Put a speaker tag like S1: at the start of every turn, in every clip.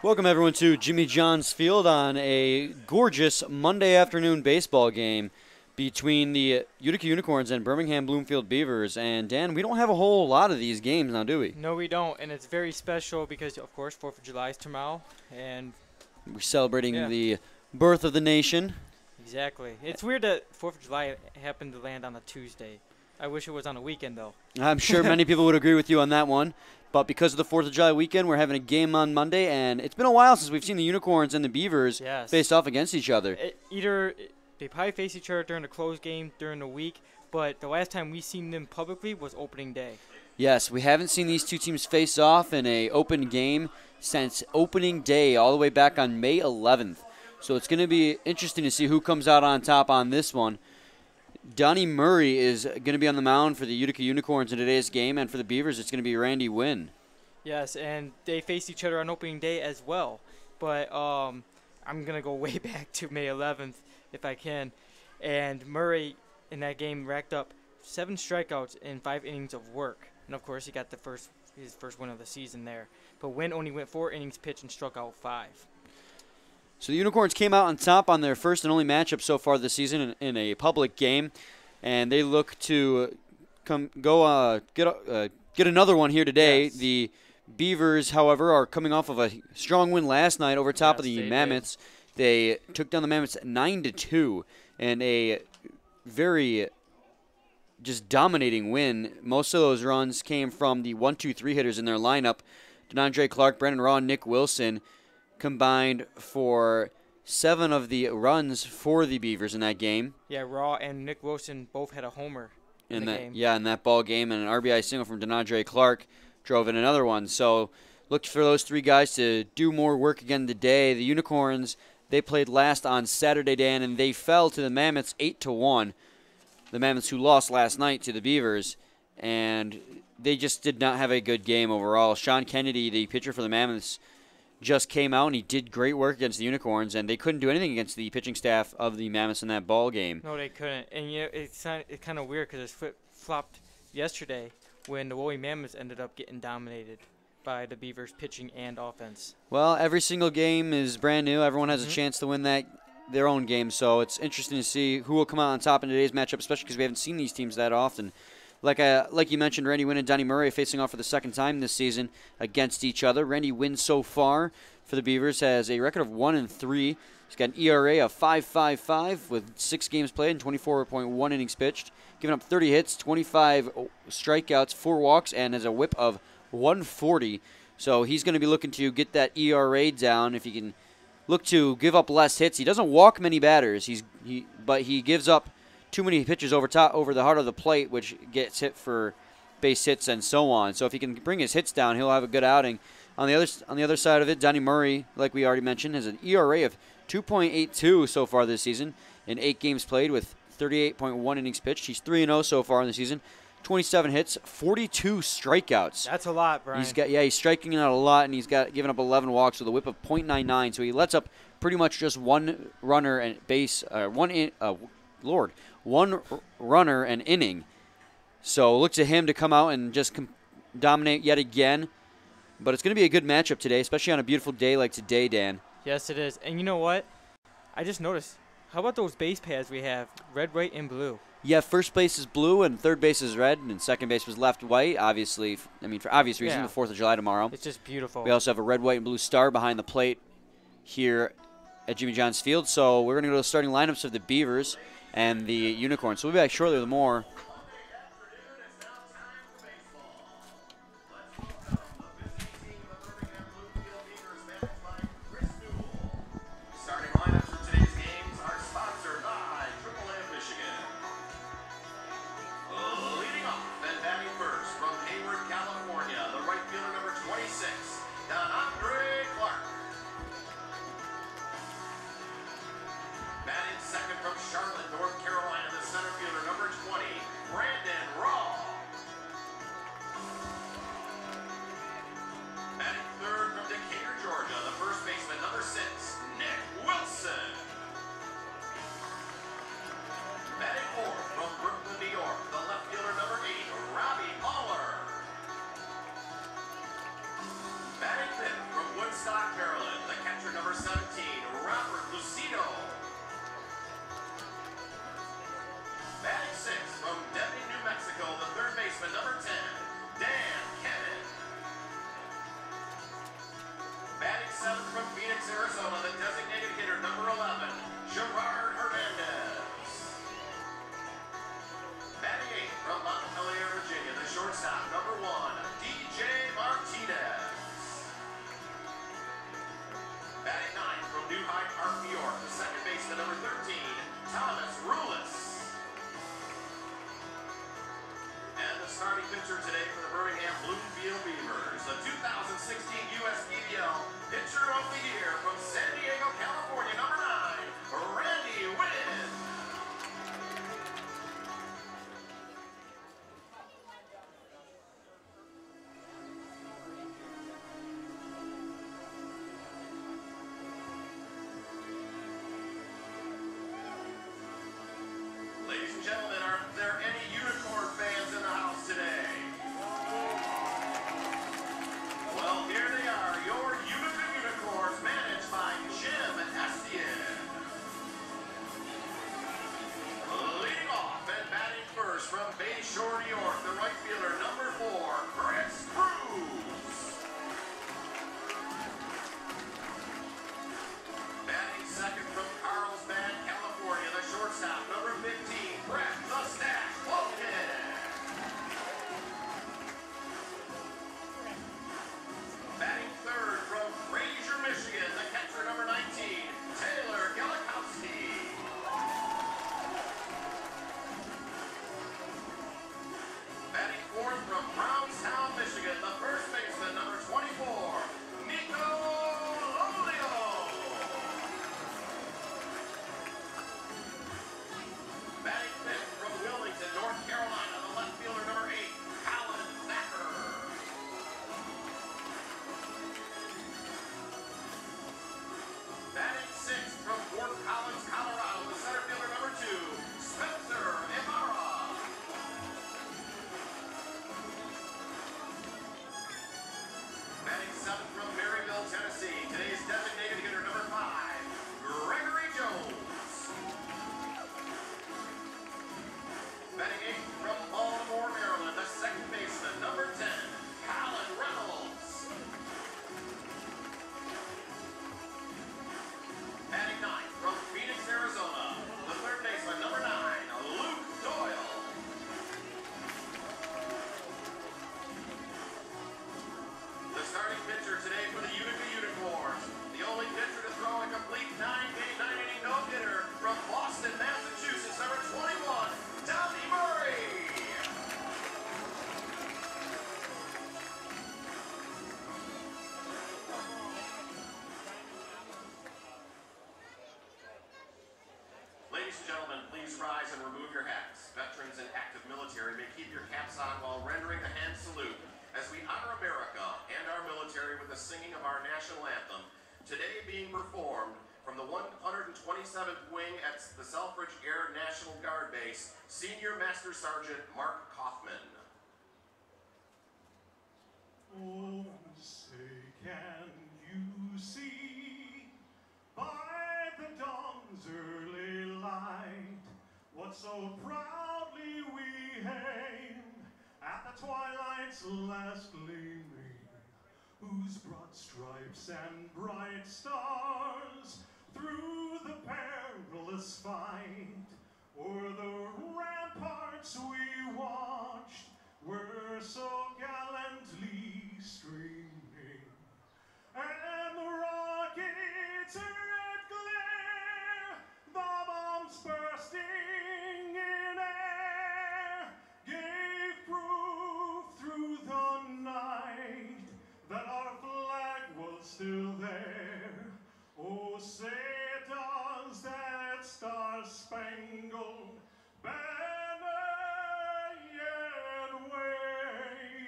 S1: Welcome everyone to Jimmy John's Field on a gorgeous Monday afternoon baseball game between the Utica Unicorns and Birmingham-Bloomfield Beavers. And Dan, we don't have a whole lot of these games now, do we?
S2: No, we don't, and it's very special because, of course, 4th of July is tomorrow, and
S1: we're celebrating the birth of the nation.
S2: Exactly. It's weird that 4th of July happened to land on a Tuesday. I wish it was on a weekend, though.
S1: I'm sure many people would agree with you on that one. But because of the 4th of July weekend, we're having a game on Monday, and it's been a while since we've seen the Unicorns and the Beavers face off against each other.
S2: They probably face each other during the closed game during the week, but the last time we seen them publicly was opening day.
S1: Yes, we haven't seen these two teams face off in an open game since opening day, all the way back on May 11th. So it's going to be interesting to see who comes out on top on this one. Donnie Murray is going to be on the mound for the Utica Unicorns in today's game, and for the Beavers, it's going to be Randy Wynn.
S2: Yes, and they faced each other on opening day as well. But I'm going to go way back to May 11th if I can. And Murray in that game racked up 7 strikeouts in 5 innings of work. And, of course, he got his first win of the season there. But Wynn only went 4 innings pitched and struck out 5.
S1: So the Unicorns came out on top on their first and only matchup so far this season in a public game, and they look to get another one here today.
S2: Yes.
S1: The Beavers, however, are coming off of a strong win last night over top of the Mammoths. They took down the Mammoths 9-2 in a very just dominating win. Most of those runs came from the 1-2-3 hitters in their lineup. DeAndre Clark, Brandon Raw, and Nick Wilson combined for 7 of the runs for the Beavers in that game.
S2: Yeah, Raw and Nick Wilson both had a homer in the game.
S1: Yeah, in that ball game, and an RBI single from DeAndre Clark drove in another one. So look for those 3 guys to do more work again today. The Unicorns, they played last on Saturday, Dan, and they fell to the Mammoths 8-1. The Mammoths who lost last night to the Beavers, and they just did not have a good game overall. Sean Kennedy, the pitcher for the Mammoths, just came out, and he did great work against the Unicorns, and they couldn't do anything against the pitching staff of the Mammoths in that ball game.
S2: No, they couldn't. And it's kind of weird because it flip-flopped yesterday when the Woolly Mammoths ended up getting dominated by the Beavers pitching and offense.
S1: Well, every single game is brand new. Everyone has a chance to win their own game, so it's interesting to see who will come out on top in today's matchup, especially because we haven't seen these teams that often. Like you mentioned, Randy Wynn and Donnie Murray facing off for the second time this season against each other. Randy Wynn so far for the Beavers has a record of 1-3. He's got an ERA of 5.55 with 6 games played and 24.1 innings pitched, giving up 30 hits, 25 strikeouts, 4 walks, and has a whip of 140. So he's going to be looking to get that ERA down if he can look to give up less hits. He doesn't walk many batters, but he gives up too many pitches over the heart of the plate, which gets hit for base hits and so on. So if he can bring his hits down, he'll have a good outing. On the other side of it, Donnie Murray, like we already mentioned, has an ERA of 2.82 so far this season in 8 games played with 38.1 innings pitched. He's 3-0 so far in the season, 27 hits, 42 strikeouts.
S2: That's a lot, Brian.
S1: He's striking out a lot, and he's given up 11 walks with a whip of .99. So he lets up pretty much just one runner and one runner an inning. So look to him to come out and just dominate yet again. But it's going to be a good matchup today, especially on a beautiful day like today, Dan.
S2: Yes, it is. And you know what? I just noticed. How about those base pads we have? Red, white, and blue.
S1: Yeah, first base is blue and third base is red, and second base was left white, obviously. I mean, for obvious reasons, the 4th of July tomorrow.
S2: It's just beautiful.
S1: We also have a red, white, and blue star behind the plate here at Jimmy John's Field. So we're going to go to the starting lineups of the Beavers and the Unicorns. So we'll be back shortly with more.
S3: Starting lineups for today's games are sponsored by AAA Michigan. Leading off and batting first from Hayward, California, the right fielder number 26, DeAndre Clark. Batting second from Charlotte, North Carolina, the center fielder number 20, Woodstock, Maryland, the catcher number 17, Robert Lucino. Batting sixth from Denby, New Mexico, the third baseman number 10, Dan Kevin. Batting seventh from Phoenix, Arizona, the designated hitter number 11, Gerard Hernandez. Batting eighth from Montpelier, Virginia, the shortstop number 1, DJ Martinez. Batting ninth from New Hyde Park, New York, the second baseman number 13, Thomas Rulis. And the starting pitcher today for the Birmingham-Bloomfield Beavers, the 2016 USPBL Pitcher of the Year from San Diego, California, number 9, Randy Wynn. Ladies and gentlemen, are there any Unicorn fans in the house today? Well, here they are, your Utica Unicorns, managed by Jim Estienne. Leading off and batting first from Bay Shore, New York, the right fielder, number 4, Chris Cruz. Batting second from Carlsbad, California, the shortstop, number 15, Brett the Stash Logan. Batting third from Fraser, Michigan, the catcher, number 19, Taylor Galikowski. Batting fourth from Brownstown, Michigan, the first baseman, number 24, Nico Lolio. Batting fifth from Wilmington, North Carolina, the left fielder, number 8, Colin Thacker. Batting sixth from Fort Collins, Colorado, the center fielder, number 2, Spencer Ibarra. Batting seventh from Maryville, Tennessee, today's designated hitter, number 5, Gregory Jones. Batting eighth from Baltimore, Maryland, the second baseman, number 10, Colin Reynolds. Batting ninth from Phoenix, Arizona, the third baseman, number 9, Luke Doyle. The starting pitcher today for the Utica Unicorns, the only pitcher to throw a complete 9-game, 9-inning no-hitter from Boston, Massachusetts, number 21, Donnie Murray. Ladies and gentlemen, please rise and remove your hats. Veterans and active military may keep your caps on while rendering a hand salute as we honor America and our military with the singing of our national anthem, today being performed from the 127th Wing at the Selfridge Air National Guard Base, Senior Master Sergeant Mark Kaufman.
S4: Oh, say can you see by the dawn's early light what so proudly we hailed at the twilight's last gleaming, whose broad stripes and bright stars through the perilous fight o'er the ramparts we watched were so gallantly streaming, and the rockets' red glare, the bombs bursting in air, gave proof through the night that our flag was still there. Oh, say does that star-spangled banner yet wave?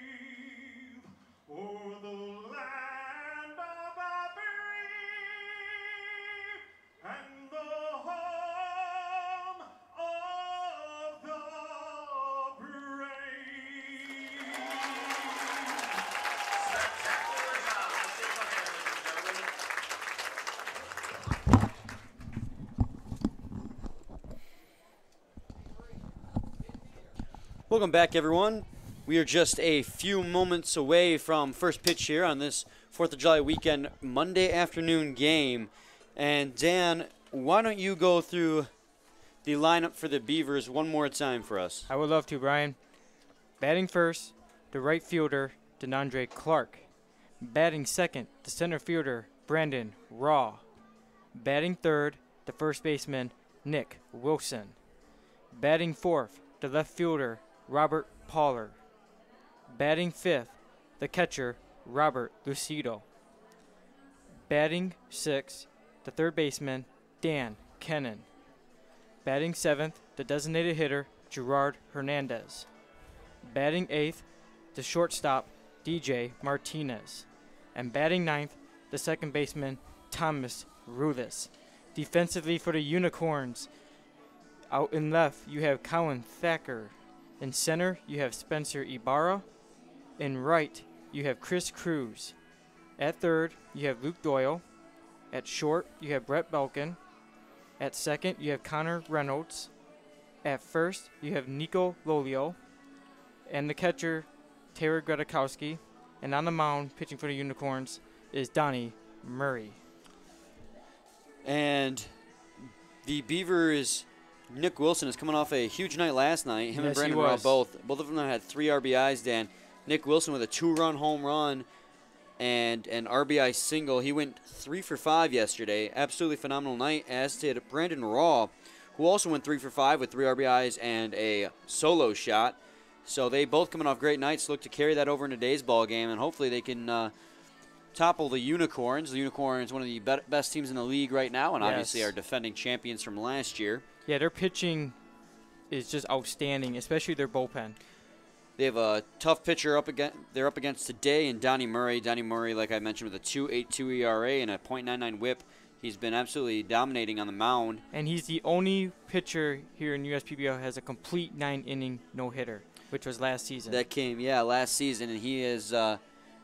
S1: Welcome back, everyone. We are just a few moments away from first pitch here on this 4th of July weekend Monday afternoon game. And Dan, why don't you go through the lineup for the Beavers one more time for us?
S2: I would love to, Brian. Batting first, the right fielder, DeAndre Clark. Batting second, the center fielder, Brandon Raw. Batting third, the first baseman, Nick Wilson. Batting fourth, the left fielder, Robert Pollard. Batting fifth, the catcher, Robert Lucido. Batting sixth, the third baseman, Dan Kennan. Batting seventh, the designated hitter, Gerard Hernandez. Batting eighth, the shortstop, DJ Martinez. And batting ninth, the second baseman, Thomas Rudis. Defensively for the Unicorns, out in left, you have Colin Thacker. In center, you have Spencer Ibarra. In right, you have Chris Cruz. At third, you have Luke Doyle. At short, you have Brett Belkin. At second, you have Connor Reynolds. At first, you have Nico Lolio. And the catcher, Taylor Gredakowski. And on the mound, pitching for the Unicorns, is Donnie Murray.
S1: And the Beavers, Nick Wilson is coming off a huge night last night. Him and
S2: Yes,
S1: Brandon
S2: he
S1: Raw
S2: was.
S1: both of them had 3 RBIs, Dan. Nick Wilson with a 2-run home run and an RBI single. He went 3 for 5 yesterday. Absolutely phenomenal night, as did Brandon Raw, who also went 3 for 5 with 3 RBIs and a solo shot. So they both coming off great nights. Look to carry that over in today's ball game, and hopefully they can topple the Unicorns. The Unicorns, one of the best teams in the league right now, and obviously
S2: Yes.
S1: are defending champions from last year.
S2: Yeah, their pitching is just outstanding, especially their bullpen.
S1: They have a tough pitcher they're up against today in Donnie Murray. Donnie Murray, like I mentioned, with a 2.82 ERA and a .99 WHIP. He's been absolutely dominating on the mound.
S2: And he's the only pitcher here in USPBL who has a complete 9-inning no-hitter, which was last season.
S1: That came, last season, and he is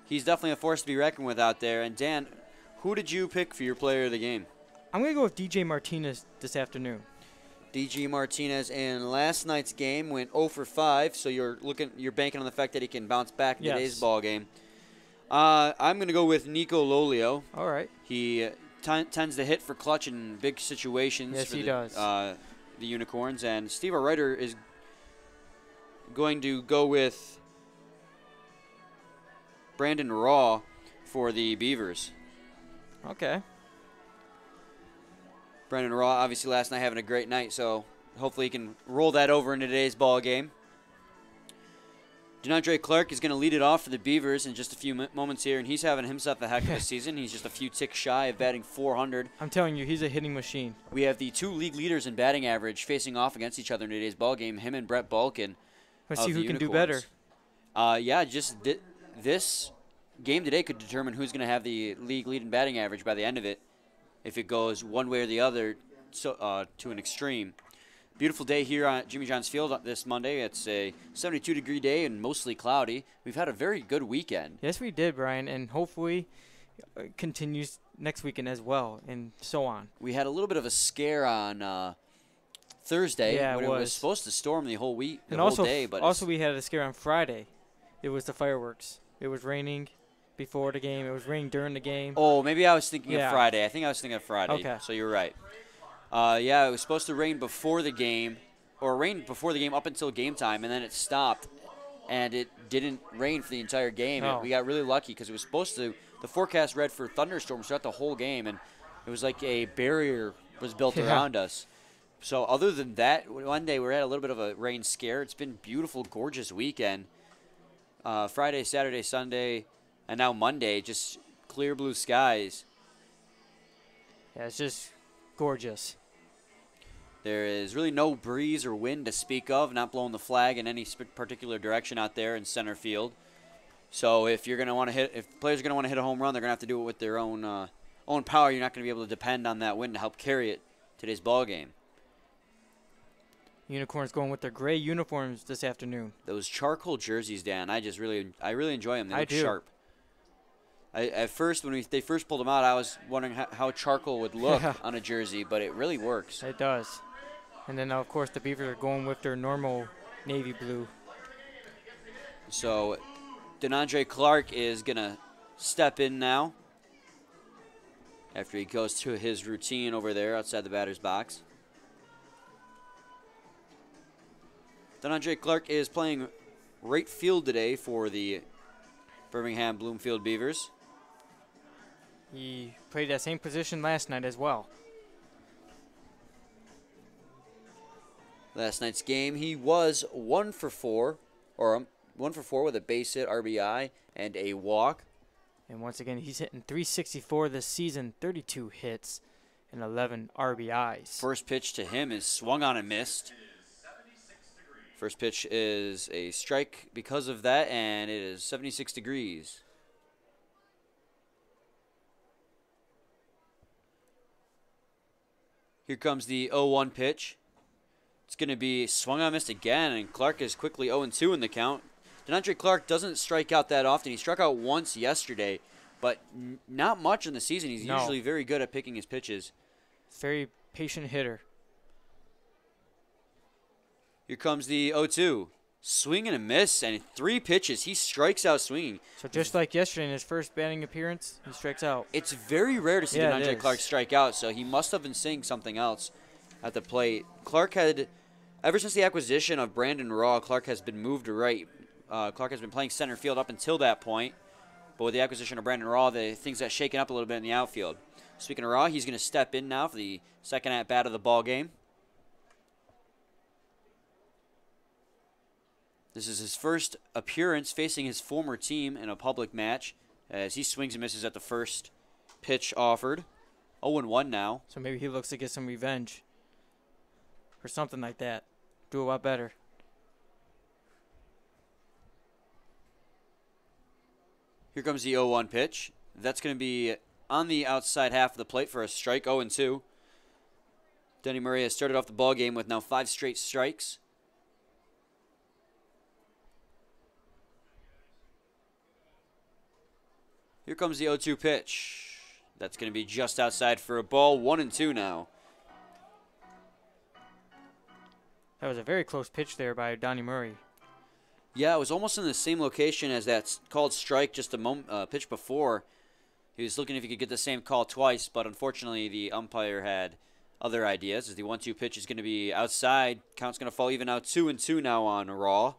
S1: he's definitely a force to be reckoned with out there. And Dan, who did you pick for your player of the game?
S2: I'm going to go with DJ Martinez this afternoon.
S1: DG Martinez in last night's game went 0 for 5, so you're banking on the fact that he can bounce back in today's ball game. I'm going to go with Nico Lolio.
S2: All right.
S1: He tends to hit for clutch in big situations
S2: Yes,
S1: for
S2: he
S1: the,
S2: does.
S1: The Unicorns. And Steve Reiter is going to go with Brandon Raw for the Beavers.
S2: Okay.
S1: Brandon Raw, obviously last night having a great night, so hopefully he can roll that over into today's ball game. DeAndre Clark is going to lead it off for the Beavers in just a few moments here, and he's having himself a heck of a season. He's just a few ticks shy of batting .400.
S2: I'm telling you, he's a hitting machine.
S1: We have the 2 league leaders in batting average facing off against each other in today's ball game, him and Brett Balkin.
S2: Let's see who can do better.
S1: This game today could determine who's going to have the league lead in batting average by the end of it, if it goes one way or the other to an extreme. Beautiful day here at Jimmy John's Field this Monday. It's a 72-degree day and mostly cloudy. We've had a very good weekend.
S2: Yes, we did, Brian, and hopefully it continues next weekend as well, and so on.
S1: We had a little bit of a scare on Thursday when it was supposed to storm the whole week, the whole day. But
S2: also we had a scare on Friday. It was the fireworks. It was raining before the game. It was raining during the game.
S1: Oh, maybe I was thinking of Friday. I think I was thinking of Friday.
S2: Okay.
S1: So you're right. It was supposed to rain before the game, or rain before the game up until game time, and then it stopped, and it didn't rain for the entire game.
S2: No.
S1: And we got really lucky because it was supposed to. The forecast read for thunderstorms throughout the whole game, and it was like a barrier was built around us. So other than that, one day we had a little bit of a rain scare. It's been beautiful, gorgeous weekend. Friday, Saturday, Sunday, and now Monday, just clear blue skies.
S2: Yeah, it's just gorgeous.
S1: There is really no breeze or wind to speak of, not blowing the flag in any particular direction out there in center field. So if you're going to want to if players are going to want to hit a home run, they're going to have to do it with their own power. You're not going to be able to depend on that wind to help carry it today's ball game.
S2: Unicorns going with their gray uniforms this afternoon.
S1: Those charcoal jerseys, Dan, I really enjoy them. They look
S2: do.
S1: sharp. At first, when they first pulled them out, I was wondering how charcoal would look on a jersey, but it really works.
S2: It does. And then, of course, the Beavers are going with their normal navy blue
S1: So DeAndre Clark is going to step in now after he goes to his routine over there outside the batter's box. DeAndre Clark is playing right field today for the Birmingham-Bloomfield Beavers.
S2: He played that same position last night as well.
S1: Last night's game, he was 1 for 4, or 1 for 4 with a base hit, RBI, and a walk.
S2: And once again, he's hitting .364 this season, 32 hits, and 11 RBIs.
S1: First pitch to him is swung on and missed. First pitch is a strike because of that, and it is 76 degrees. Here comes the 0-1 pitch. It's going to be swung on and missed again, and Clark is quickly 0-2 in the count. DeAndre Clark doesn't strike out that often. He struck out once yesterday, but not much in the season. He's usually very good at picking his pitches.
S2: Very patient hitter.
S1: Here comes the 0-2. Swing and a miss, and 3 pitches. He strikes out swinging.
S2: So just like yesterday in his first batting appearance, he strikes out.
S1: It's very rare to see DeAndre Clark strike out, so he must have been seeing something else at the plate. Clark had, ever since the acquisition of Brandon Raw, Clark has been moved to right. Clark has been playing center field up until that point, but with the acquisition of Brandon Raw, things got shaken up a little bit in the outfield. Speaking of Raw, he's going to step in now for the second at-bat of the ball game. This is his first appearance facing his former team in a public match, as he swings and misses at the first pitch offered. 0-1 now.
S2: So maybe he looks to get some revenge or something like that. Do a lot better.
S1: Here comes the 0-1 pitch. That's going to be on the outside half of the plate for a strike, 0-2. Denny Murray has started off the ball game with now 5 straight strikes. Here comes the 0-2 pitch. That's going to be just outside for a ball, 1-2 now.
S2: That was a very close pitch there by Donnie Murray.
S1: Yeah, it was almost in the same location as that called strike just a pitch before. He was looking if he could get the same call twice, but unfortunately the umpire had other ideas, as the 1-2 pitch is going to be outside. Count's going to fall even out, 2-2 now on Raw.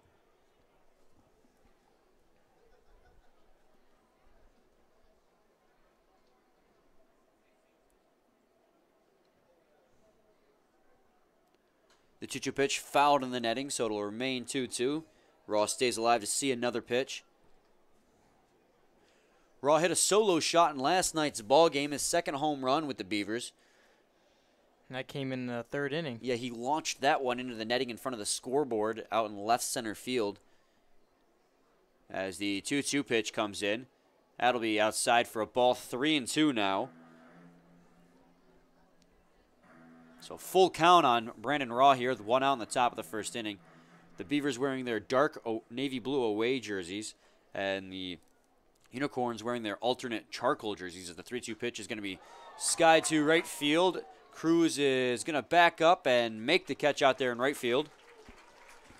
S1: The 2-2 pitch fouled in the netting, so it'll remain 2-2. Raw stays alive to see another pitch. Raw hit a solo shot in last night's ball game, his second home run with the Beavers.
S2: And that came in the 3rd inning.
S1: Yeah, he launched that one into the netting in front of the scoreboard out in left center field. As the 2-2 pitch comes in, that'll be outside for a ball, 3-2 now. So full count on Brandon Raw here, the 1 out in the top of the first inning. The Beavers wearing their dark navy blue away jerseys, and the Unicorns wearing their alternate charcoal jerseys. As the 3-2 pitch is going to be sky to right field. Cruz is going to back up and make the catch out there in right field.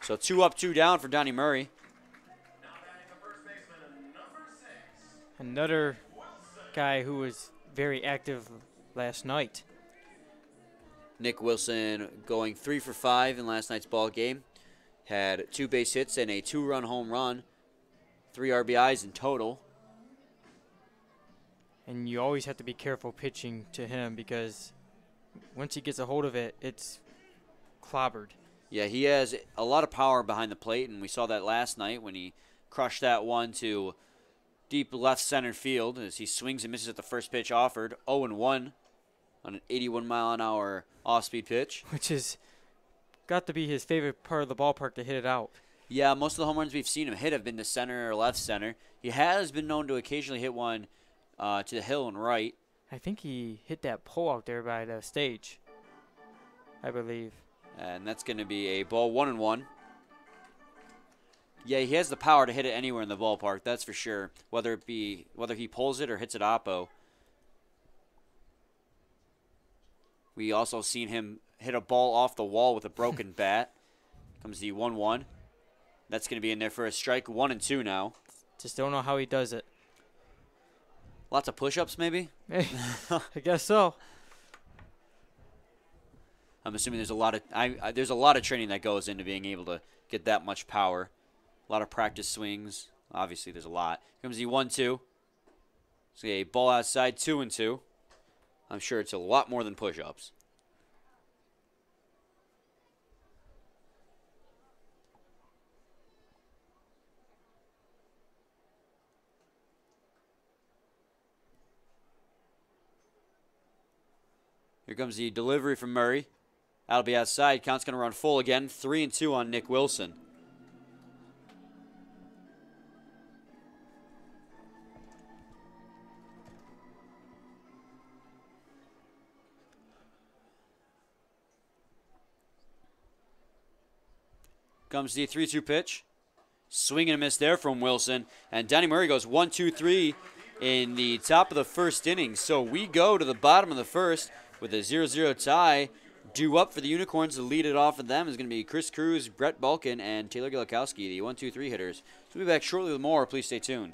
S1: So 2 up, 2 down for Donnie Murray.
S2: Another guy who was very active last night.
S1: Nick Wilson going 3 for 5 in last night's ball game. Had 2 base hits and a 2-run home run. 3 RBIs in total.
S2: And you always have to be careful pitching to him, because once he gets a hold of it, it's clobbered.
S1: Yeah, he has a lot of power behind the plate, and we saw that last night when he crushed that one to deep left center field as he swings and misses at the first pitch offered. 0-1 on an 81-mile-an-hour off-speed pitch.
S2: Which has got to be his favorite part of the ballpark, to hit it out.
S1: Yeah, most of the home runs we've seen him hit have been to center or left center. He has been known to occasionally hit one to the hill and right.
S2: I think he hit that pole out there by the stage, I believe.
S1: And that's going to be a ball, 1-1. Yeah, he has the power to hit it anywhere in the ballpark, that's for sure. Whether he pulls it or hits it oppo. We also seen him hit a ball off the wall with a broken bat. Comes the 1-1. That's going to be in there for a strike. 1-2 now.
S2: Just don't know how he does it.
S1: Lots of push-ups, maybe?
S2: I guess so.
S1: I'm assuming there's a lot of there's a lot of training that goes into being able to get that much power. A lot of practice swings. Obviously, there's a lot. Here comes the 1-2. So a ball outside, 2-2. I'm sure it's a lot more than push-ups. Here comes the delivery from Murray. That'll be outside. Count's going to run full again. 3-2 on Nick Wilson. Comes the 3-2 pitch. Swing and a miss there from Wilson. And Danny Murray goes 1-2-3 in the top of the first inning. So we go to the bottom of the first with a 0-0 tie. Due up for the Unicorns to lead it off of them is going to be Chris Cruz, Brett Balkin, and Taylor Gilikowski, the 1-2-3 hitters. So we'll be back shortly with more. Please stay tuned.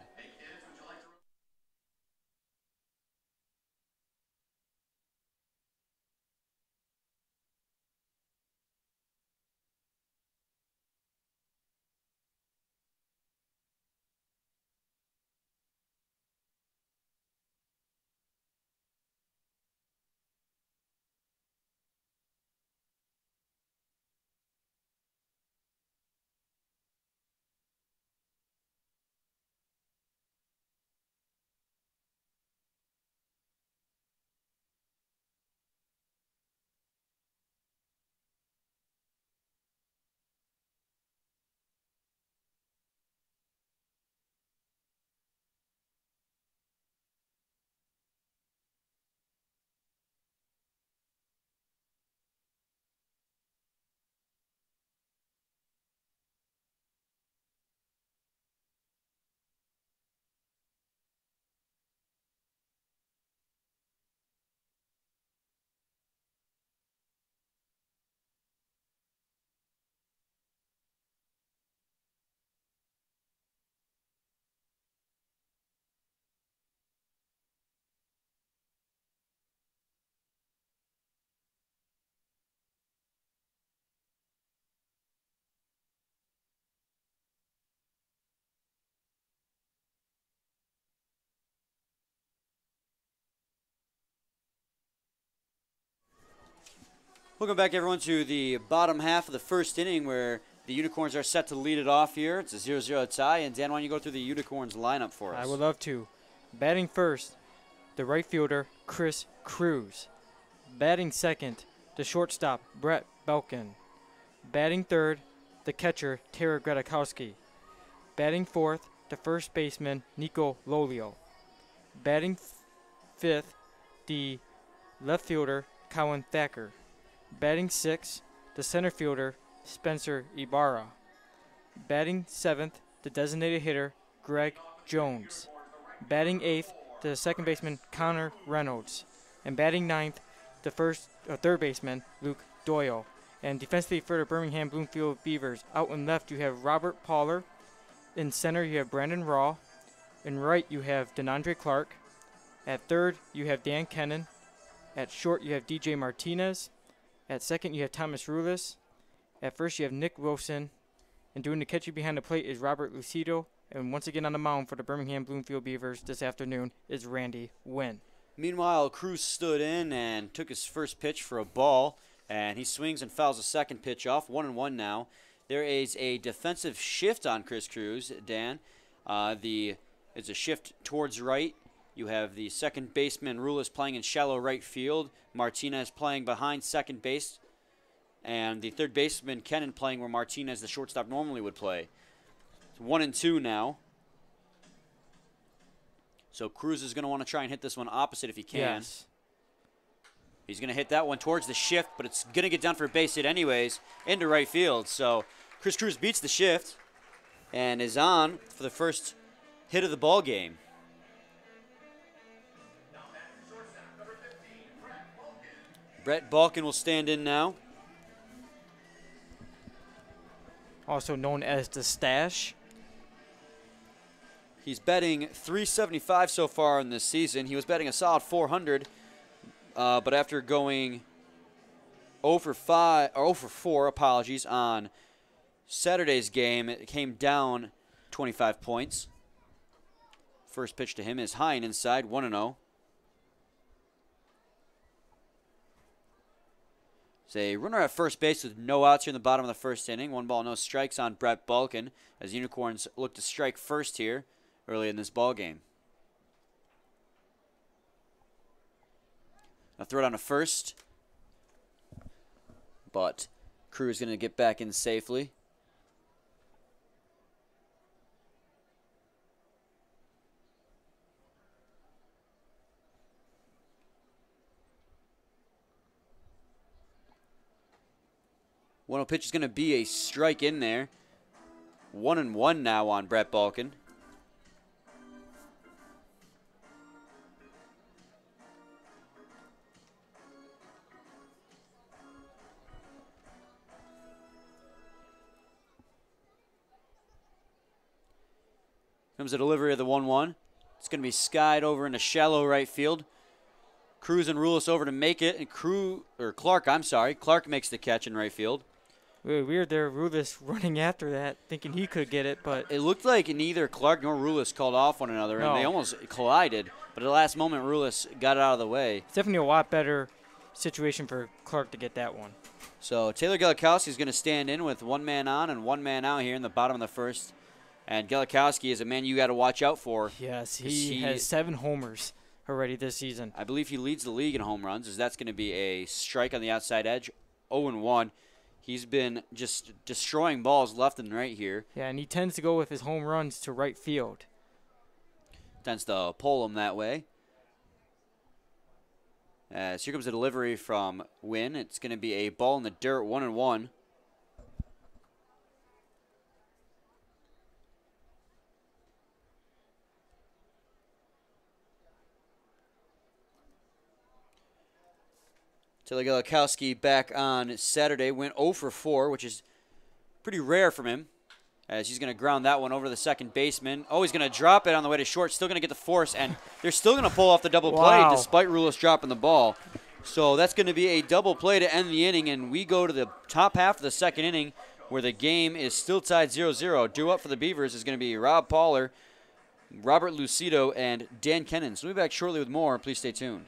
S1: Welcome back, everyone, to the bottom half of the first inning where the Unicorns are set to lead it off here. It's a 0-0 tie. And, Dan, why don't you go through the Unicorns lineup for us?
S2: I would love to. Batting first, the right fielder, Chris Cruz. Batting second, the shortstop, Brett Belkin. Batting third, the catcher, Taylor Gilikowski. Batting fourth, the first baseman, Nico Lolio. Batting fifth, the left fielder, Colin Thacker. Batting sixth, the center fielder, Spencer Ibarra. Batting seventh, the designated hitter, Greg Jones. Batting eighth, the second baseman, Connor Reynolds. And batting ninth, the third baseman, Luke Doyle. And defensively for the Birmingham-Bloomfield Beavers, out in left you have Robert Poller. In center you have Brandon Raw. In right you have DeAndre Clark. At third you have Dan Kennan. At short you have DJ Martinez. At second, you have Thomas Rulis. At first, you have Nick Wilson. And doing the catching behind the plate is Robert Lucido. And once again on the mound for the Birmingham-Bloomfield Beavers this afternoon is Randy Wynn.
S1: Meanwhile, Cruz stood in and took his first pitch for a ball. And he swings and fouls the second pitch off. 1-1 now. There is a defensive shift on Chris Cruz, Dan. It's a shift towards right. You have the second baseman, Rulis, playing in shallow right field. Martinez playing behind second base. And the third baseman, Kennan, playing where Martinez, the shortstop, normally would play. It's 1-2 now. So Cruz is going to want to try and hit this one opposite if he can.
S2: Yes.
S1: He's going to hit that one towards the shift, but it's going to get down for a base hit anyways into right field. So Chris Cruz beats the shift and is on for the first hit of the ball game. Brett Balkin will stand in now.
S2: also known as the Stash.
S1: He's betting 375 so far in this season. He was betting a solid 400, but after going 0 for 5 or 0 for 4, apologies, on Saturday's game, it came down 25 points. First pitch to him is high and inside, 1-0. It's a runner at first base with no outs here in the bottom of the first inning. 1 ball, no strikes on Brett Balkin as Unicorns look to strike first here early in this ball game. I'll throw it on to first, but Crew's going to get back in safely. One pitch is going to be a strike in there. 1-1 now on Brett Balkin. Comes a delivery of the 1-1. It's going to be skied over into shallow right field. Cruz and Rulis over to make it, and Clark makes the catch in right field.
S2: Weird there, Rulis running after that, thinking he could get it, but
S1: It looked like neither Clark nor Rulis called off one another,
S2: No.
S1: and they almost collided. But at the last moment, Rulis got it out of the way.
S2: it's definitely a lot better situation for Clark to get that one.
S1: So Taylor Gelikowski is going to stand in with 1 man on and 1 man out here in the bottom of the first. And Gelikowski is a man you got to watch out for.
S2: Yes, he has 7 homers already this season.
S1: I believe he leads the league in home runs, as that's going to be a strike on the outside edge. 0-1. He's been just destroying balls left and right here.
S2: Yeah, and he tends to go with his home runs to right field.
S1: Tends to pull him that way. As here comes a delivery from Wynn. It's going to be a ball in the dirt, 1-1. Taylor Gelikowski back on Saturday went 0 for 4, which is pretty rare from him, as he's going to ground that one over the second baseman. Oh, he's going to drop it on the way to short. Still going to get the force, and they're still going to pull off the double play despite Rulis dropping the ball. So that's going to be a double play to end the inning, and we go to the top half of the second inning where the game is still tied 0-0. Due up for the Beavers is going to be Rob Poller, Robert Lucido, and Dan Kennan. So we'll be back shortly with more. Please stay tuned.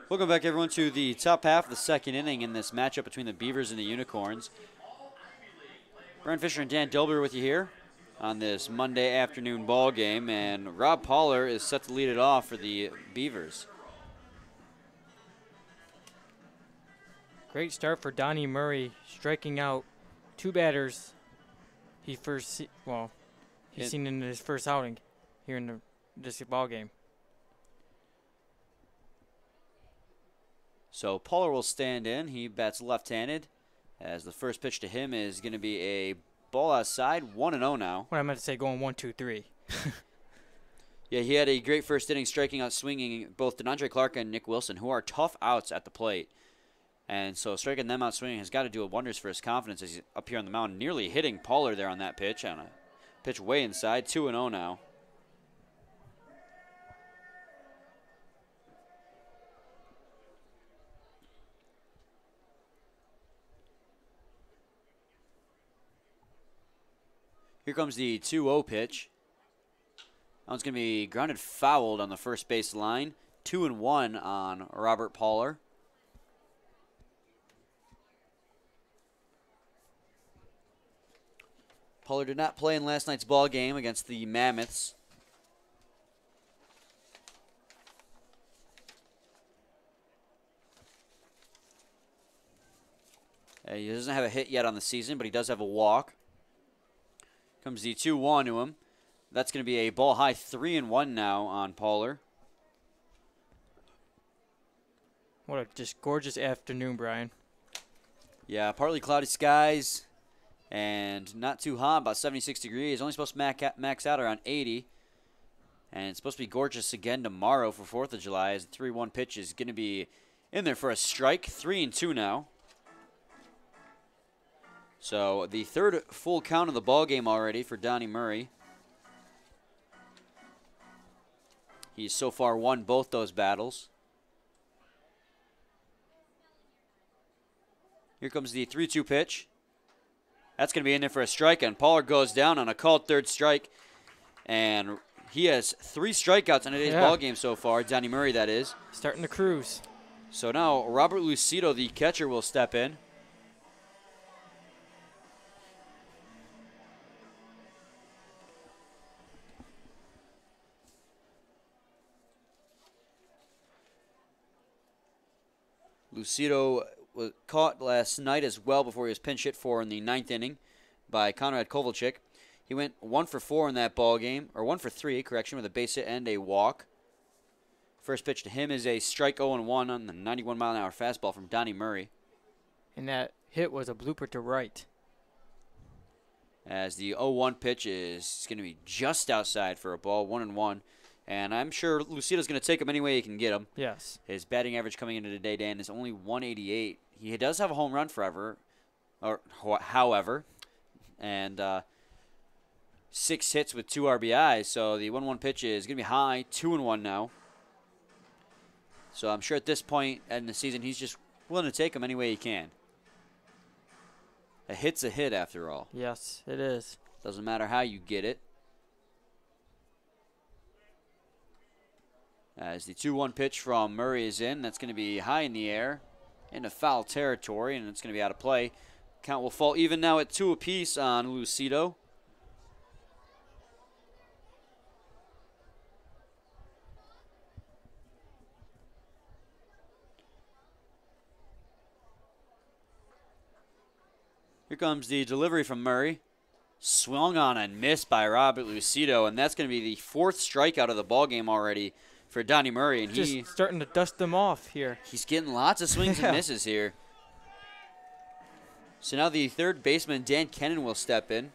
S1: Welcome back, everyone, to the top half of the second inning in this matchup between the Beavers and the Unicorns. Brian Fisher and Dan Dilber with you here on this Monday afternoon ball game, and Rob Poller is set to lead it off for the Beavers.
S2: Great start for Donnie Murray, striking out 2 batters he's seen in his first outing here in this ball game.
S1: So Poller will stand in. He bats left-handed, as the first pitch to him is going to be a ball outside, 1-0 now.
S2: What I meant to say, going 1-2-3.
S1: Yeah, he had a great first inning, striking out, swinging both DeAndre Clark and Nick Wilson, who are tough outs at the plate. And so striking them out swinging has got to do wonders for his confidence as he's up here on the mound, nearly hitting Poller there on that pitch. On a pitch way inside, 2-0 now. Here comes the 2-0 pitch. That one's going to be grounded fouled on the first base line. 2-1 on Robert Poller. Poller did not play in last night's ball game against the Mammoths. He doesn't have a hit yet on the season, but he does have a walk. Comes the 2-1 to him. That's going to be a ball high, 3-1 now on Poller.
S2: What a just gorgeous afternoon, Brian.
S1: Yeah, partly cloudy skies and not too hot, about 76 degrees. Only supposed to max out around 80. And it's supposed to be gorgeous again tomorrow for 4th of July, as the 3-1 pitch is going to be in there for a strike. 3-2 now. So the third full count of the ball game already for Donnie Murray. He's so far won both those battles. Here comes the 3-2 pitch. That's going to be in there for a strike, and Poller goes down on a called third strike. And he has 3 strikeouts in today's ball game so far, Donnie Murray, that is.
S2: Starting to cruise.
S1: So now Robert Lucido, the catcher, will step in. Lucido was caught last night as well before he was pinch hit for in the 9th inning by Konrad Kovalchik. He went 1 for 4 in that ball game, or 1 for 3, correction, with a base hit and a walk. First pitch to him is a strike 0-1 on the 91-mile-an-hour fastball from Donnie Murray.
S2: And that hit was a blooper to right.
S1: As the 0-1 pitch is going to be just outside for a ball, 1-1. And I'm sure Lucido's going to take him any way he can get him.
S2: Yes.
S1: His batting average coming into today, Dan, is only 188. He does have a home run however, and 6 hits with 2 RBIs. So the 1-1 pitch is going to be high, 2-1 now. So I'm sure at this point in the season, he's just willing to take him any way he can. A hit's a hit, after all.
S2: Yes, it is.
S1: Doesn't matter how you get it. As the 2-1 pitch from Murray is in, that's going to be high in the air into foul territory, and it's going to be out of play. Count will fall even now at 2 apiece on Lucido. Here comes the delivery from Murray. Swung on and missed by Robert Lucido, and that's going to be the 4th strikeout of the ballgame already for Donnie Murray. And
S2: just starting to dust them off here.
S1: He's getting lots of swings and misses here. So now the third baseman, Dan Kennan, will step in.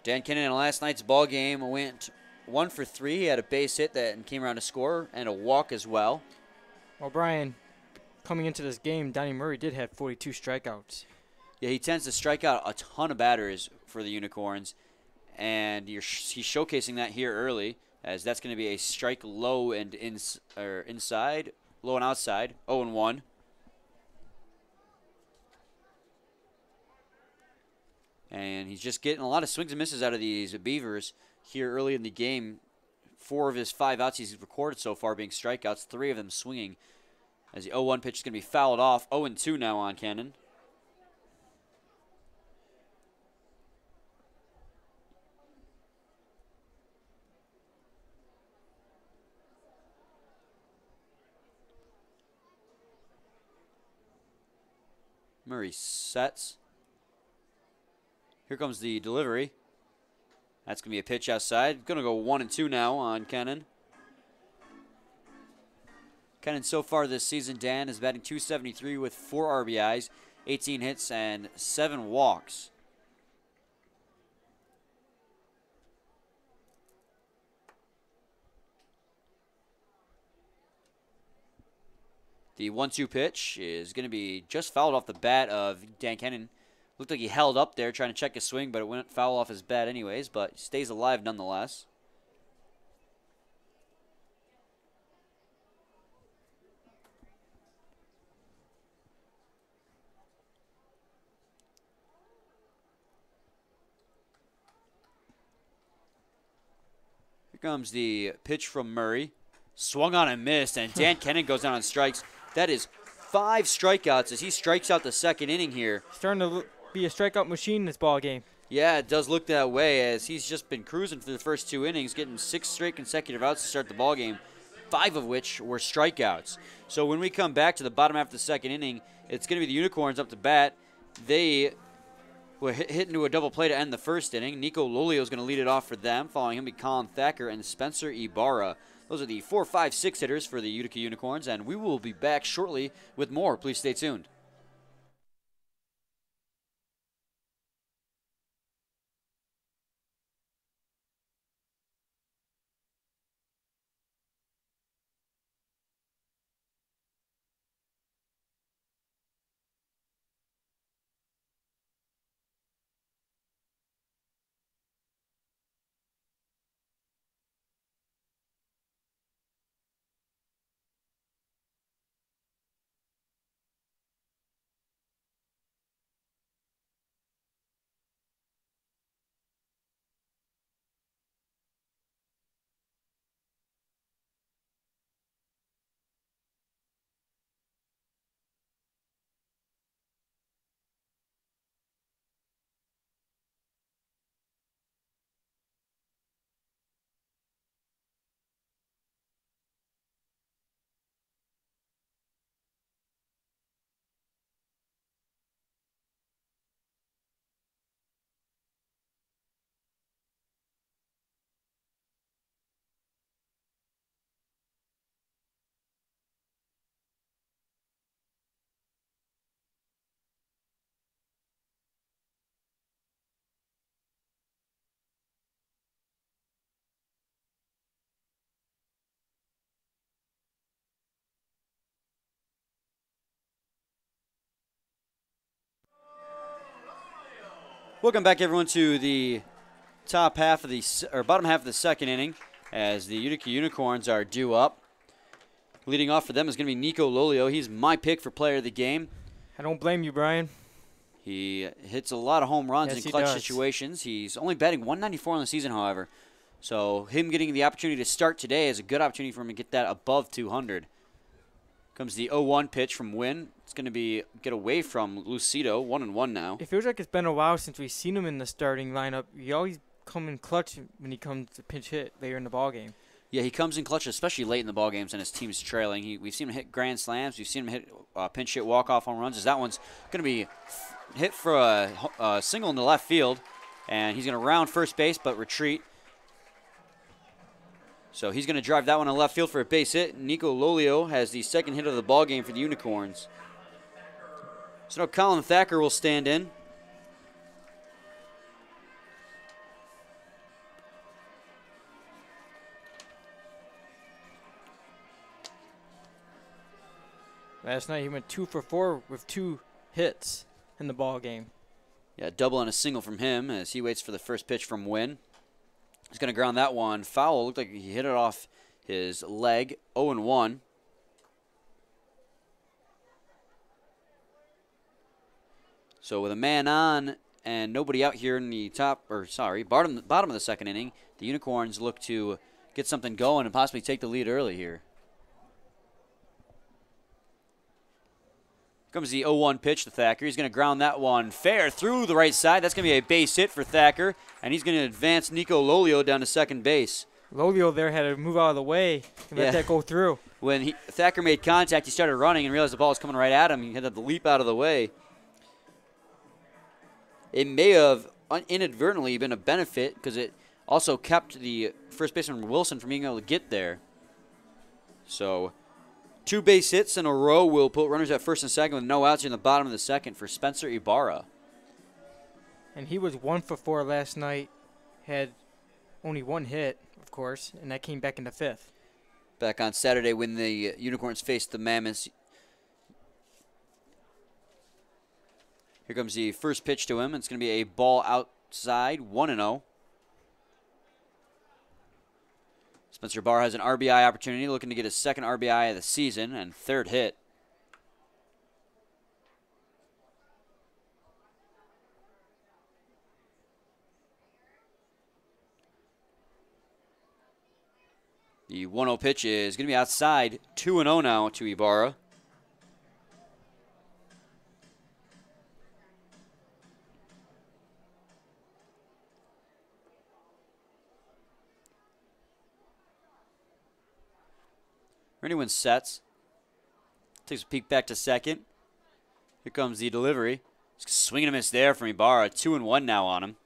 S1: Dan Kennan in last night's ball game went 1 for 3. He had a base hit that came around to score and a walk as well.
S2: Well, Brian, coming into this game, Donnie Murray did have 42 strikeouts.
S1: Yeah, he tends to strike out a ton of batters for the Unicorns, and he's showcasing that here early, as that's going to be a strike low and inside, low and outside, 0-1. And he's just getting a lot of swings and misses out of these Beavers here early in the game 4 of his 5 outs he's recorded so far being strikeouts, 3 of them swinging. As the 0-1 pitch is going to be fouled off. 0-2 now on Cannon. Murray sets. Here comes the delivery. That's going to be a pitch outside. Going to go 1-2 now on Cannon. Cannon so far this season, Dan, is batting .273 with 4 RBIs, 18 hits, and 7 walks. The 1-2 pitch is going to be just fouled off the bat of Dan Cannon. Looked like he held up there trying to check his swing, but it went foul off his bat anyways, but stays alive nonetheless. Here comes the pitch from Murray. Swung on and missed, and Dan Cannon goes down on strikes. That is 5 strikeouts as he strikes out the second inning here.
S2: Starting to be a strikeout machine in this ball game.
S1: Yeah, it does look that way as he's just been cruising for the first 2 innings, getting 6 straight consecutive outs to start the ball game, 5 of which were strikeouts. So when we come back to the bottom half of the second inning, it's going to be the Unicorns up to bat. They were hit into a double play to end the first inning. Nico Lolio is going to lead it off for them. Following him will be Colin Thacker and Spencer Ibarra. Those are the 4, 5, 6 hitters for the Utica Unicorns, and we will be back shortly with more. Please stay tuned. Welcome back, everyone, to the top half of the bottom half of the second inning, as the Utica Unicorns are due up. Leading off for them is going to be Nico Lolio. He's my pick for player of the game.
S2: I don't blame you, Brian.
S1: He hits a lot of home runs
S2: Yes,
S1: in clutch
S2: does.
S1: situations. He's only batting .194 on the season, however. So him getting the opportunity to start today is a good opportunity for him to get that above 200. Comes the 0-1 pitch from Wynn. It's going to get away from Lucido, 1-1 now.
S2: It feels like it's been a while since we've seen him in the starting lineup. He always come in clutch when he comes to pinch hit later in the ball game.
S1: Yeah, he comes in clutch, especially late in the ball games, and his team's trailing. We've seen him hit grand slams. We've seen him hit pinch hit walk-off home runs. As that one's going to be hit for a single in the left field, and he's going to round first base but retreat. So he's going to drive that one in left field for a base hit. Nico Lolio has the second hit of the ball game for the Unicorns. So now Colin Thacker will stand in.
S2: Last night he went 2 for 4 with 2 hits in the ball game.
S1: Yeah, double and a single from him as he waits for the first pitch from Wynn. He's going to ground that one foul. Looked like he hit it off his leg. 0-1. So with a man on and nobody out here in the bottom of the second inning, the Unicorns look to get something going and possibly take the lead early here. Comes the 0-1 pitch to Thacker. He's going to ground that one fair through the right side. That's going to be a base hit for Thacker, and he's going to advance Nico Lolio down to second base.
S2: Lolio there had to move out of the way and let that go through.
S1: When Thacker made contact, he started running and realized the ball was coming right at him. He had to leap out of the way. It may have inadvertently been a benefit because it also kept the first baseman Wilson from being able to get there. So 2 base hits in a row will put runners at first and second with no outs here in the bottom of the second for Spencer Ibarra.
S2: And he was 1 for 4 last night, had only 1 hit, of course, and that came back in the 5th.
S1: Back on Saturday when the Unicorns faced the Mammoths. Here comes the first pitch to him. It's going to be a ball outside, 1-0. Spencer Ibarra has an RBI opportunity, looking to get his second RBI of the season and 3rd hit. The 1-0 pitch is going to be outside, 2-0 now to Ibarra. Anyone sets. Takes a peek back to second. Here comes the delivery. Swing and a miss there from Ibarra. 2-1 now on him.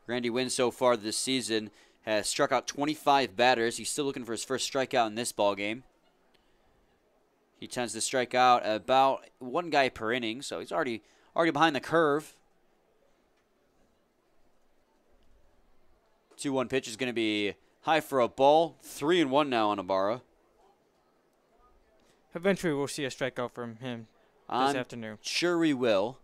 S1: Randy Wynn so far this season has struck out 25 batters. He's still looking for his first strikeout in this ball game. He tends to strike out about 1 guy per inning, so he's already behind the curve. 2-1 pitch is going to be high for a ball. 3-1 now on Ibarra.
S2: Eventually we'll see a strikeout from him this afternoon.
S1: Sure we will.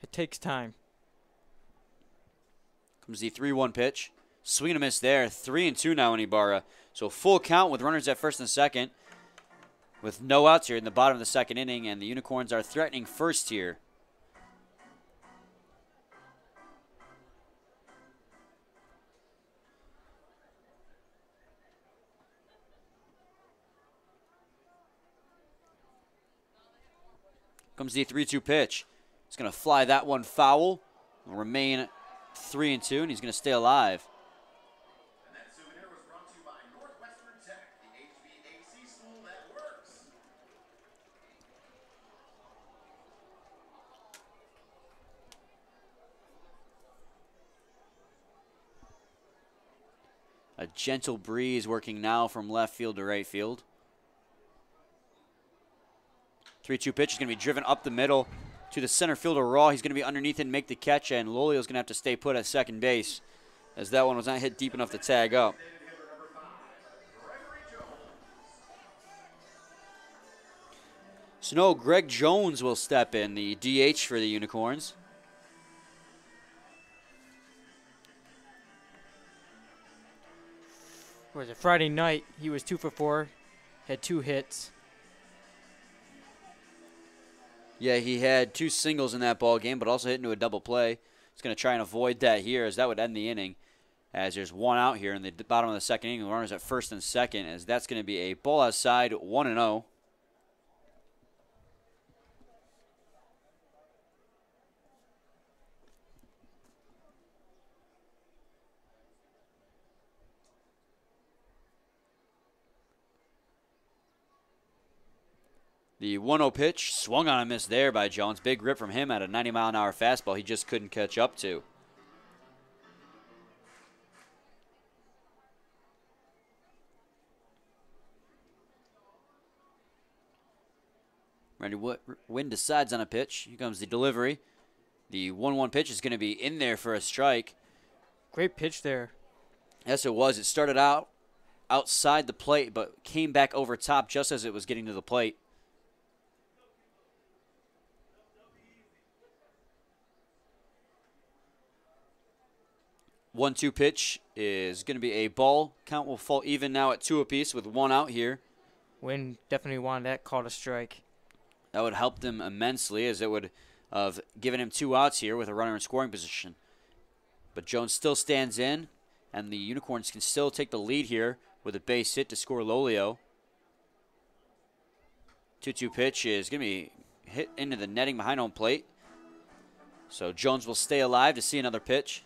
S2: It takes time.
S1: Comes the 3-1 pitch. Swing and a miss there. 3-2 now on Ibarra. So full count with runners at first and second. With no outs here in the bottom of the second inning, and the Unicorns are threatening first here. Comes the 3-2 pitch. He's going to fly that one foul. Will remain 3-2, and he's going to stay alive.
S3: And that souvenir was brought to you by Northwestern Tech, the HVAC school that works.
S1: A gentle breeze working now from left field to right field. 3-2 pitch is going to be driven up the middle to the center fielder Raw. He's going to be underneath and make the catch, and Lolio's going to have to stay put at second base as that one was not hit deep enough to tag up. So no, Greg Jones will step in, the DH for the Unicorns.
S2: Was it Friday night? He was 2 for 4, had 2 hits.
S1: Yeah, he had 2 singles in that ball game, but also hit into a double play. He's going to try and avoid that here, as that would end the inning. As there's 1 out here in the bottom of the second inning. The runners at first and second, as that's going to be a ball outside, 1-0. The 1-0 pitch swung on a miss there by Jones. Big rip from him at a 90-mile-an-hour fastball he just couldn't catch up to. Randy Wynn decides on a pitch. Here comes the delivery. The 1-1 pitch is going to be in there for a strike.
S2: Great pitch there.
S1: Yes, it was. It started out outside the plate, but came back over top just as it was getting to the plate. 1-2 pitch is going to be a ball. Count will fall even now at 2 apiece with 1 out here.
S2: Wynn definitely wanted that call to strike.
S1: That would help them immensely, as it would have given him 2 outs here with a runner in scoring position. But Jones still stands in, and the Unicorns can still take the lead here with a base hit to score Lolio. 2-2 pitch is going to be hit into the netting behind home plate. So Jones will stay alive to see another pitch.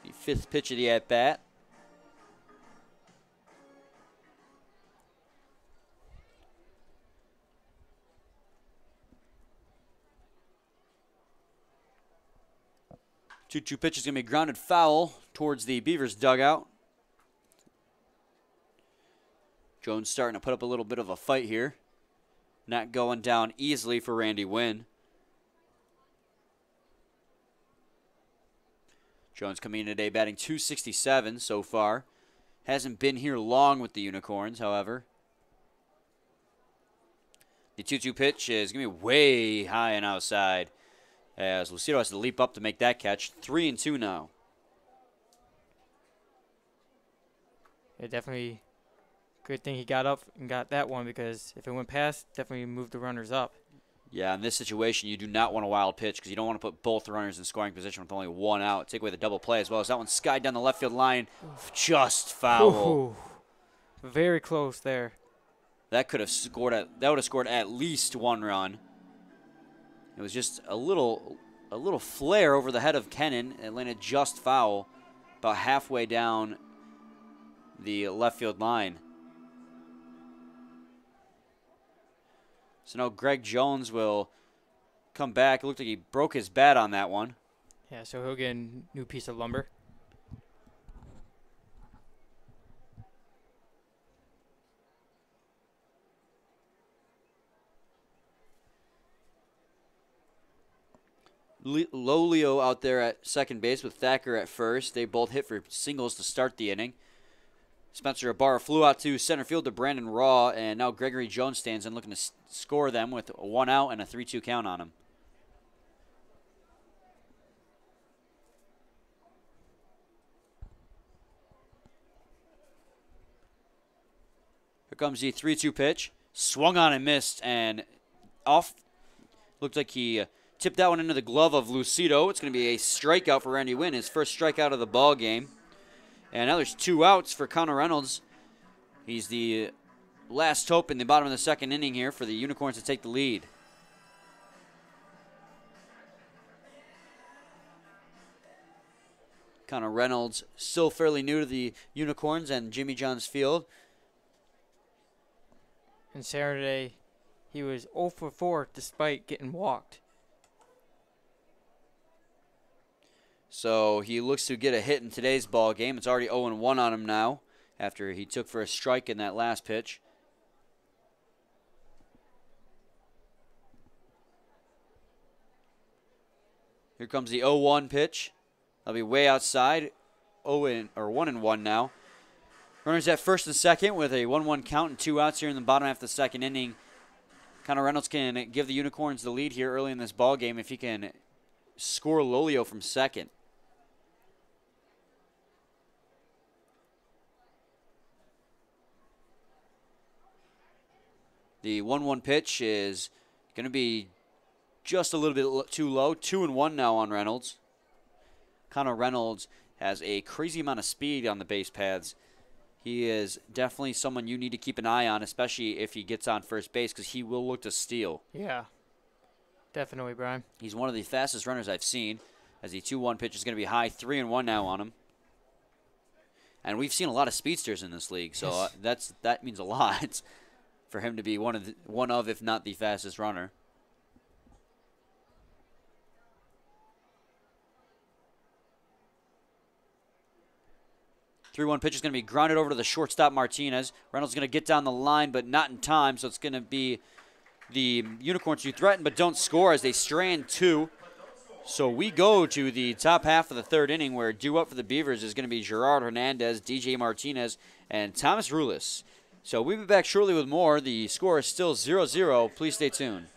S1: The 5th pitch of the at-bat. Two pitch is going to be grounded foul towards the Beavers dugout. Jones starting to put up a little bit of a fight here. Not going down easily for Randy Wynn. Jones coming in today batting .267 so far. Hasn't been here long with the Unicorns, however. The 2-2 pitch is going to be way high and outside, as Lucido has to leap up to make that catch. 3-2 now.
S2: Yeah, definitely good thing he got up and got that one, because if it went past, definitely moved the runners up.
S1: Yeah, in this situation, you do not want a wild pitch because you don't want to put both runners in scoring position with only 1 out. Take away the double play as well as that one skied down the left field line. Just foul.
S2: Ooh, very close there.
S1: That could have scored that would have scored at least 1 run. It was just a little flare over the head of Kennan. It landed just foul, about halfway down the left field line. So now Greg Jones will come back. It looked like he broke his bat on that one.
S2: Yeah, so he'll get a new piece of lumber.
S1: Lolio out there at second base with Thacker at first. They both hit for singles to start the inning. Spencer Ibarra flew out to center field to Brandon Raw, and now Gregory Jones stands in looking to score them with 1 out and a 3-2 count on him. Here comes the 3-2 pitch. Swung on and missed, and off. Looked like he tipped that one into the glove of Lucido. It's going to be a strikeout for Randy Wynn, his first strikeout of the ball game. And now there's 2 outs for Connor Reynolds. He's the last hope in the bottom of the 2nd inning here for the Unicorns to take the lead. Connor Reynolds still fairly new to the Unicorns and Jimmy John's Field.
S2: And Saturday, he was 0 for 4 despite getting walked.
S1: So he looks to get a hit in today's ball game. It's already 0-1 on him now after he took for a strike in that last pitch. Here comes the 0-1 pitch. That'll be way outside. 1-1 now. Runners at first and second with a 1-1 count and 2 outs here in the bottom half of the 2nd inning. Connor Reynolds can give the Unicorns the lead here early in this ball game if he can score Lolio from second. The 1-1 pitch is going to be just a little bit too low. 2-1 now on Reynolds. Connor Reynolds has a crazy amount of speed on the base paths. He is definitely someone you need to keep an eye on, especially if he gets on first base, because he will look to steal.
S2: Yeah, definitely, Brian.
S1: He's one of the fastest runners I've seen, as the 2-1 pitch is going to be high. 3-1 now on him. And we've seen a lot of speedsters in this league, so that means a lot for him to be one of, if not the fastest runner. The 3-1 pitch is going to be grounded over to the shortstop Martinez. Reynolds is going to get down the line, but not in time, so it's going to be the Unicorns who threaten but don't score as they strand 2. So we go to the top half of the 3rd inning, where due up for the Beavers is going to be Gerard Hernandez, DJ Martinez, and Thomas Rulis. So we'll be back shortly with more. The score is still 0-0. Please stay tuned.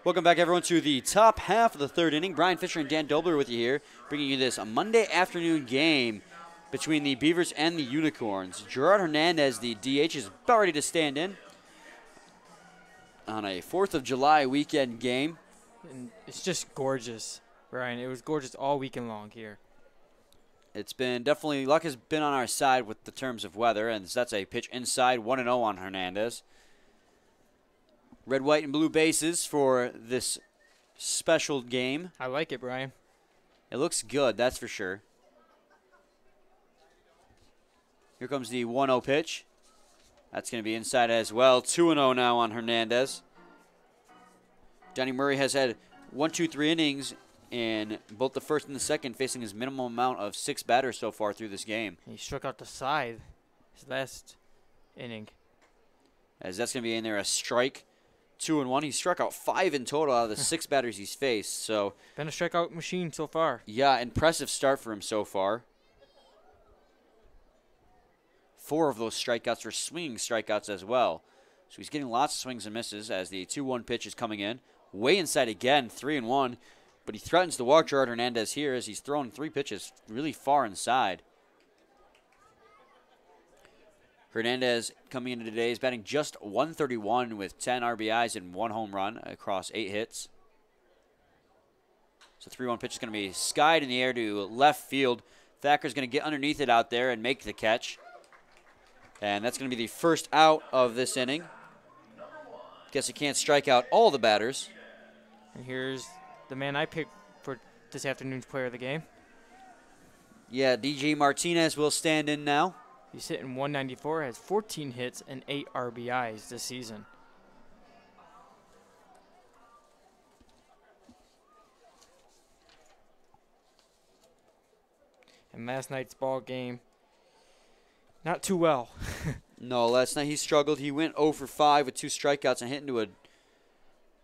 S1: Welcome back, everyone, to the top half of the third inning. Brian Fisher and Dan Dobler with you here, bringing you this Monday afternoon game between the Beavers and the Unicorns. Gerard Hernandez, the DH, is about ready to stand in on a 4th of July weekend game.
S2: And it's just gorgeous, Brian. It was gorgeous all weekend long here.
S1: It's been definitely, luck has been on our side with the terms of weather, and that's a pitch inside, 1-0 on Hernandez. Red, white, and blue bases for this special game.
S2: I like it, Brian.
S1: It looks good, that's for sure. Here comes the 1-0 pitch. That's going to be inside as well. 2-0 now on Hernandez. Johnny Murray has had 1, 2, 3 innings in both the first and the second, facing his minimum amount of 6 batters so far through this game.
S2: He struck out the side his last inning.
S1: As that's going to be in there, a strike. 2-1. He struck out 5 in total out of the 6 batters he's faced. So
S2: been a strikeout machine so far.
S1: Yeah, impressive start for him so far. 4 of those strikeouts were swinging strikeouts as well. So he's getting lots of swings and misses as the 2-1 pitch is coming in. Way inside again, 3-1. But he threatens to walk Gerard Hernandez here as he's thrown 3 pitches really far inside. Hernandez coming into today is batting just 131 with 10 RBIs and 1 home run across 8 hits. So 3-1 pitch is going to be skied in the air to left field. Thacker's going to get underneath it out there and make the catch. And that's going to be the first out of this inning. Guess he can't strike out all the batters.
S2: And here's the man I picked for this afternoon's player of the game.
S1: Yeah, DJ Martinez will stand in now.
S2: He's hitting 194, has 14 hits and 8 RBIs this season. And last night's ball game, not too well.
S1: No, last night he struggled. He went 0 for 5 with 2 strikeouts and hit into a...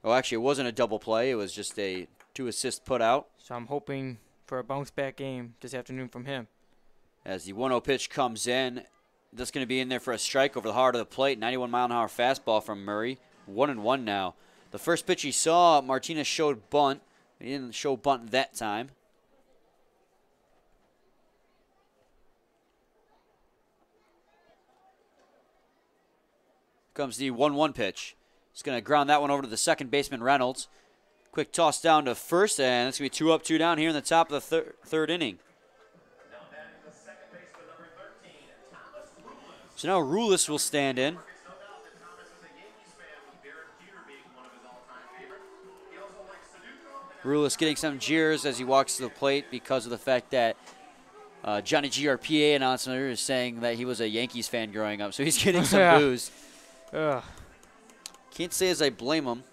S1: Oh, actually, it wasn't a double play. It was just a 2-assist put out.
S2: So I'm hoping for a bounce-back game this afternoon from him.
S1: As the 1-0 pitch comes in, that's going to be in there for a strike over the heart of the plate. 91-mile-an-hour fastball from Murray. 1-1 now. The first pitch he saw, Martinez showed bunt. He didn't show bunt that time. Comes the 1-1 pitch. He's going to ground that one over to the second baseman, Reynolds. Quick toss down to first, and it's going to be 2 up, 2 down here in the top of the third inning. So now Rulis will stand in. Rulis getting some jeers as he walks to the plate because of the fact that Johnny GRPA announcer is saying that he was a Yankees fan growing up. So he's getting some boos.
S2: Ugh.
S1: Can't say as I blame him.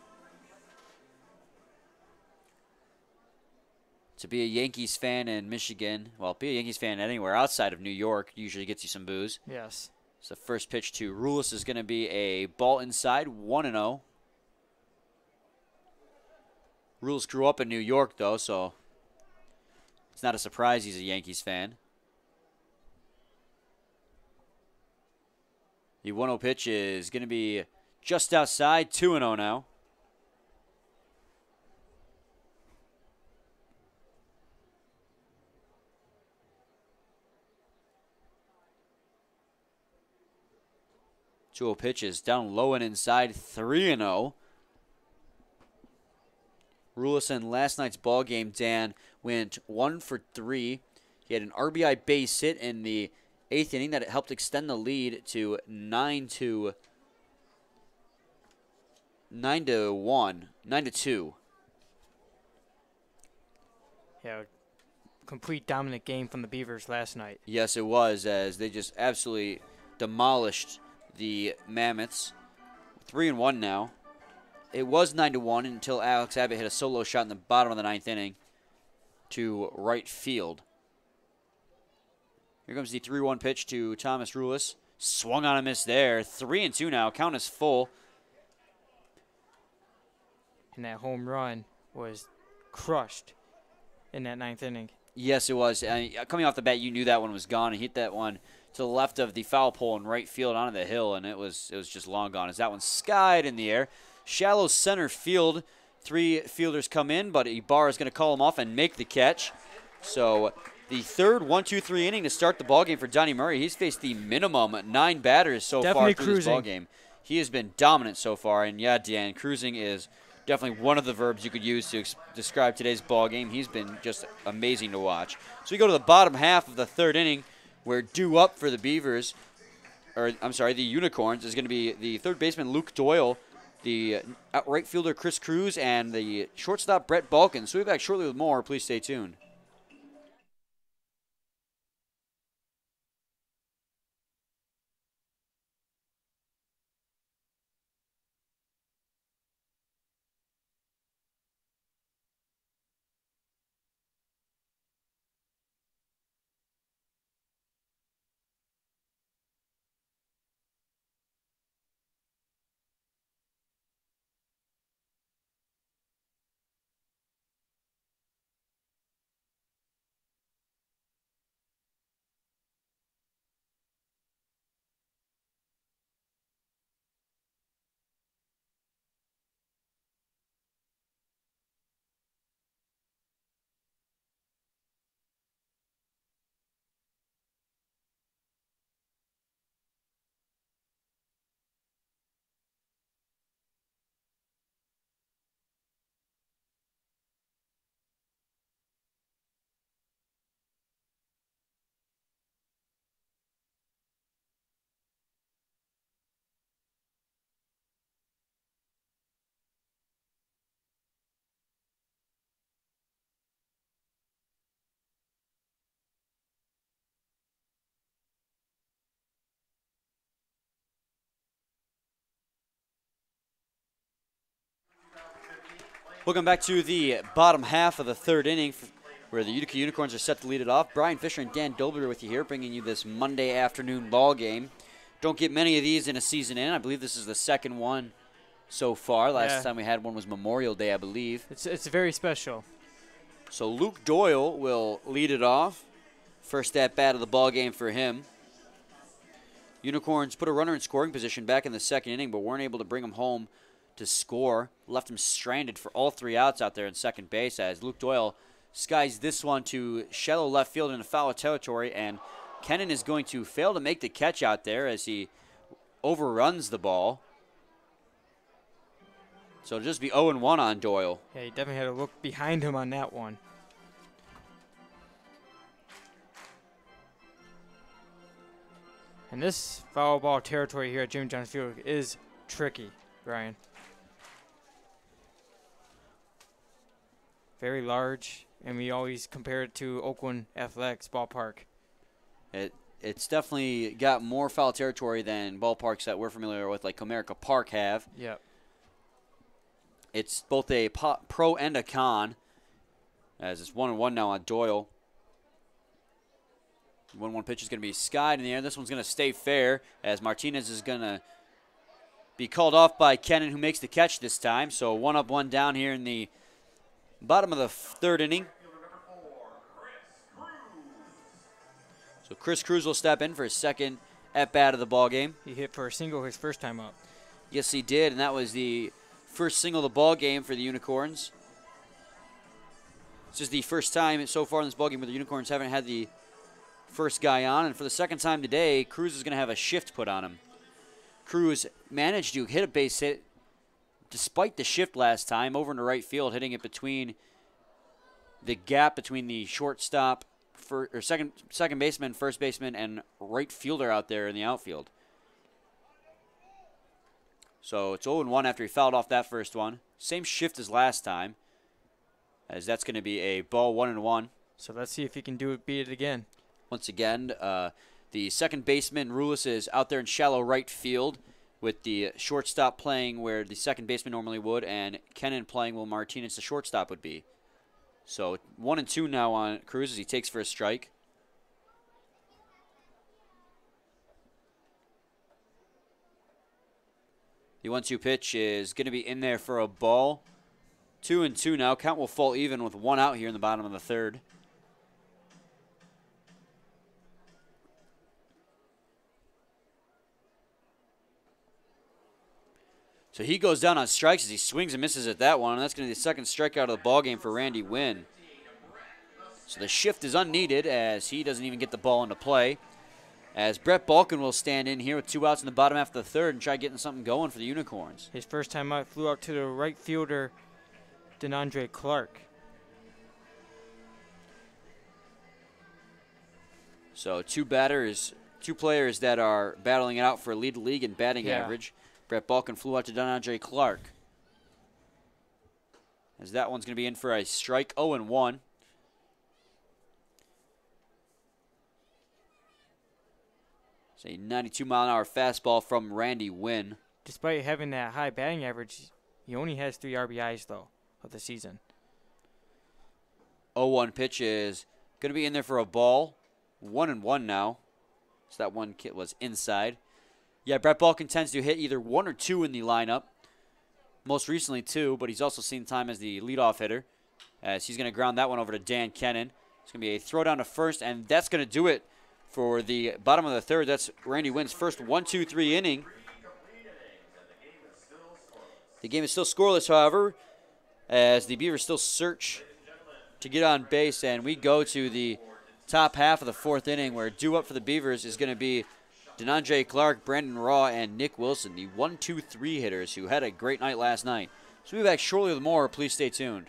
S1: To be a Yankees fan in Michigan, well, be a Yankees fan anywhere outside of New York usually gets you some boos.
S2: Yes.
S1: So the first pitch to Rulis is going to be a ball inside, 1-0. Rulis grew up in New York, though, so it's not a surprise he's a Yankees fan. The 1-0 pitch is going to be just outside, 2-0 now. Two-0 pitch is down low and inside, 3-0. Rulis in last night's ball game, Dan, went 1 for 3. He had an RBI base hit in the 8th inning that helped extend the lead to 9-2.
S2: Yeah, complete dominant game from the Beavers last night.
S1: Yes, it was, as they just absolutely demolished the Mammoths. 3-1 now. It was 9-1 until Alex Abbott hit a solo shot in the bottom of the 9th inning to right field. Here comes the 3-1 pitch to Thomas Rulis. Swung on a miss there. 3-2 now. Count is full.
S2: And that home run was crushed in that 9th inning.
S1: Yes, it was. Coming off the bat, you knew that one was gone. He hit that one to the left of the foul pole in right field onto the hill, and it was just long gone as that one skied in the air. Shallow center field 3 fielders come in, but Ibarra is going to call him off and make the catch. So the third 1-2-3 inning to start the ballgame for Donnie Murray. He's faced the minimum 9 batters so far through this ballgame. He has been dominant so far, and yeah, Dan, cruising is definitely one of the verbs you could use to describe today's ballgame. He's been just amazing to watch. So we go to the bottom half of the third inning, where due up for the Beavers, or I'm sorry, the Unicorns, is going to be the third baseman Luke Doyle, the right fielder Chris Cruz, and the shortstop Brett Balkin. So we'll be back shortly with more. Please stay tuned. Welcome back to the bottom half of the third inning, where the Utica Unicorns are set to lead it off. Brian Fisher and Dan Dolber with you here, bringing you this Monday afternoon ball game. Don't get many of these in a season in. I believe this is the second one so far. Last time we had one was Memorial Day, I believe.
S2: It's very special.
S1: So Luke Doyle will lead it off. First at bat of the ball game for him. Unicorns put a runner in scoring position back in the second inning, but weren't able to bring him home to score. Left him stranded for all 3 outs out there in second base, as Luke Doyle skies this one to shallow left field into foul territory, and Kennan is going to fail to make the catch out there as he overruns the ball. So it'll just be 0-1 on Doyle.
S2: Yeah, he definitely had to look behind him on that one. And this foul ball territory here at Jimmy John's Field is tricky, Brian. Very large, and we always compare it to Oakland Athletics ballpark.
S1: It's definitely got more foul territory than ballparks that we're familiar with, like Comerica Park have.
S2: Yep.
S1: It's both a pro and a con, as it's 1-1 now on Doyle. 1-1 pitch is going to be skied in the air. This one's going to stay fair, as Martinez is going to be called off by Kennan, who makes the catch this time. So 1 up, 1 down here in the bottom of the third inning. So Chris Cruz will step in for his second at-bat of the ball game.
S2: He hit for a single his first time up.
S1: Yes, he did, and that was the first single of the ball game for the Unicorns. This is the first time so far in this ball game where the Unicorns haven't had the first guy on, and for the second time today, Cruz is going to have a shift put on him. Cruz managed to hit a base hit despite the shift last time over into right field, hitting it between the gap between the shortstop, second baseman, first baseman, and right fielder out there in the outfield. So it's 0-1 after he fouled off that first one. Same shift as last time, as that's going to be a ball 1-1.
S2: So let's see if he can beat it again.
S1: Once again, the second baseman, Rulis, is out there in shallow right field with the shortstop playing where the second baseman normally would, and Kennan playing where Martinez, the shortstop, would be. So 1-2 now on Cruz as he takes for a strike. The 1-2 pitch is going to be in there for a ball. 2-2 now. Count will fall even with 1 out here in the bottom of the third. So he goes down on strikes as he swings and misses at that one, and that's going to be the second strikeout of the ballgame for Randy Wynn. So the shift is unneeded as he doesn't even get the ball into play. As Brett Balkin will stand in here with 2 outs in the bottom half of the third and try getting something going for the Unicorns.
S2: His first time out, flew out to the right fielder, DeAndre Clark.
S1: So two players that are battling it out for lead the league in batting average. Brett Balkin flew out to DeAndre Clark. As that one's going to be in for a strike, 0-1. It's a 92-mile-an-hour fastball from Randy Wynn.
S2: Despite having that high batting average, he only has 3 RBIs, though, of the season.
S1: 0-1 pitch is going to be in there for a ball. 1-1 now. So that one kit was inside. Yeah, Brett Balkin tends to hit either 1 or 2 in the lineup. Most recently 2, but he's also seen time as the leadoff hitter. As he's going to ground that one over to Dan Kennan. It's going to be a throw down to first, and that's going to do it for the bottom of the third. That's Randy Wynn's first 1-2-3 inning. The game is still scoreless, however, as the Beavers still search to get on base, and we go to the top half of the 4th inning, where due up for the Beavers is going to be DeAndre Clark, Brandon Raw, and Nick Wilson, the 1-2-3 hitters who had a great night last night. So we'll be back shortly with more. Please stay tuned.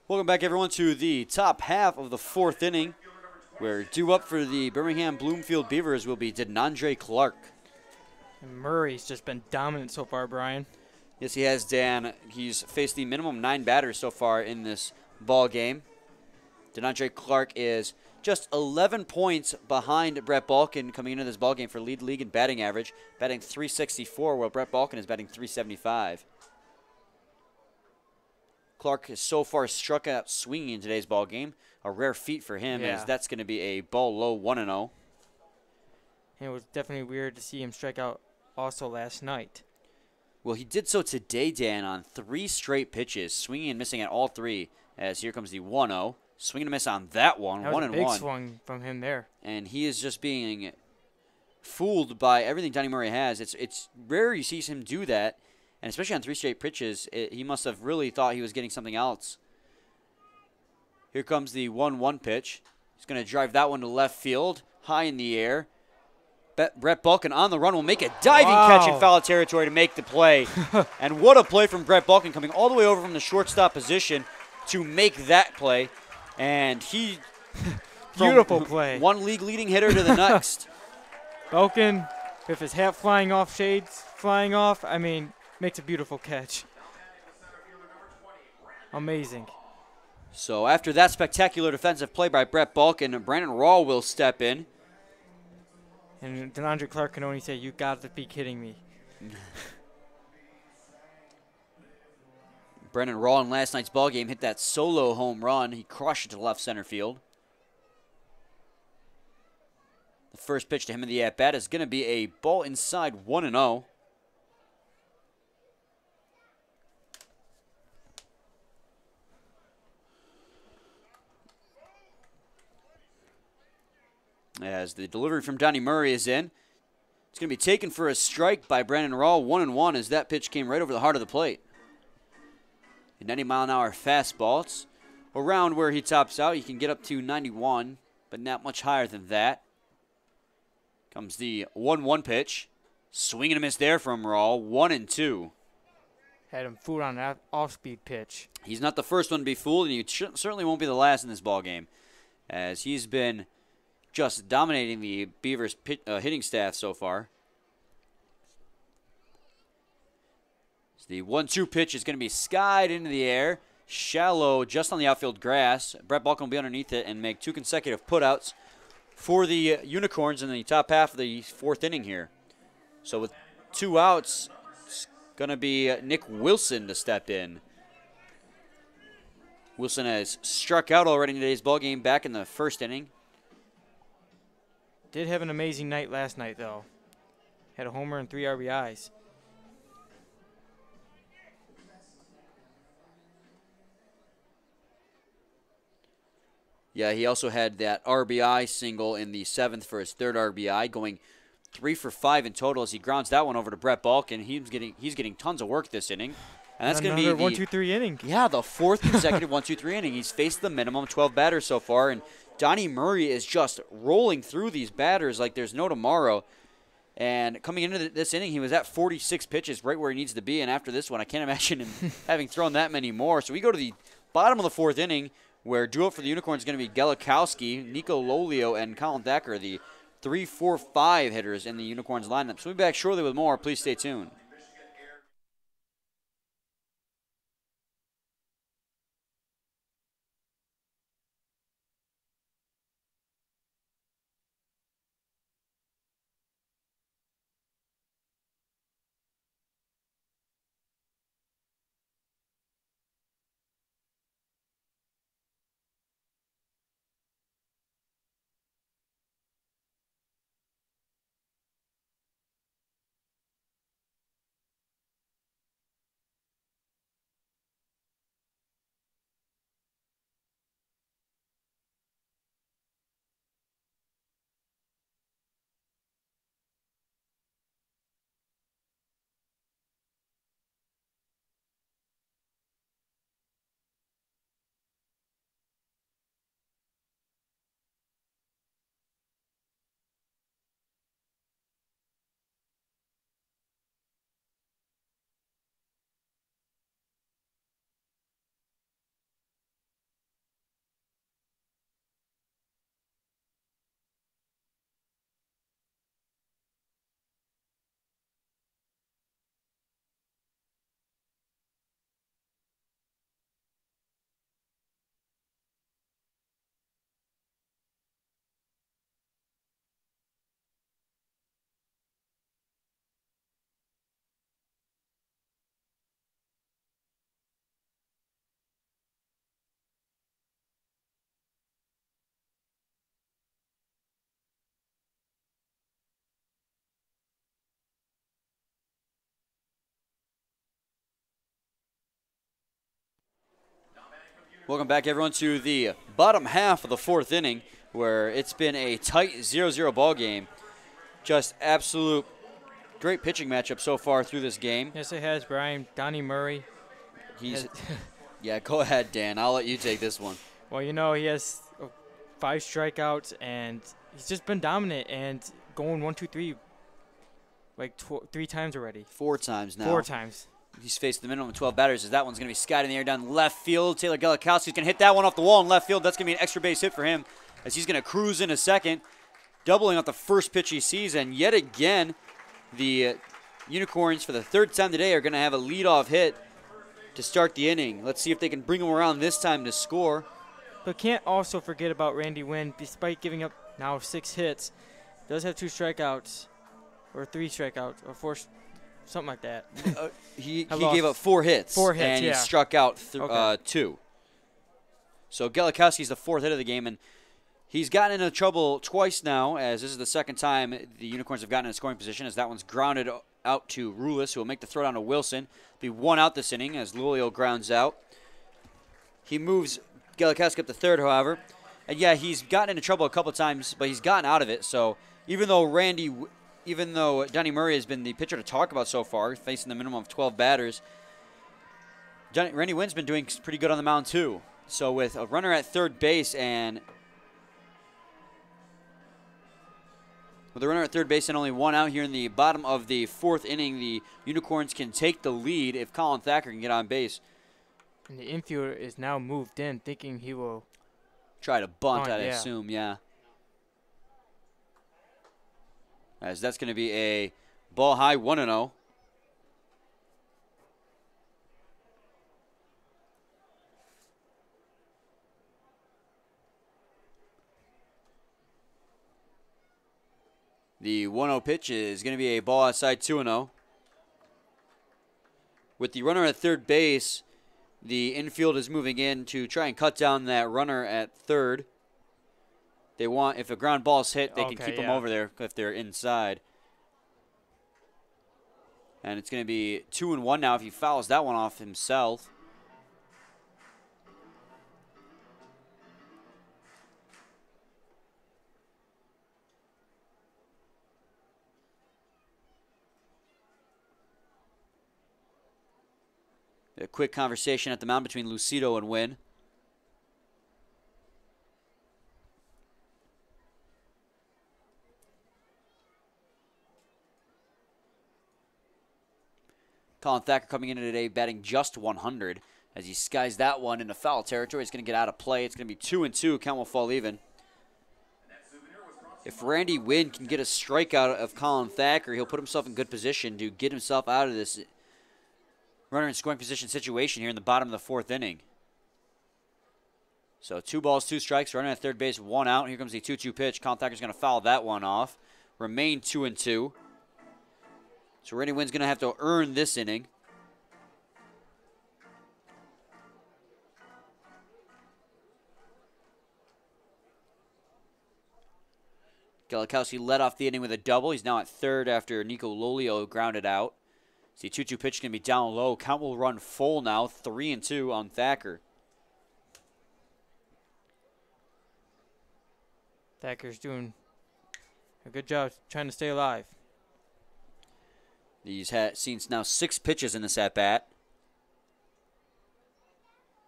S1: Welcome back, everyone, to the top half of the 4th inning, where due up for the Birmingham-Bloomfield Beavers will be DeAndre Clark.
S2: And Murray's just been dominant so far, Brian.
S1: Yes, he has, Dan. He's faced the minimum 9 batters so far in this ball game. DeAndre Clark is just 11 points behind Brett Balkin coming into this ball game for lead league in batting average, batting .364, while Brett Balkin is batting .375. Clark has so far struck out swinging in today's ball game, a rare feat for him, as that's going to be a ball low 1-0.
S2: And it was definitely weird to see him strike out also last night.
S1: Well, he did so today, Dan, on 3 straight pitches, swinging and missing at all 3, as here comes the 1-0. Swing and a miss on that one,
S2: that was
S1: 1-1.
S2: a big swing from him there.
S1: And he is just being fooled by everything Donnie Murray has. It's rare you see him do that. And especially on 3 straight pitches, he must have really thought he was getting something else. Here comes the 1-1 pitch. He's going to drive that one to left field, high in the air. Brett Balkin on the run will make a diving catch in foul territory to make the play. And what a play from Brett Balkin, coming all the way over from the shortstop position to make that play. And he...
S2: Beautiful play.
S1: One league leading hitter to the next.
S2: Balkin, with his hat flying off, shades flying off, I mean... makes a beautiful catch. Amazing.
S1: So after that spectacular defensive play by Brett Balkin, Brandon Raw will step in.
S2: And DeAndre Clark can only say, "You got to be kidding me."
S1: Brennan Raw in last night's ball game hit that solo home run. He crushed it to left center field. The first pitch to him in the at-bat is going to be a ball inside 1-0. As the delivery from Donnie Murray is in. It's going to be taken for a strike by Brandon Raw. 1-1 as that pitch came right over the heart of the plate. A 90-mile-an-hour fastball. It's around where he tops out. He can get up to 91, but not much higher than that. Comes the 1-1 pitch. Swing and a miss there from Raw. 1-2.
S2: Had him fooled on that off-speed pitch.
S1: He's not the first one to be fooled, and he certainly won't be the last in this ball game, as he's been just dominating the Beavers hitting staff so far. So the 1-2 pitch is going to be skied into the air, shallow, just on the outfield grass. Brett Balkin will be underneath it and make 2 consecutive putouts for the Unicorns in the top half of the 4th inning here. So with 2 outs, it's going to be Nick Wilson to step in. Wilson has struck out already in today's ball game back in the 1st inning.
S2: Did have an amazing night last night, though. Had a homer and 3 RBIs.
S1: Yeah, he also had that RBI single in the 7th for his 3rd RBI, going 3 for 5 in total as he grounds that one over to Brett Balkin. He's getting tons of work this inning. And that's going to be the
S2: 1-2-3 inning.
S1: Yeah, the 4th consecutive 1-2-3 inning. He's faced the minimum 12 batters so far, and Donnie Murray is just rolling through these batters like there's no tomorrow. And coming into this inning, he was at 46 pitches, right where he needs to be. And after this one, I can't imagine him having thrown that many more. So we go to the bottom of the 4th inning, where due up for the Unicorns is going to be Gelikowski, Nico Lolio, and Colin Thacker, the 3, 4, 5 hitters in the Unicorns lineup. So we'll be back shortly with more. Please stay tuned. Welcome back, everyone, to the bottom half of the 4th inning, where it's been a tight 0-0 ball game. Just absolute great pitching matchup so far through this game.
S2: Yes, it has, Brian. Donnie Murray.
S1: Yeah, go ahead, Dan. I'll let you take this one.
S2: Well, you know, he has 5 strikeouts, and he's just been dominant and going 1-2-3 like 3 times already.
S1: 4 times now.
S2: 4 times.
S1: He's faced the minimum of 12 batters, as that one's going to be skied in the air down left field. Taylor Gelikowski's going to hit that one off the wall in left field. That's going to be an extra base hit for him, as he's going to cruise in a second, doubling off the first pitch he sees. And yet again, the Unicorns, for the 3rd time today, are going to have a leadoff hit to start the inning. Let's see if they can bring him around this time to score.
S2: But can't also forget about Randy Wynn. Despite giving up now 6 hits, does have 2 strikeouts, or 3 strikeouts, or 4, something like that.
S1: He
S2: lost
S1: gave up 4 hits.
S2: 4 hits,
S1: and
S2: yeah.
S1: he struck out
S2: Okay.
S1: 2. So Galikowski's the 4th hit of the game, and he's gotten into trouble twice now, as this is the second time the Unicorns have gotten in a scoring position, as that one's grounded out to Rulis, who will make the throw down to Wilson. Be 1 out this inning as Lulio grounds out. He moves Galikowski up to 3rd, however. And yeah, he's gotten into trouble a couple times, but he's gotten out of it. So even though Donnie Murray has been the pitcher to talk about so far, facing the minimum of 12 batters, Randy Wynn's been doing pretty good on the mound too. So with a runner at 3rd base and only 1 out here in the bottom of the 4th inning, the Unicorns can take the lead if Colin Thacker can get on base.
S2: And the infielder is now moved in, thinking he will
S1: Try to bunt,
S2: Bunt,
S1: I'd
S2: yeah.
S1: assume, yeah. As that's going to be a ball high, 1-0. The 1-0 pitch is going to be a ball outside, 2-0. With the runner at 3rd base, the infield is moving in to try and cut down that runner at 3rd. They want, if a ground ball is hit, they can keep them over there if they're inside. And it's going to be 2-1 now if he fouls that one off himself. A quick conversation at the mound between Lucido and Wynn. Colin Thacker coming in today batting just 100 as he skies that one into foul territory. It's going to get out of play. It's going to be 2-2. Count will fall even. If Randy Wynn can get a strikeout of Colin Thacker, he'll put himself in good position to get himself out of this runner in scoring position situation here in the bottom of the 4th inning. So 2 balls, 2 strikes, runner at 3rd base, 1 out. Here comes the 2-2 pitch. Colin Thacker's going to foul that one off. Remain 2-2. So Randy Wynn's going to have to earn this inning. Galikowski led off the inning with a double. He's now at 3rd after Nico Lolio grounded out. See, 2-2 pitch going to be down low. Count will run full now, 3-2 on Thacker.
S2: Thacker's doing a good job trying to stay alive.
S1: He's seen now 6 pitches in this at-bat.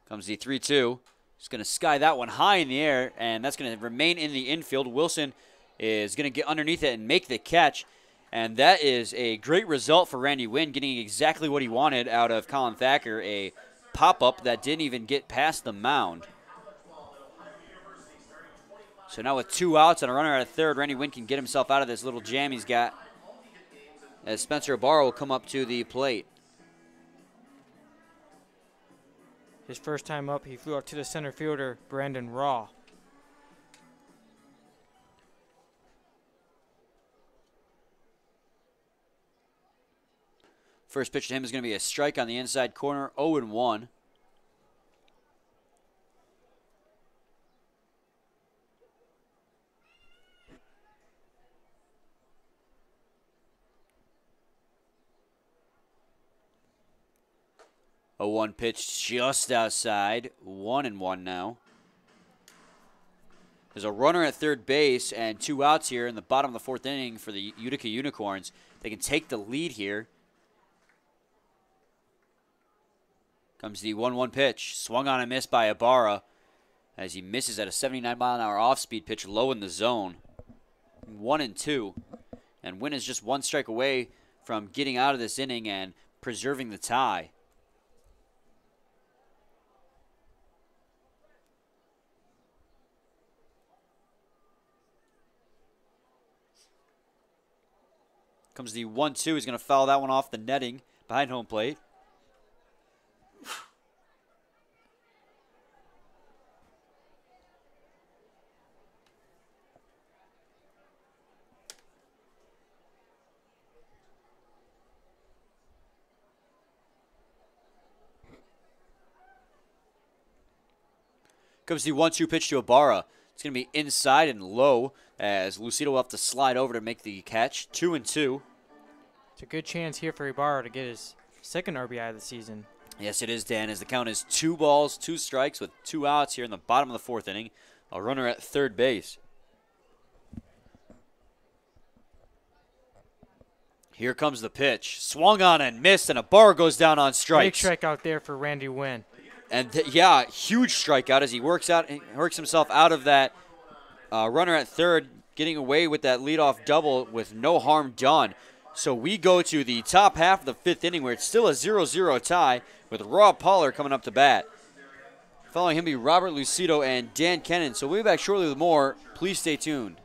S1: Comes the 3-2. He's going to sky that one high in the air, and that's going to remain in the infield. Wilson is going to get underneath it and make the catch. And that is a great result for Randy Wynn, getting exactly what he wanted out of Colin Thacker, a pop-up that didn't even get past the mound. So now with 2 outs and a runner at 3rd, Randy Wynn can get himself out of this little jam he's got, as Spencer Ibarra will come up to the plate.
S2: His first time up, he flew out to the center fielder, Brandon Raw.
S1: First pitch to him is going to be a strike on the inside corner, 0-1. A 1 pitch just outside, 1-1 now. There's a runner at 3rd base and 2 outs here in the bottom of the 4th inning for the Utica Unicorns. They can take the lead here. Comes the 1-1 pitch. Swung on and missed by Ibarra as he misses at a 79-mile-an-hour off-speed pitch low in the zone. 1-2. And Wynn is just 1 strike away from getting out of this inning and preserving the tie. Comes the 1-2. He's going to foul that one off the netting behind home plate. Comes the 1-2 pitch to Ibarra. It's going to be inside and low as Lucido will have to slide over to make the catch. 2-2.
S2: It's a good chance here for Ibarra to get his second RBI of the season.
S1: Yes, it is, Dan, as the count is 2 balls, 2 strikes with 2 outs here in the bottom of the 4th inning. A runner at third base. Here comes the pitch. Swung on and missed, and Ibarra goes down on strikes.
S2: Big strikeout there for Randy Wynn.
S1: And yeah, huge strikeout as he works himself out of that runner at third, getting away with that leadoff double with no harm done. So we go to the top half of the 5th inning where it's still a 0-0 tie with Rob Pollard coming up to bat. Following him be Robert Lucido and Dan Kennan. So we'll be back shortly with more. Please stay tuned.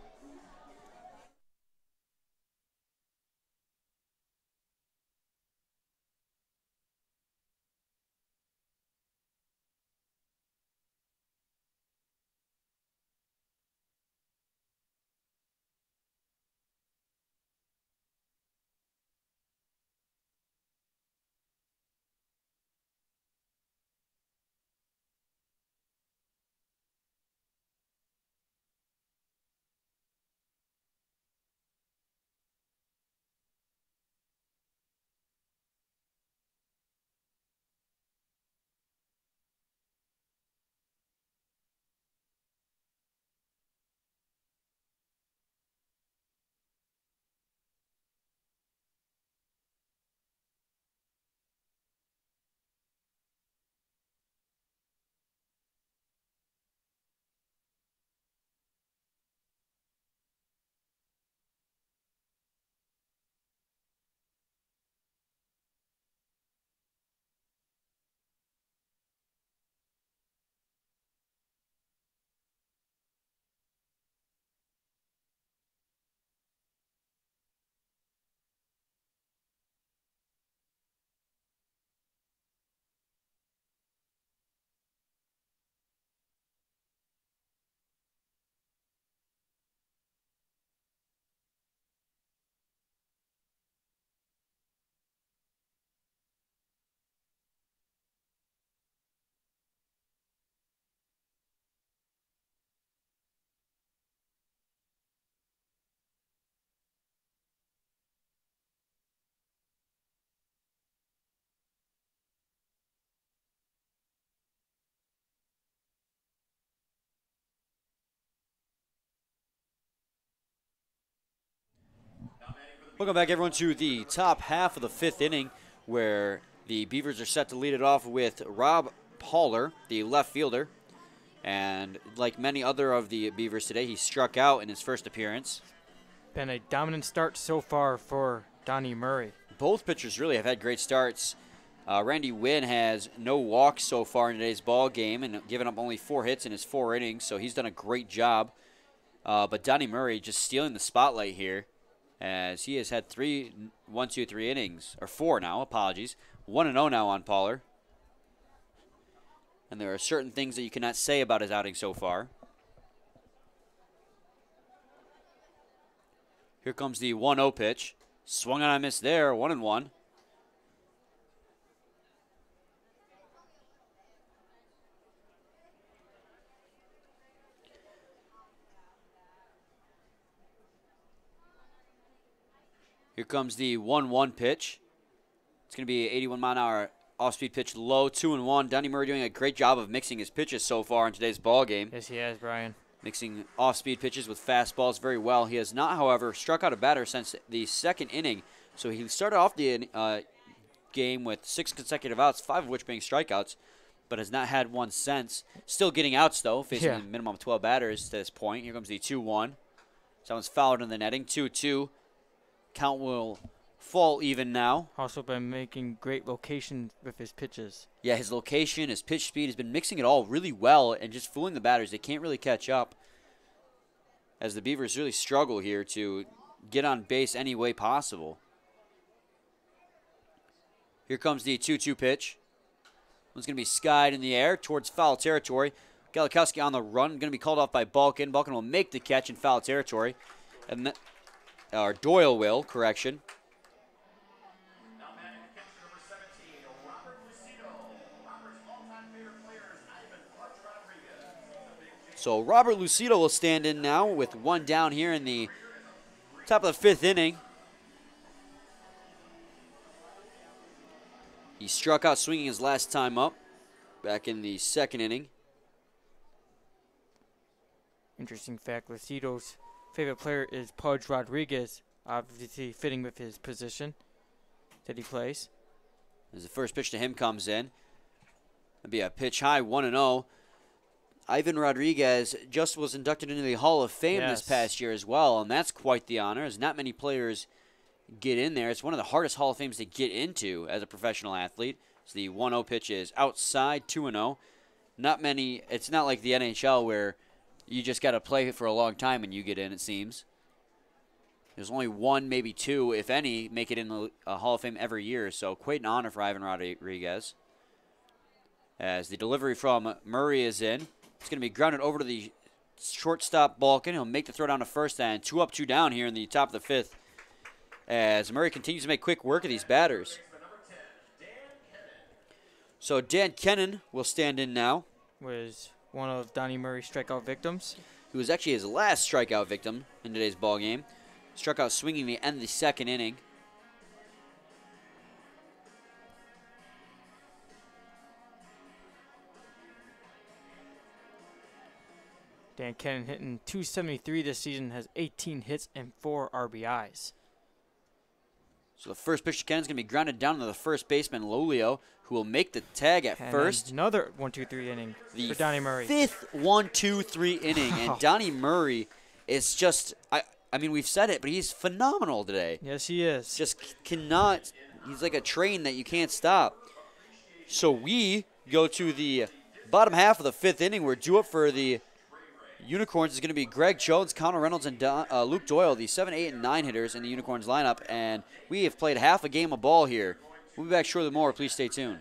S1: Welcome back, everyone, to the top half of the 5th inning where the Beavers are set to lead it off with Rob Pollard, the left fielder. And like many other of the Beavers today, he struck out in his first appearance.
S2: Been a dominant start so far for Donnie Murray.
S1: Both pitchers really have had great starts. Randy Wynn has no walks so far in today's ball game and given up only 4 hits in his 4 innings, so he's done a great job. But Donnie Murray just stealing the spotlight here, as he has had 3 innings, or 4 now, apologies. 1-0 now on Pollard. And there are certain things that you cannot say about his outing so far. Here comes the 1-0 pitch. Swung on a miss there, 1-1. Here comes the 1-1 pitch. It's going to be an 81-mile-an-hour off-speed pitch low, 2-1. Donnie Murray doing a great job of mixing his pitches so far in today's ball game.
S2: Yes, he has, Brian.
S1: Mixing off-speed pitches with fastballs very well. He has not, however, struck out a batter since the 2nd inning. So he started off the game with 6 consecutive outs, 5 of which being strikeouts, but has not had one since. Still getting outs, though, facing a minimum of 12 batters to this point. Here comes the 2-1. Someone's fouled in the netting, 2-2. Count will fall even now.
S2: Also been making great location with his pitches.
S1: Yeah, his location, his pitch speed, has been mixing it all really well and just fooling the batters. They can't really catch up as the Beavers really struggle here to get on base any way possible. Here comes the 2-2 pitch. One's going to be skied in the air towards foul territory. Galikowski on the run, going to be called off by Balkin. Balkin will make the catch in foul territory. And Doyle will, correction.
S3: Now batting the catcher, number 17, Robert Lucido. Robert's all-time favorite player is Ivan Rodriguez.
S1: So Robert Lucido will stand in now with one down here in the top of the 5th inning. He struck out swinging his last time up back in the 2nd inning.
S2: Interesting fact, Lucido's favorite player is Pudge Rodriguez, obviously fitting with his position that he plays.
S1: As the first pitch to him comes in, it'll be a pitch high, 1-0. Ivan Rodriguez just was inducted into the Hall of Fame this past year as well, and that's quite the honor, as not many players get in there. It's one of the hardest Hall of Fames to get into as a professional athlete. So the 1-0 pitch is outside, 2-0. Not many, it's not like the NHL where you just got to play for a long time and you get in, it seems. There's only one, maybe two, if any, make it in the Hall of Fame every year, so quite an honor for Ivan Rodriguez. As the delivery from Murray is in, it's going to be grounded over to the shortstop Balkan. He'll make the throw down to first, and 2 up, 2 down here in the top of the 5th. As Murray continues to make quick work of these batters. So Dan Kennan will stand in now.
S2: Was one of Donnie Murray's strikeout victims.
S1: Who was actually his last strikeout victim in today's ball game. Struck out swinging the end of the 2nd inning.
S2: Dan Kennan hitting .273 this season, has 18 hits and 4 RBIs.
S1: So the first pitch to Kennan's going to be grounded down to the first baseman, Lolio, who will make the tag at first.
S2: Another 1-2-3 inning for Donnie Murray.
S1: 5th 1-2-3 inning, and Donnie Murray is just, I mean, we've said it, but he's phenomenal today.
S2: Yes, he is.
S1: Just cannot, he's like a train that you can't stop. So we go to the bottom half of the 5th inning. We're due up for the Unicorns. Is going to be Greg Jones, Connor Reynolds, and Luke Doyle, the 7, 8, and 9 hitters in the Unicorns lineup. And we have played half a game of ball here. We'll be back shortly with more. Please stay tuned.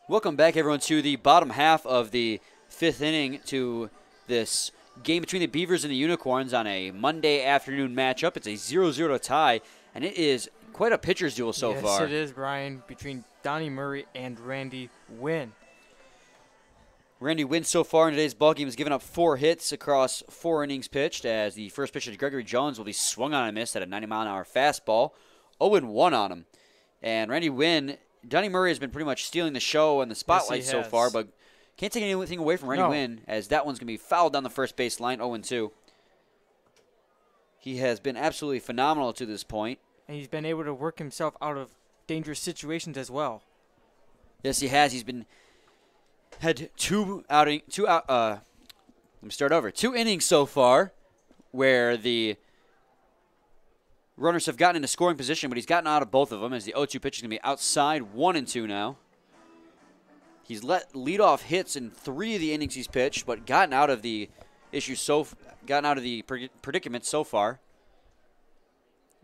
S1: Welcome back, everyone, to the bottom half of the 5th inning to this game between the Beavers and the Unicorns on a Monday afternoon matchup. It's a 0-0 tie, and it is quite a pitcher's duel so far.
S2: Yes, it is, Brian, between Donnie Murray and Randy Wynn.
S1: Randy Wynn so far in today's ballgame has given up 4 hits across 4 innings pitched, as the first pitch to Gregory Jones will be swung on and missed at a 90-mile-an-hour fastball. 0-1 on him. And Randy Wynn, Donnie Murray has been pretty much stealing the show and the spotlight so far, but can't take anything away from Randy Wynn, as that one's going to be fouled down the first base line, 0-2. He has been absolutely phenomenal to this point.
S2: And he's been able to work himself out of dangerous situations as well.
S1: Yes, he has. He's been had 2 innings so far where the runners have gotten into scoring position, but he's gotten out of both of them, as the 0-2 pitch is going to be outside, 1-2 now. He's let leadoff hits in 3 of the innings he's pitched, but gotten out of the predicament so far.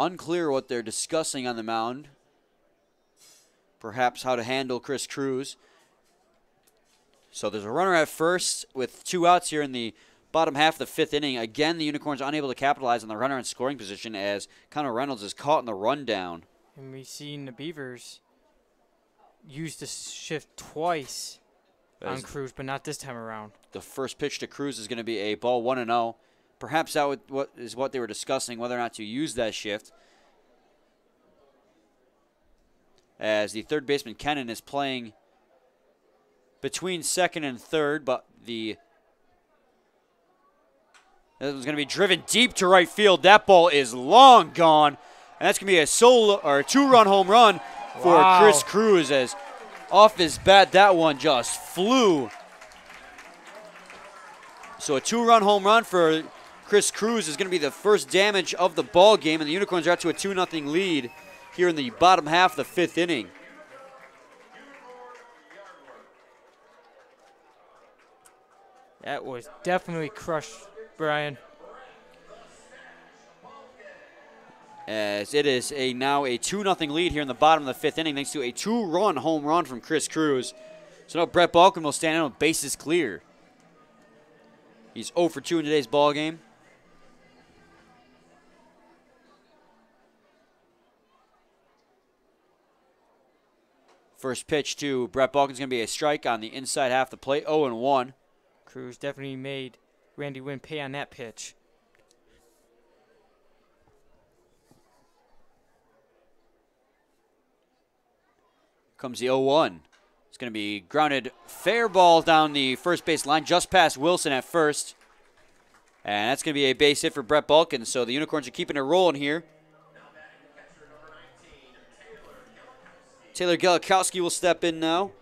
S1: Unclear what they're discussing on the mound. Perhaps how to handle Chris Cruz. So there's a runner at first with 2 outs here in the bottom half of the 5th inning. Again, the Unicorns unable to capitalize on the runner in scoring position as Connor Reynolds is caught in the rundown.
S2: And we've seen the Beavers use the shift twice on Cruz, but not this time around.
S1: The first pitch to Cruz is going to be a ball 1-0. Perhaps that is what they were discussing, whether or not to use that shift. As the third baseman, Kennan, is playing between second and third, but this one's going to be driven deep to right field. That ball is long gone, and that's going to be a 2-run home run for Chris Cruz, as off his bat that one just flew. So a 2-run home run for Chris Cruz is going to be the first damage of the ball game, and the Unicorns are out to a 2-0 lead here in the bottom half of the 5th inning.
S2: That was definitely crushed, Brian.
S1: As it is now a 2-0 lead here in the bottom of the 5th inning thanks to a 2-run home run from Chris Cruz. So now Brett Balkin will stand in with bases clear. He's 0 for 2 in today's ball game. First pitch to Brett Balkin is going to be a strike on the inside half of the plate, 0-1.
S2: Cruz definitely made Randy Wynn pay on that pitch.
S1: Comes the 0-1. It's going to be grounded fair ball down the first base line, just past Wilson at first. And that's going to be a base hit for Brett Balkin, so the Unicorns are keeping it rolling here. Taylor Gelikowski will step in now.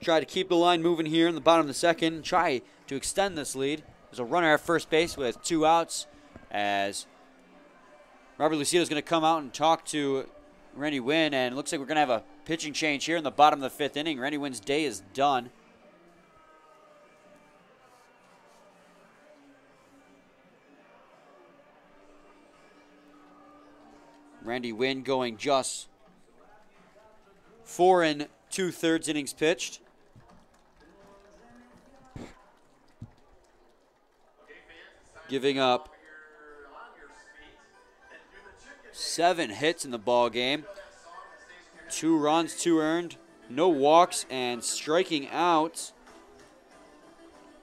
S1: Try to keep the line moving here in the bottom of the 2nd. Try to extend this lead. There's a runner at first base with 2 outs as Robert Lucido is going to come out and talk to Randy Wynn, and it looks like we're going to have a pitching change here in the bottom of the 5th inning. Randy Wynn's day is done. Randy Wynn going just 4 2/3 innings pitched. Giving up 7 hits in the ball game. 2 runs, 2 earned, no walks, and striking out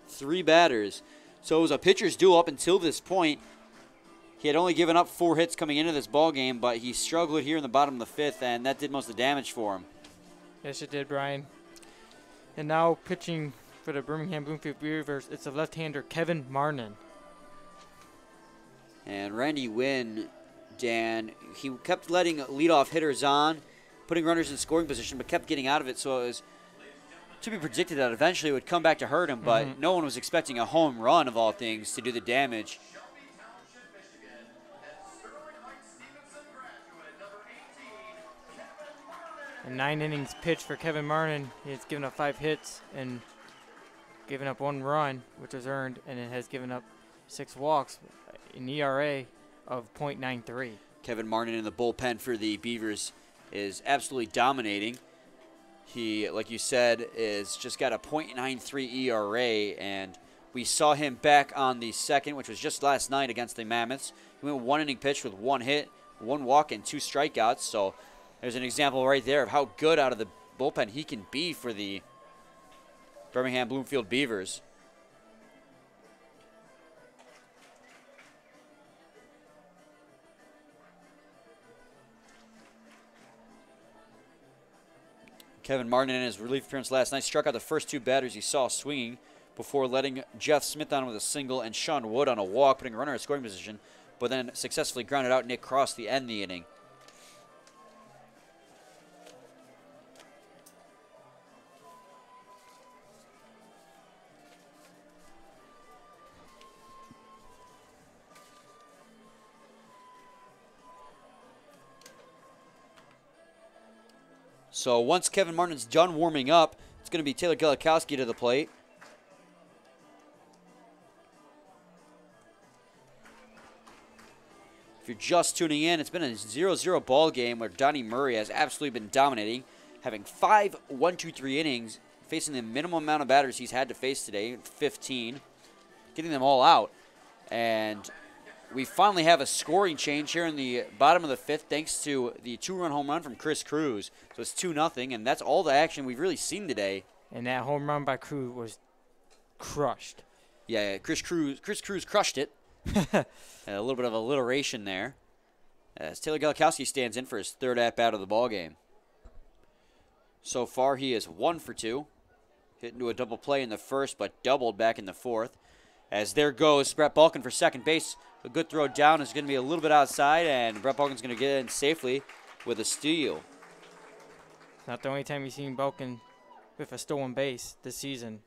S1: 3 batters. So it was a pitcher's duel up until this point. He had only given up 4 hits coming into this ball game, but he struggled here in the bottom of the 5th, and that did most of the damage for him.
S2: Yes, it did, Brian. And now pitching for the Birmingham-Bloomfield Beavers, it's a left-hander, Kevin Marnin.
S1: And Randy Wynn, Dan, he kept letting leadoff hitters on, putting runners in scoring position, but kept getting out of it, so it was to be predicted that eventually it would come back to hurt him, but no one was expecting a home run, of all things, to do the damage.
S2: A 9 innings pitch for Kevin Marnin. He's given up 5 hits and given up 1 run, which was earned, and it has given up 6 walks, an ERA of .93.
S1: Kevin Marnin in the bullpen for the Beavers is absolutely dominating. He, like you said, is just got a .93 ERA, and we saw him back on the 2nd, which was just last night against the Mammoths. He went 1 inning pitch with 1 hit, 1 walk, and 2 strikeouts. So there's an example right there of how good out of the bullpen he can be for the Birmingham-Bloomfield Beavers. Kevin Martin in his relief appearance last night struck out the first 2 batters he saw swinging before letting Jeff Smith on with a single and Sean Wood on a walk, putting a runner in scoring position, but then successfully grounded out Nick Cross to end the inning. So once Kevin Martin's done warming up, it's going to be Taylor Gelikowski to the plate. If you're just tuning in, it's been a 0-0 ball game where Donnie Murray has absolutely been dominating, having 5 1-2-3 innings, facing the minimum amount of batters he's had to face today, 15, getting them all out. And we finally have a scoring change here in the bottom of the 5th thanks to the 2-run home run from Chris Cruz. So it's 2-0, and that's all the action we've really seen today.
S2: And that home run by Cruz was crushed.
S1: Yeah, Chris Cruz crushed it. A little bit of alliteration there. As Taylor Galikowski stands in for his 3rd at-bat of the ball game. So far, he is 1 for 2. Hit into a double play in the 1st, but doubled back in the 4th. As there goes Brett Balkin for second base. A good throw down is going to be a little bit outside, and Brett Balkin's going to get in safely with a steal.
S2: Not the only time you've seen Balkin with a stolen base this season.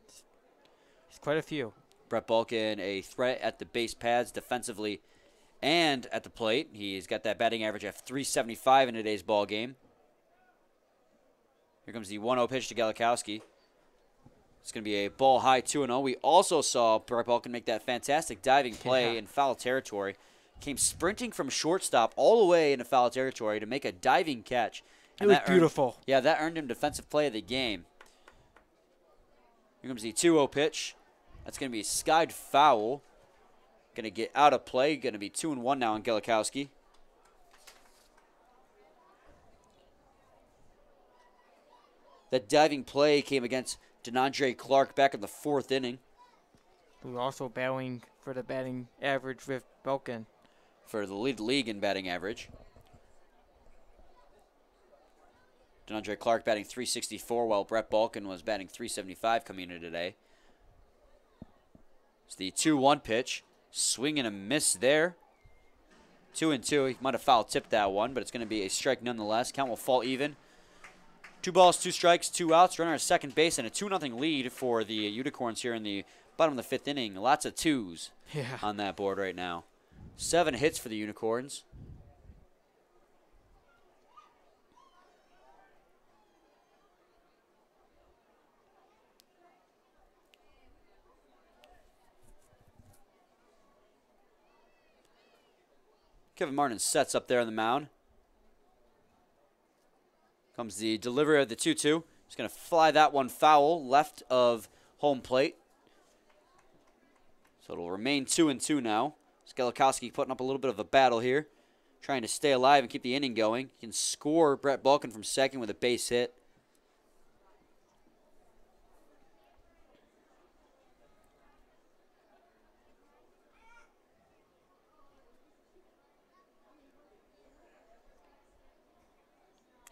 S2: It's quite a few.
S1: Brett Balkin, a threat at the base paths defensively and at the plate. He's got that batting average of .375 in today's ball game. Here comes the 1-0 pitch to Galikowski. It's going to be a ball high 2-0. We also saw Brett Balkin make that fantastic diving play in foul territory. Came sprinting from shortstop all the way into foul territory to make a diving catch.
S2: It was beautiful.
S1: That earned him defensive play of the game. Here comes the 2-0 pitch. That's going to be skied foul. Going to get out of play. Going to be 2-1 now on Galikowski. That diving play came against DeAndre Clark back in the 4th inning.
S2: Who was also battling for the batting average with Balkin.
S1: For the league in batting average. DeAndre Clark batting .364 while Brett Balkin was batting .375 coming into today. It's the 2-1 pitch. Swing and a miss there. 2-2. He might have foul tipped that one, but it's going to be a strike nonetheless. Count will fall even. 2 balls, 2 strikes, 2 outs. Runner at second base and a 2-0 lead for the Unicorns here in the bottom of the 5th inning. Lots of 2s on that board right now. 7 hits for the Unicorns. Kevin Martin sets up there on the mound. Comes the delivery of the 2-2. He's going to fly that one foul left of home plate. So it'll remain 2-2 now. Galikowski putting up a little bit of a battle here. Trying to stay alive and keep the inning going. He can score Brett Balkin from second with a base hit.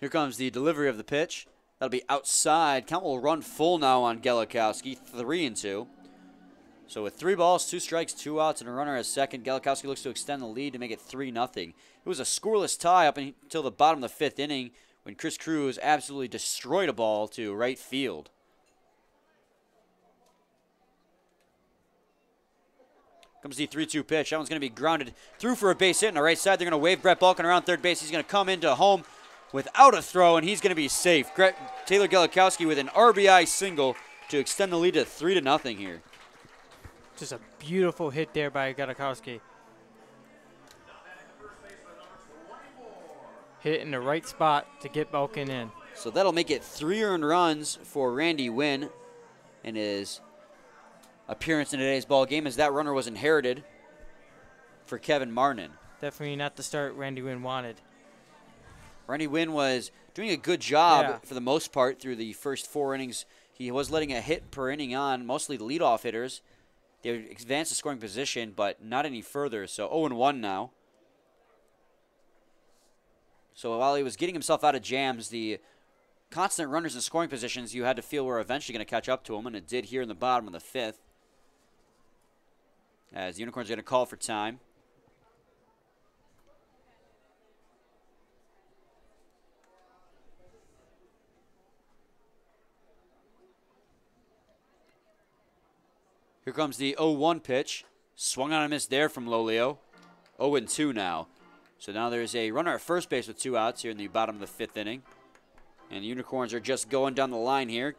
S1: Here comes the delivery of the pitch. That'll be outside. Count will run full now on Galikowski. 3-2. So with 3 balls, 2 strikes, 2 outs, and a runner at second, Galikowski looks to extend the lead to make it 3-0. It was a scoreless tie up until the bottom of the 5th inning when Chris Cruz absolutely destroyed a ball to right field. Comes the 3-2 pitch. That one's going to be grounded through for a base hit on the right side. They're going to wave Brett Balkin around third base. He's going to come into home without a throw, and he's going to be safe. Taylor Galikowski with an RBI single to extend the lead to 3-0 here.
S2: Just a beautiful hit there by Galikowski. Hit in the right spot to get Balkin in.
S1: So that'll make it 3 earned runs for Randy Wynn in his appearance in today's ball game, as that runner was inherited for Kevin Martin.
S2: Definitely not the start Randy Wynn wanted.
S1: Randy Wynn was doing a good job for the most part through the first 4 innings. He was letting a hit per inning on, mostly the leadoff hitters. They advanced the scoring position, but not any further. So 0-1 now. So while he was getting himself out of jams, the constant runners in scoring positions you had to feel were eventually going to catch up to him, and it did here in the bottom of the 5th. As the Unicorns are going to call for time. Here comes the 0-1 pitch. Swung on a miss there from Lolio. 0-2 now. So now there's a runner at first base with 2 outs here in the bottom of the 5th inning. And the Unicorns are just going down the line here.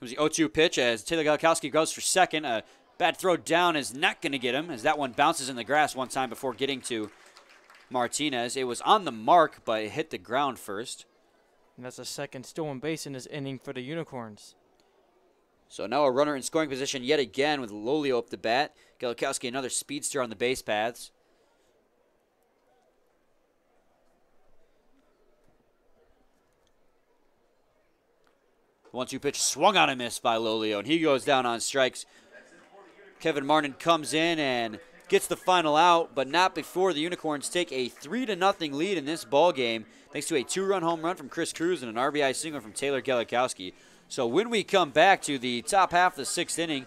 S1: Comes the 0-2 pitch as Taylor Galikowski goes for second. A bad throw down is not going to get him as that one bounces in the grass one time before getting to Martinez. It was on the mark, but it hit the ground first.
S2: And that's a second stolen base in this inning for the Unicorns.
S1: So now a runner in scoring position yet again with Lolio up the bat. Galikowski, another speedster on the base paths. The 1-2 pitch swung on and missed by Lolio, and he goes down on strikes. Kevin Martin comes in and gets the final out, but not before the Unicorns take a 3-0 lead in this ball game, thanks to a 2-run home run from Chris Cruz and an RBI single from Taylor Galikowski. So when we come back to the top half of the sixth inning,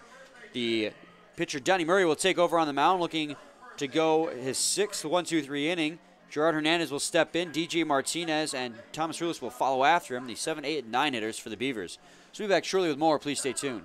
S1: the pitcher Donnie Murray will take over on the mound, looking to go his sixth 1-2-3 inning. Gerard Hernandez will step in. DJ Martinez and Thomas Rulis will follow after him, the 7, 8, and 9 hitters for the Beavers. So we'll be back shortly with more. Please stay tuned.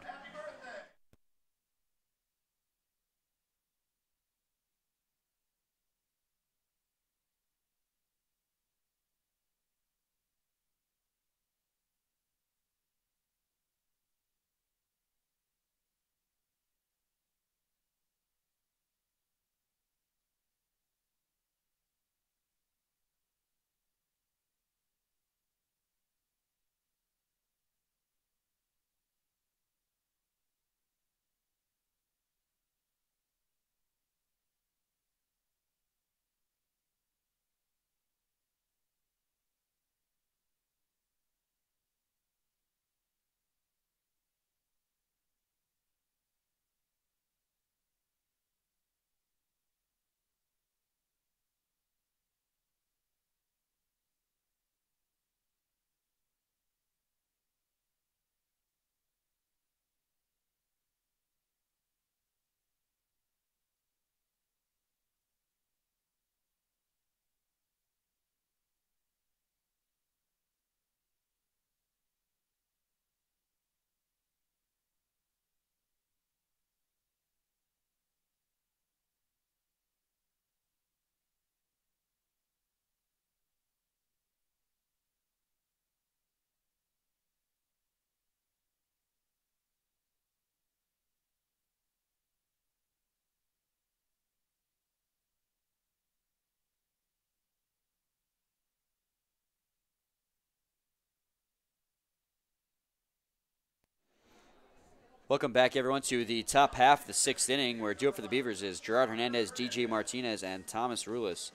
S1: Welcome back, everyone, to the top half of the sixth inning, where due up for the Beavers is Gerard Hernandez, DJ Martinez, and Thomas Rulis.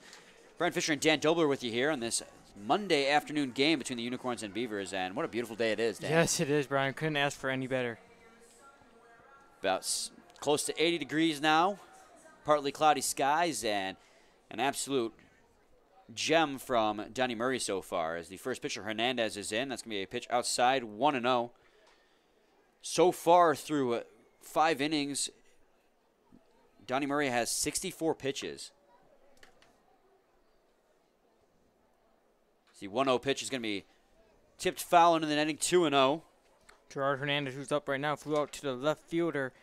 S1: Brian Fisher and Dan Dobler with you here on this Monday afternoon game between the Unicorns and Beavers, and what a beautiful day it is, Dan.
S2: Yes, it is, Brian. Couldn't ask for any better.
S1: About close to 80 degrees now, partly cloudy skies, and an absolute gem from Donnie Murray so far. As the first pitcher, Hernandez, is in. That's going to be a pitch outside, 1-0. So far through 5 innings, Donnie Murray has 64 pitches. The 1-0 pitch is going to be tipped foul into the netting, 2-0.
S2: Gerard Hernandez, who's up right now, flew out to the left fielder,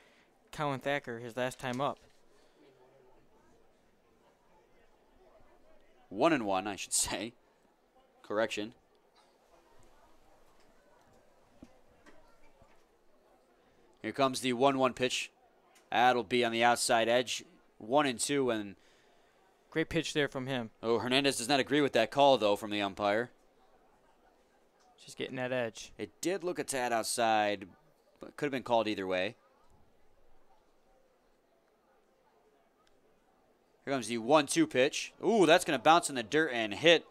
S2: Colin Thacker, his last time up.
S1: 1-1, I should say. Correction. Here comes the 1-1 pitch. That'll be on the outside edge. 1-2, and
S2: great pitch there from him.
S1: oh, Hernandez does not agree with that call, though, from the umpire.
S2: Just getting that edge.
S1: It did look a tad outside, but could have been called either way. Here comes the 1-2 pitch. Ooh, that's going to bounce in the dirt and hit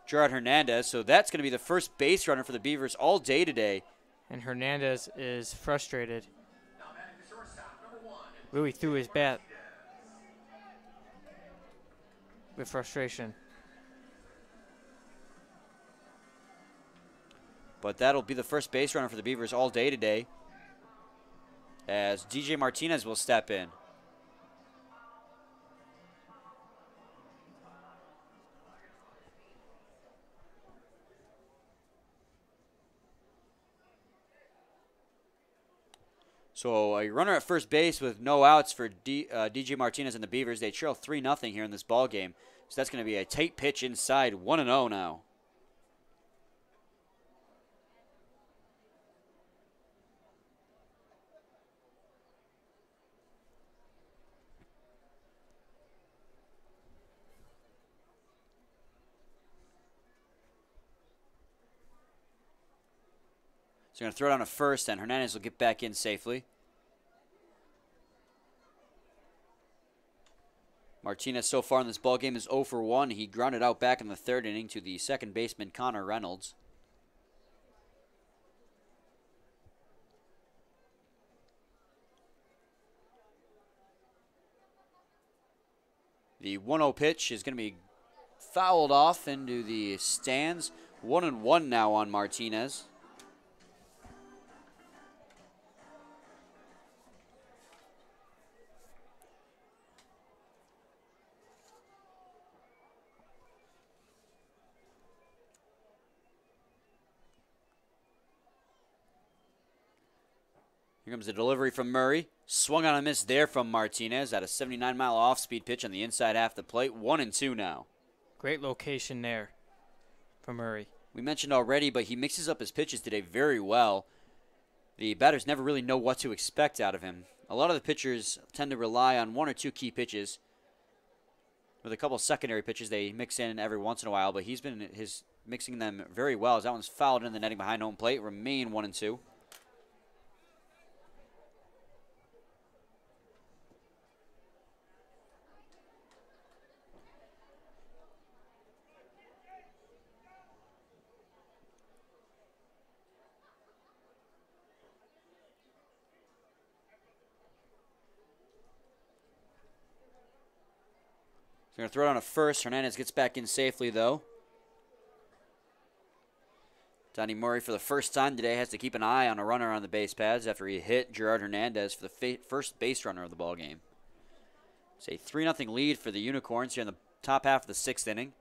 S1: Gerard Hernandez. So that's going to be the first base runner for the Beavers all day today.
S2: And Hernandez is frustrated. Really threw his bat with frustration.
S1: But that'll be the first base runner for the Beavers all day today, as DJ Martinez will step in. So a runner at first base with no outs for DJ Martinez and the Beavers. They trail 3-0 here in this ball game. So that's going to be a tight pitch inside, 1-0 now. So going to throw down a first, and Hernandez will get back in safely. Martinez so far in this ball game is 0 for 1. He grounded out back in the 3rd inning to the second baseman, Connor Reynolds. The 1-0 pitch is going to be fouled off into the stands. 1-1 now on Martinez. Here comes the delivery from Murray. Swung on a miss there from Martinez at a 79-mile off-speed pitch on the inside half of the plate. 1-2 now.
S2: Great location there for Murray.
S1: We mentioned already, but he mixes up his pitches today very well. The batters never really know what to expect out of him. A lot of the pitchers tend to rely on 1 or 2 key pitches. With a couple of secondary pitches they mix in every once in a while, but he's been mixing them very well. As that one's fouled in the netting behind home plate. Remain 1-2. He's going to throw down a first. Hernandez gets back in safely, though. Donnie Murray, for the first time today, has to keep an eye on a runner on the base paths after he hit Gerard Hernandez for the first base runner of the ball game. It's a 3-0 lead for the Unicorns here in the top half of the 6th inning.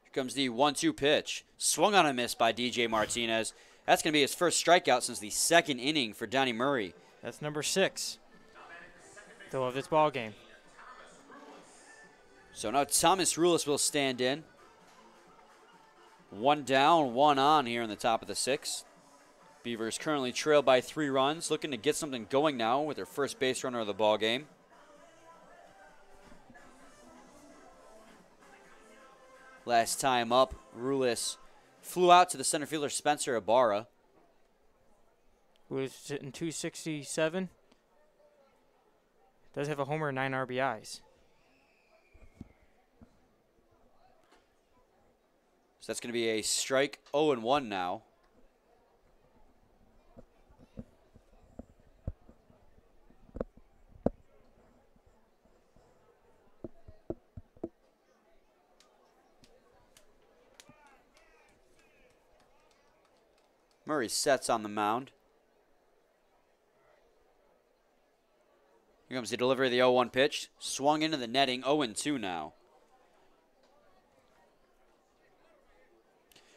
S1: Here comes the 1-2 pitch. Swung on a miss by DJ Martinez. That's going to be his first strikeout since the 2nd inning for Donnie Murray.
S2: That's number 6. Still of this ball game.
S1: So now Thomas Rulis will stand in. 1 down, 1 on here in the top of the 6th. Beavers currently trail by 3 runs, looking to get something going now with their first base runner of the ball game. Last time up, Rulis flew out to the center fielder Spencer Ibarra.
S2: Who is sitting 267. Does have a homer and 9 RBIs.
S1: So that's going to be a strike. 0-1 now. Murray sets on the mound. Here comes the delivery of the 0-1 pitch. Swung into the netting. 0-2 now.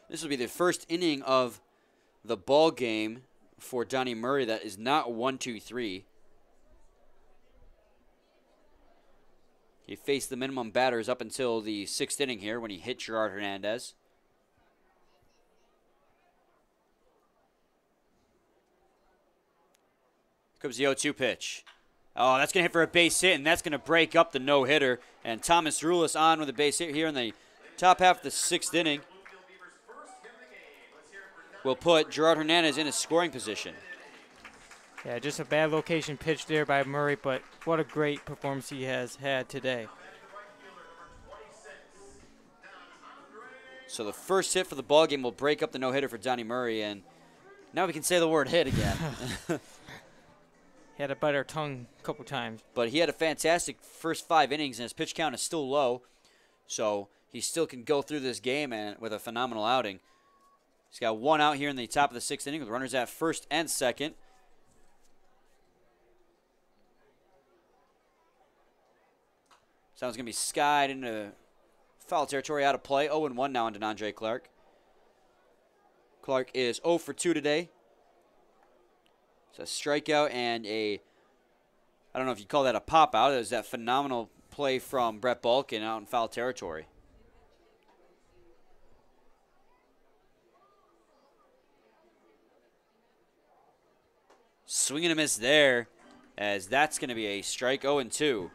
S1: This will be the first inning of the ball game for Donnie Murray that is not 1-2-3. He faced the minimum batters up until the 6th inning here when he hit Gerard Hernandez. Here comes the 0-2 pitch. Oh, that's going to hit for a base hit, and that's going to break up the no-hitter. And Thomas Rulis on with a base hit here in the top half of the 6th inning. Will put Gerard Hernandez in a scoring position.
S2: Yeah, just a bad location pitch there by Murray, but what a great performance he has had today.
S1: So the first hit for the ball game will break up the no-hitter for Donnie Murray, and now we can say the word hit again.
S2: He had to bite our tongue a couple times.
S1: But he had a fantastic first 5 innings, and his pitch count is still low. So he still can go through this game and with a phenomenal outing. He's got 1 out here in the top of the 6th inning with runners at first and second. Sounds going to be skied into foul territory, out of play. 0-1 now on DeAndre Clark. Clark is 0 for 2 today. It's a strikeout and I don't know if you call that a pop-out. It was that phenomenal play from Brett Balkin out in foul territory. Swing and a miss there, as that's going to be a strike. 0-2.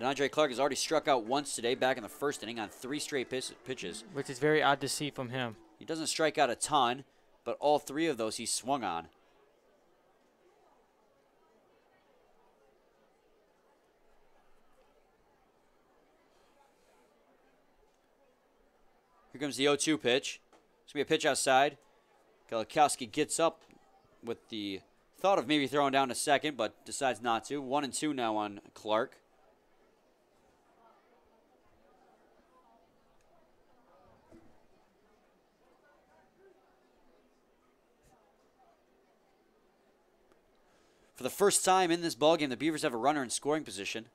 S1: DeAndre Clark has already struck out once today back in the first inning on 3 straight pitches.
S2: Which is very odd to see from him.
S1: He doesn't strike out a ton, but all 3 of those he swung on. Here comes the 0-2 pitch. It's going to be a pitch outside. Galikowski gets up with the thought of maybe throwing down to second, but decides not to. 1-2 now on Clark. For the first time in this ballgame, the Beavers have a runner in scoring position.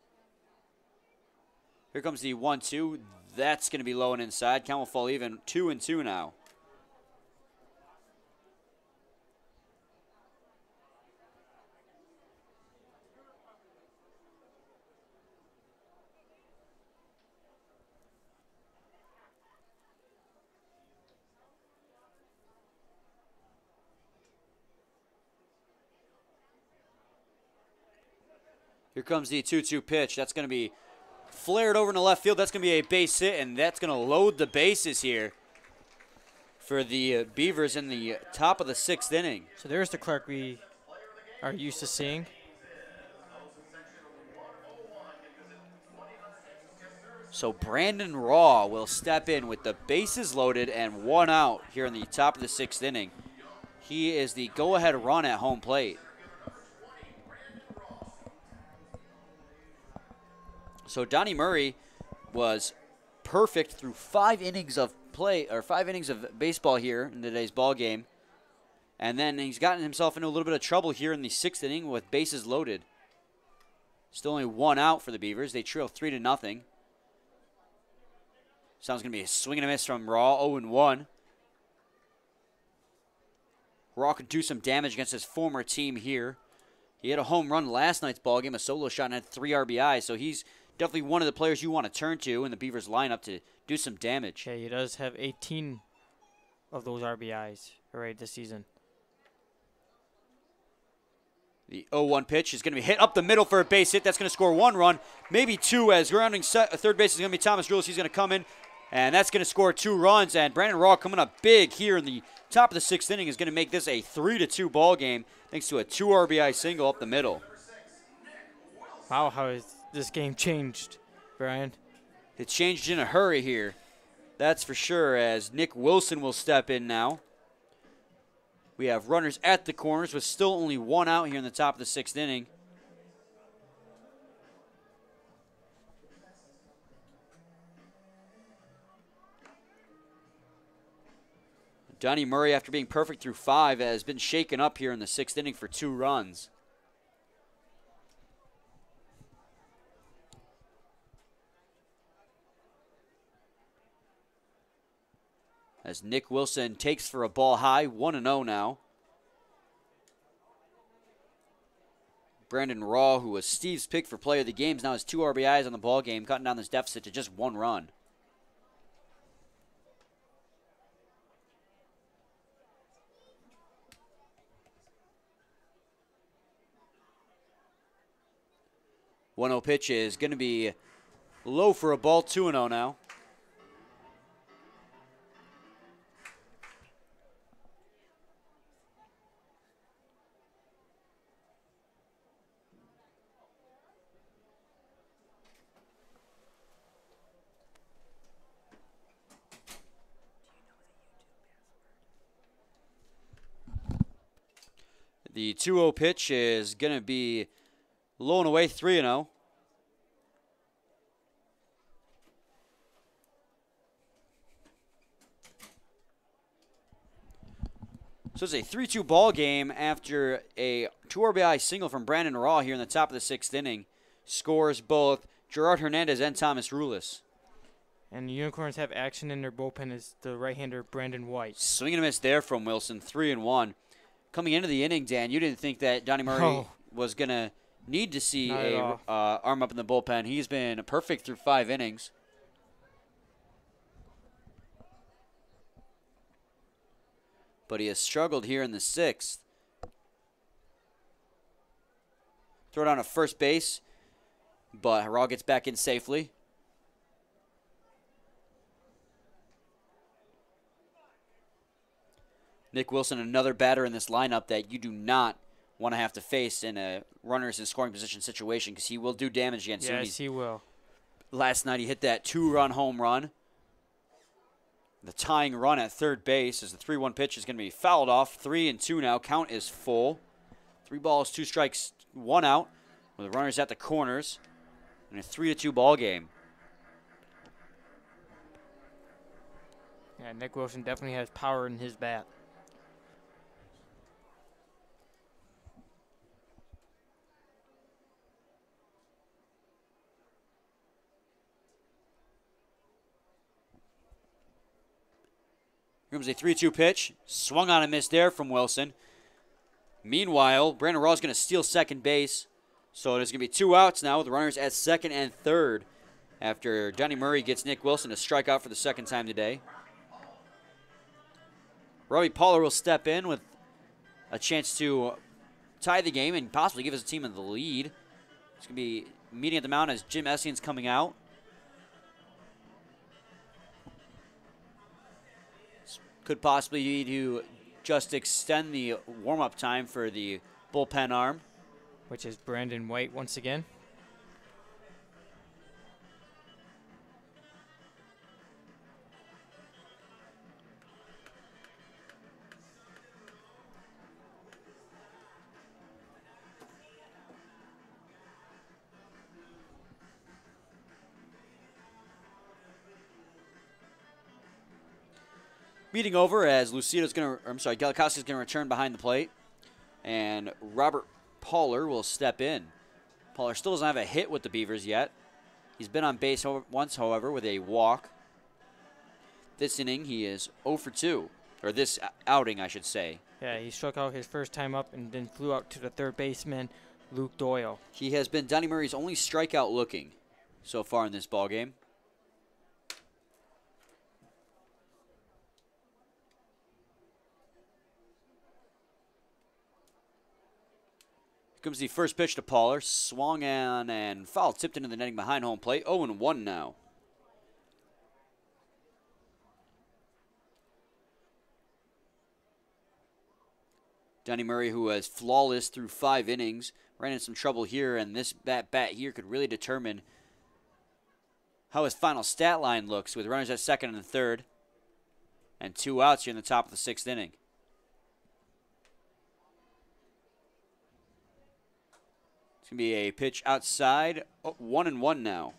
S1: Here comes the 1-2. That's going to be low and inside. Count will fall even. 2-2 now. Here comes the 2-2 pitch. That's going to be flared over in the left field. That's going to be a base hit, and that's going to load the bases here for the Beavers in the top of the 6th inning.
S2: So there's the Clark we are used to seeing.
S1: So Brandon Raw will step in with the bases loaded and 1 out here in the top of the 6th inning. He is the go-ahead run at home plate. So Donnie Murray was perfect through 5 innings of play, or 5 innings of baseball here in today's ball game. And then he's gotten himself into a little bit of trouble here in the 6th inning with bases loaded. Still only 1 out for the Beavers. They trail 3-0. Sounds going to be a swing and a miss from Raw, 0-1. Raw could do some damage against his former team here. He had a home run last night's ball game, a solo shot, and had 3 RBIs, so he's definitely one of the players you want to turn to in the Beavers lineup to do some damage.
S2: Okay, he does have 18 of those RBIs already this season.
S1: The 0-1 pitch is going to be hit up the middle for a base hit. That's going to score 1 run, maybe 2, as grounding third base is going to be Thomas Rules. He's going to come in, and that's going to score 2 runs. And Brandon Raw coming up big here in the top of the 6th inning is going to make this a 3-2 ball game thanks to a 2 RBI single up the middle.
S2: Wow, how has this game changed, Brian?
S1: It changed in a hurry here. That's for sure, as Nick Wilson will step in now. We have runners at the corners with still only 1 out here in the top of the 6th inning. Donnie Murray, after being perfect through 5, has been shaken up here in the 6th inning for 2 runs. As Nick Wilson takes for a ball high, 1-0 now. Brandon Raw, who was Steve's pick for player of the game, now has 2 RBIs on the ball game, cutting down this deficit to just 1 run. The 1-0 pitch is going to be low for a ball, 2-0 now. The 2-0 pitch is going to be low and away, 3-0. So it's a 3-2 ball game after a 2 RBI single from Brandon Raw here in the top of the 6th inning. Scores both Gerard Hernandez and Thomas Rulis.
S2: And the Unicorns have action in their bullpen as the right-hander Brandon White.
S1: Swing and a miss there from Wilson, 3-1. Coming into the inning, Dan, you didn't think that Donnie Murray was going to need to see a arm up in the bullpen. He's been perfect through 5 innings. But he has struggled here in the 6th. Throw down at first base. but Harrell gets back in safely. Nick Wilson, another batter in this lineup that you do not want to have to face in a runners in scoring position situation because he will do damage against you.
S2: Yes, he will.
S1: Last night he hit that 2-run home run. The tying run at third base as the 3-1 pitch is going to be fouled off. 3-2 now. Count is full. 3 balls, 2 strikes, 1 out with the runners at the corners in a 3-2 ball game.
S2: Yeah, Nick Wilson definitely has power in his bat.
S1: Here comes a 3-2 pitch. Swung on and missed there from Wilson. Meanwhile, Brandon Raw is going to steal second base. So there's going to be 2 outs now with the runners at second and third after Johnny Murray gets Nick Wilson to strike out for the second time today. Robbie Pollard will step in with a chance to tie the game and possibly give his team the lead. It's going to be meeting at the mound as Jim Essian's coming out. Could possibly be to just extend the warm-up time for the bullpen arm.
S2: Which is Brandon White once again.
S1: Meeting over as Galikowski's going to return behind the plate. And Robert Pollard will step in. Pollard still doesn't have a hit with the Beavers yet. He's been on base once, however, with a walk. This inning, he is 0 for 2. Or this outing, I should say.
S2: Yeah, he struck out his first time up and then flew out to the third baseman, Luke Doyle.
S1: He has been Donnie Murray's only strikeout looking so far in this ballgame. Comes the first pitch to Pollard. Swung on and foul tipped into the netting behind home plate. 0-1 now. Donnie Murray, who was flawless through 5 innings, ran into some trouble here, and this bat here could really determine how his final stat line looks with runners at second and third and 2 outs here in the top of the 6th inning. It's going to be a pitch outside. 1-1 now.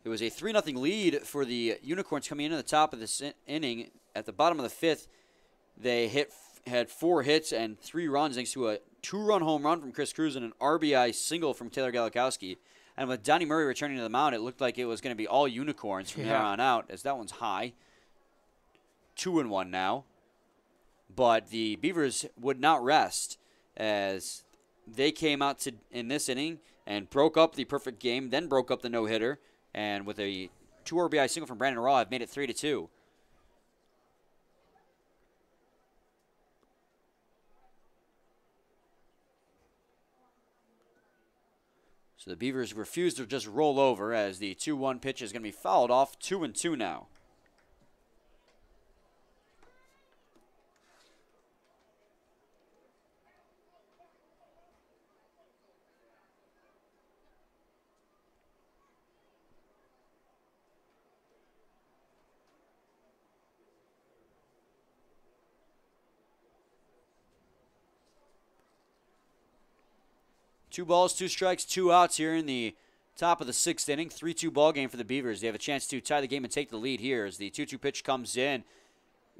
S1: It was a 3-0 lead for the Unicorns coming into the top of this inning. At the bottom of the 5th, they had 4 hits and 3 runs thanks to a 2-run home run from Chris Cruz and an RBI single from Taylor Galikowski. And with Donnie Murray returning to the mound, it looked like it was going to be all Unicorns from there on out, as that one's high. 2-1 now. But the Beavers would not rest as they came out in this inning and broke up the perfect game, then broke up the no-hitter. And with a 2 RBI single from Brandon Raw, have made it 3-2. So the Beavers refuse to just roll over as the 2-1 pitch is going to be fouled off. 2-2 now. Two balls, 2 strikes, 2 outs here in the top of the 6th inning. 3-2 ball game for the Beavers. They have a chance to tie the game and take the lead here as the 2-2 pitch comes in.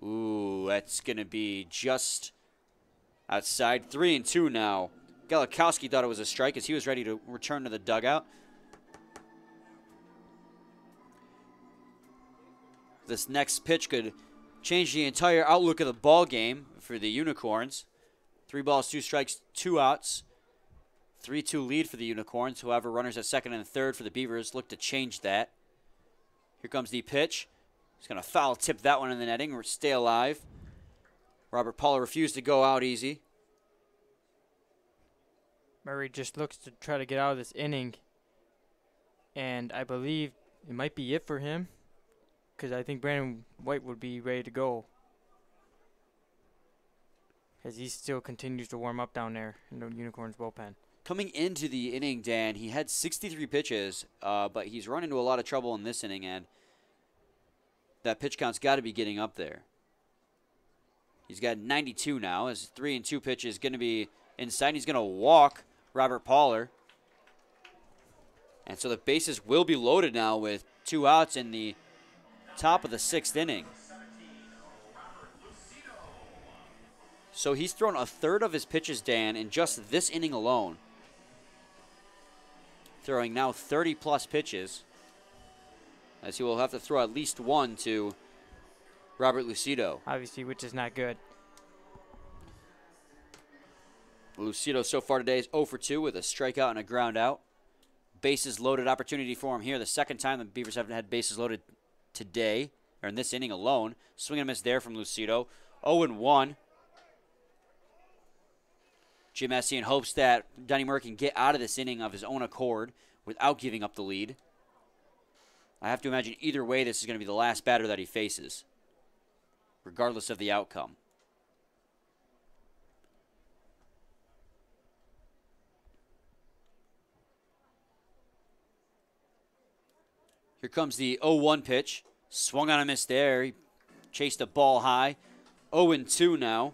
S1: Ooh, that's going to be just outside. 3-2 now. Galikowski thought it was a strike as he was ready to return to the dugout. This next pitch could change the entire outlook of the ball game for the Unicorns. 3 balls, 2 strikes, 2 outs. 3-2 lead for the Unicorns. However, runners at second and third for the Beavers look to change that. Here comes the pitch. He's going to foul tip that one in the netting or stay alive. Robert Poller refused to go out easy.
S2: Murray just looks to try to get out of this inning. And I believe it might be it for him, because I think Brandon White would be ready to go, as he still continues to warm up down there in the Unicorns bullpen.
S1: Coming into the inning, Dan, he had 63 pitches, but he's run into a lot of trouble in this inning, and that pitch count's got to be getting up there. He's got 92 now. His 3-2 pitch is going to be inside. He's going to walk Robert Poller. And so the bases will be loaded now with 2 outs in the top of the 6th inning. So he's thrown a third of his pitches, Dan, in just this inning alone. Throwing now 30-plus pitches, as he will have to throw at least one to Robert Lucido.
S2: Obviously, which is not good.
S1: Lucido so far today is 0 for 2 with a strikeout and a ground out. Bases loaded opportunity for him here. The second time the Beavers haven't had bases loaded today, or in this inning alone. Swing and miss there from Lucido. 0-1. Jim Essien hopes that Donnie Murray can get out of this inning of his own accord without giving up the lead. I have to imagine either way this is going to be the last batter that he faces, regardless of the outcome. Here comes the 0-1 pitch. Swung on a miss there. He chased a ball high. 0-2 now.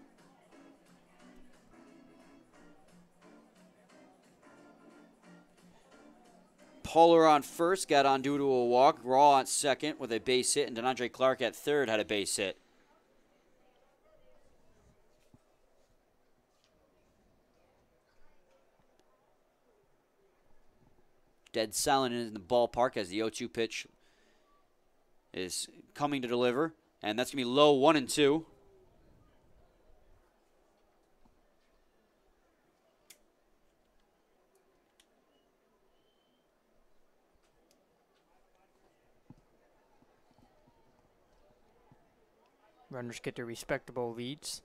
S1: Poller on first, got on due to a walk. Raw at second with a base hit, and DeAndre Clark at third had a base hit. Dead silent in the ballpark as the 0-2 pitch is coming to deliver, and that's going to be low 1-2.
S2: Runners get their respectable leads.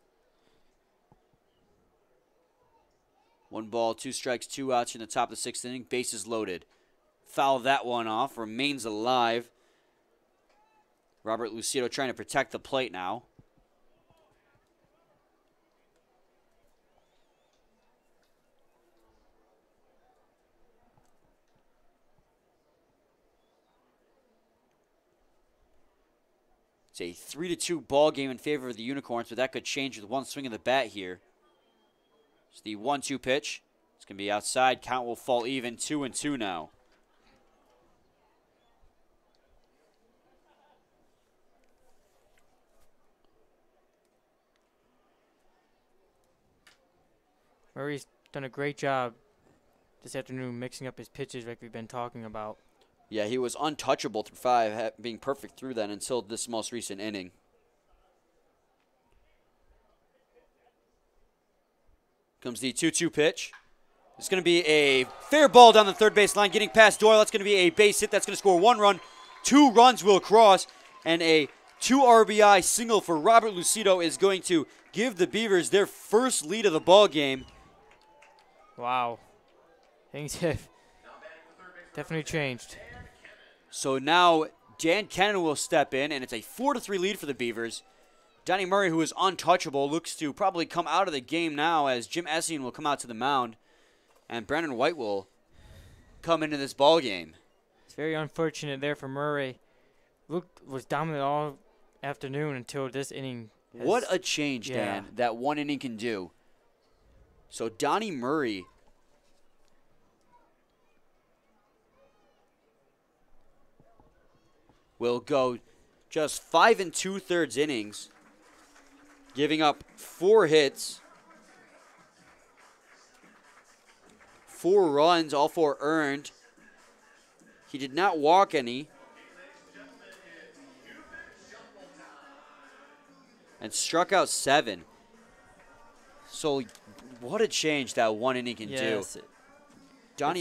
S1: 1 ball, 2 strikes, 2 outs in the top of the 6th inning. Bases loaded. Foul that one off. Remains alive. Robert Lucido trying to protect the plate now. It's a 3-2 ball game in favor of the Unicorns, but that could change with one swing of the bat here. It's the 1-2 pitch. It's going to be outside. Count will fall even. 2-2 now.
S2: Murray's done a great job this afternoon mixing up his pitches like we've been talking about.
S1: Yeah, he was untouchable through 5, being perfect through that until this most recent inning. Comes the 2-2 pitch. It's going to be a fair ball down the third base line, getting past Doyle. That's going to be a base hit. That's going to score 1 run. 2 runs will cross, and a 2 RBI single for Robert Lucido is going to give the Beavers their first lead of the ball game.
S2: Wow. Things have definitely changed.
S1: So now Dan Kennan will step in, and it's a 4-3 lead for the Beavers. Donnie Murray, who is untouchable, looks to probably come out of the game now as Jim Essien will come out to the mound, and Brandon White will come into this ball game.
S2: It's very unfortunate there for Murray. Was dominant all afternoon until this inning.
S1: What a change, Dan, that one inning can do. So Donnie Murray will go just 5 2/3 innings, giving up 4 hits, 4 runs, all 4 earned. He did not walk any, and struck out 7. So what a change that one inning can do.
S2: It's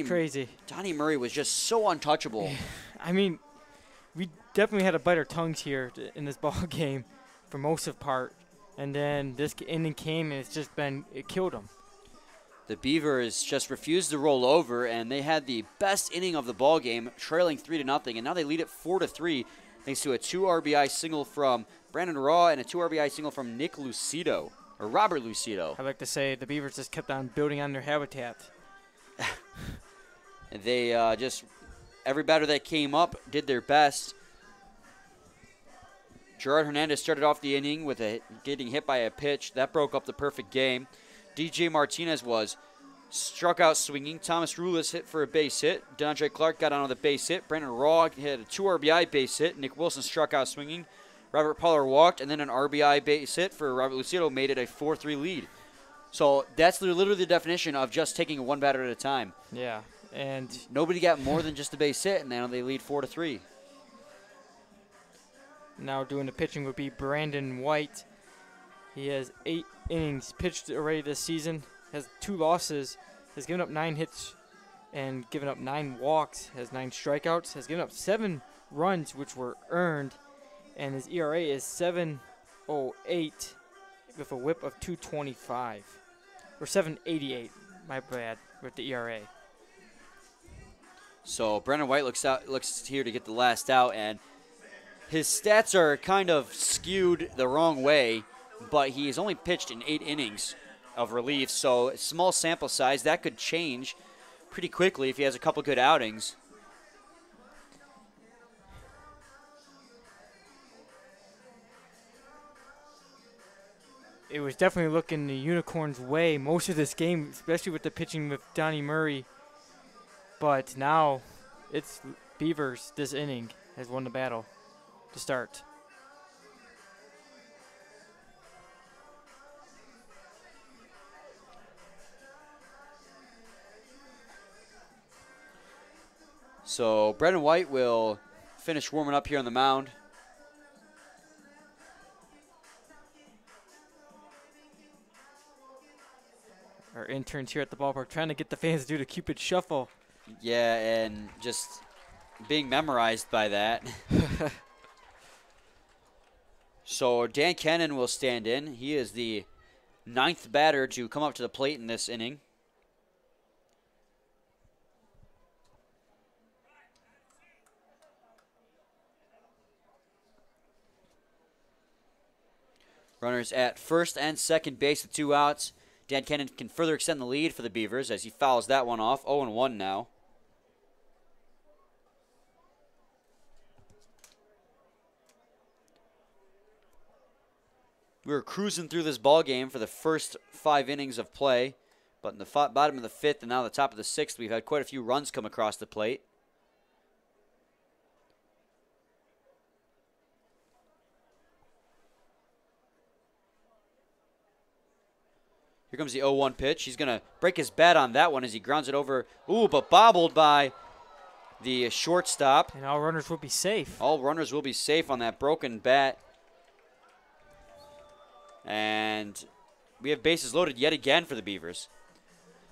S2: crazy.
S1: Donnie Murray was just so untouchable.
S2: I mean, we definitely had to bite our tongues here in this ball game for most of part. And then this inning came, and it killed them.
S1: The Beavers just refused to roll over, and they had the best inning of the ball game, trailing 3-0, and now they lead it 4-3, thanks to a 2 RBI single from Brandon Raw and a 2 RBI single from Nick Lucido, or Robert Lucido.
S2: I like to say the Beavers just kept on building on their habitat.
S1: They every batter that came up did their best. Gerard Hernandez started off the inning with getting hit by a pitch. That broke up the perfect game. DJ Martinez was struck out swinging. Thomas Rulis hit for a base hit. DeAndre Clark got on the base hit. Brandon Raw hit a 2 RBI base hit. Nick Wilson struck out swinging. Robert Pollard walked, and then an RBI base hit for Robert Lucido made it a 4-3 lead. So that's literally the definition of just taking one batter at a time.
S2: Yeah, and
S1: nobody got more than just a base hit, and now they lead 4-3.
S2: Now doing the pitching would be Brandon White. He has 8 innings pitched already this season, has 2 losses, has given up 9 hits and given up 9 walks, has 9 strikeouts, has given up 7 runs which were earned, and his ERA is 7.08 with a whip of 2.25, or 7.88, my bad, with the ERA.
S1: So Brandon White looks here to get the last out, and his stats are kind of skewed the wrong way, but he's only pitched in 8 innings of relief, so small sample size. That could change pretty quickly if he has a couple good outings.
S2: It was definitely looking the Unicorns' way most of this game, especially with the pitching with Donnie Murray. But now it's Beavers this inning has won the battle to start.
S1: So Brandon White will finish warming up here on the mound.
S2: Our interns here at the ballpark trying to get the fans to do the Cupid Shuffle.
S1: Yeah, and just being memorized by that. So Dan Cannon will stand in. He is the 9th batter to come up to the plate in this inning. Runners at first and second base with 2 outs. Dan Cannon can further extend the lead for the Beavers as he fouls that one off. 0-1 now. We were cruising through this ball game for the first 5 innings of play, but in the bottom of the 5th and now the top of the 6th, we've had quite a few runs come across the plate. Here comes the 0-1 pitch. He's going to break his bat on that one as he grounds it over. Ooh, but bobbled by the shortstop.
S2: And all runners will be safe.
S1: All runners will be safe on that broken bat. And we have bases loaded yet again for the Beavers.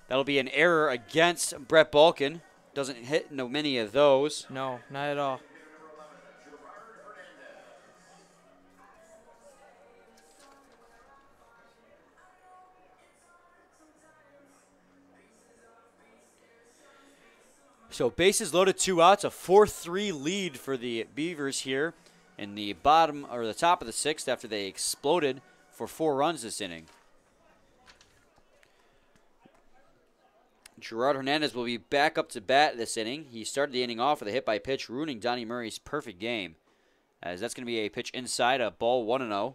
S1: That'll be an error against Brett Balkin. Doesn't hit no many of those.
S2: No, not at all.
S1: So bases loaded, 2 outs, a 4-3 lead for the Beavers here in the bottom or the top of the 6th after they exploded for 4 runs this inning. Gerard Hernandez will be back up to bat this inning. He started the inning off with a hit by pitch, ruining Donnie Murray's perfect game. As that's going to be a pitch inside, a ball 1-0.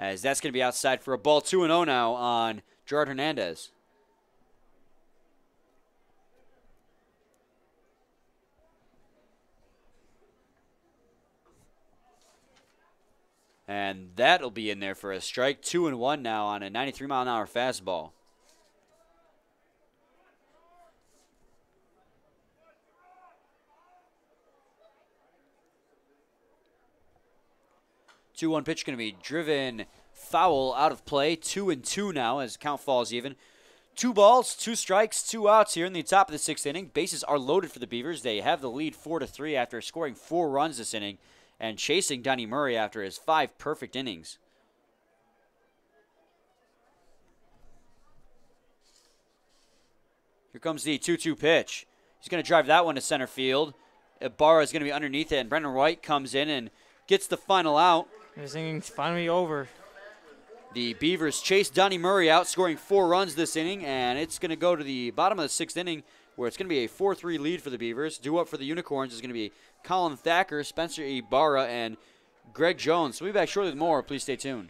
S1: As that's going to be outside for a ball 2-0 now on Gerard Hernandez. And that'll be in there for a strike. 2-1 now on a 93-mile-an-hour fastball. Two-one pitch going to be driven foul out of play. 2-2 now as count falls even. 2 balls, 2 strikes, 2 outs here in the top of the 6th inning. Bases are loaded for the Beavers. They have the lead 4-3 after scoring 4 runs this inning and chasing Donnie Murray after his 5 perfect innings. Here comes the 2-2 pitch. He's going to drive that one to center field. Ibarra is going to be underneath it, and Brendan White comes in and gets the final out.
S2: This inning's finally over.
S1: The Beavers chase Donnie Murray out, scoring 4 runs this inning, and it's going to go to the bottom of the 6th inning, where it's going to be a 4-3 lead for the Beavers. Due up for the Unicorns is going to be Colin Thacker, Spencer Ibarra, and Greg Jones. So we'll be back shortly with more. Please stay tuned.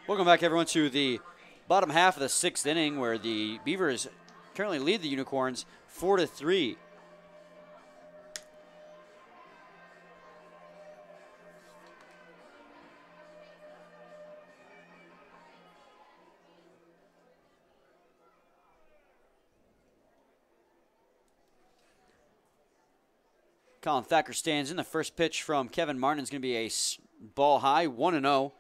S1: Welcome back, everyone, to the bottom half of the 6th inning, where the Beavers currently lead the Unicorns 4-3. Colin Thacker stands in. The first pitch from Kevin Martin is going to be a ball high, 1-0.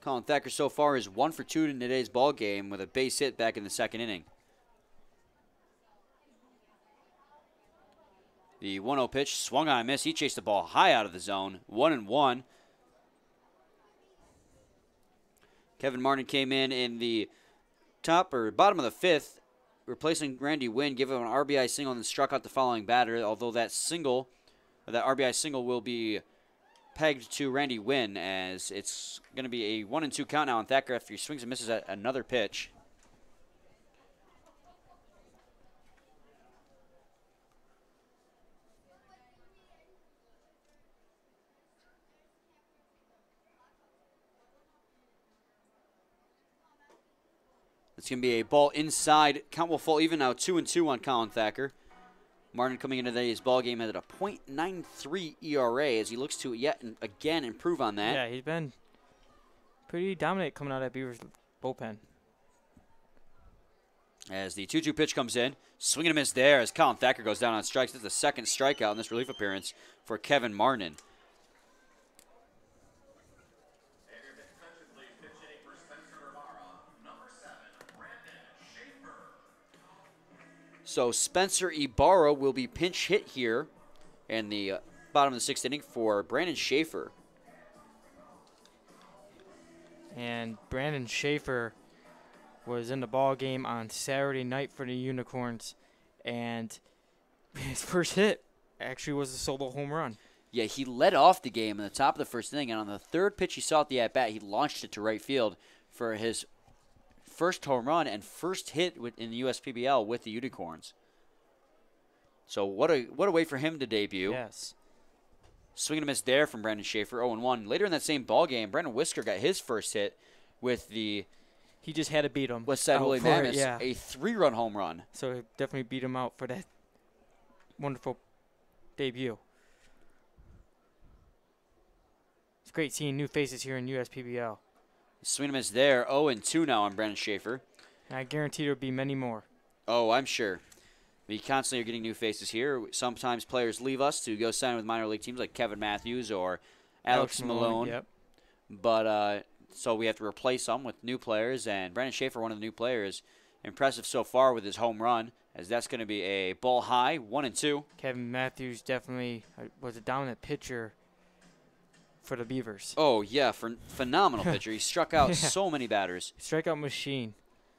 S1: Colin Thacker so far is 1 for 2 in today's ball game with a base hit back in the 2nd inning. The 1-0 pitch swung on a miss. He chased the ball high out of the zone, 1-1. Kevin Martin came in the bottom of the 5th, replacing Randy Wynn, giving him an RBI single and struck out the following batter. Although that RBI single will be pegged to Randy Wynn, as it's going to be a 1-2 count now on Thacker after he swings and misses at another pitch. It's going to be a ball inside. Count will fall even now, 2-2 on Colin Thacker. Martin coming into today's ball game at a .93 ERA as he looks to yet again improve on that.
S2: Yeah, he's been pretty dominant coming out of Beavers bullpen.
S1: As the 2-2 pitch comes in, swing and a miss there as Colin Thacker goes down on strikes. That's the 2nd strikeout in this relief appearance for Kevin Martin. So Spencer Ibarra will be pinch hit here in the bottom of the 6th inning for Brandon Schaefer.
S2: And Brandon Schaefer was in the ball game on Saturday night for the Unicorns, and his first hit actually was a solo home run.
S1: Yeah, he led off the game in the top of the 1st inning, and on the 3rd pitch he saw at the at-bat, he launched it to right field for his first home run and first hit in the USPBL with the Unicorns. So what a way for him to debut.
S2: Yes.
S1: Swing and a miss there from Brandon Schaefer, 0-1. Later in that same ball game, Brandon Whisker got his first hit with the
S2: He just had to beat him.
S1: Westside Woolly
S2: for it,
S1: Mammoths,
S2: yeah.
S1: a 3-run home run.
S2: So he definitely beat him out for that wonderful debut. It's great seeing new faces here in USPBL.
S1: Swing and a miss there, 0-2 now on Brandon Schaefer.
S2: And I guarantee there will be many more.
S1: Oh, I'm sure. We constantly are getting new faces here. Sometimes players leave us to go sign with minor league teams like Kevin Matthews or Alex Malone.
S2: Yep.
S1: But so we have to replace them with new players, and Brandon Schaefer, one of the new players, impressive so far with his home run, as that's going to be a ball high, 1-2.
S2: Kevin Matthews definitely was a dominant pitcher for the Beavers.
S1: Oh, yeah, phenomenal pitcher. He struck out so many batters.
S2: Strikeout machine.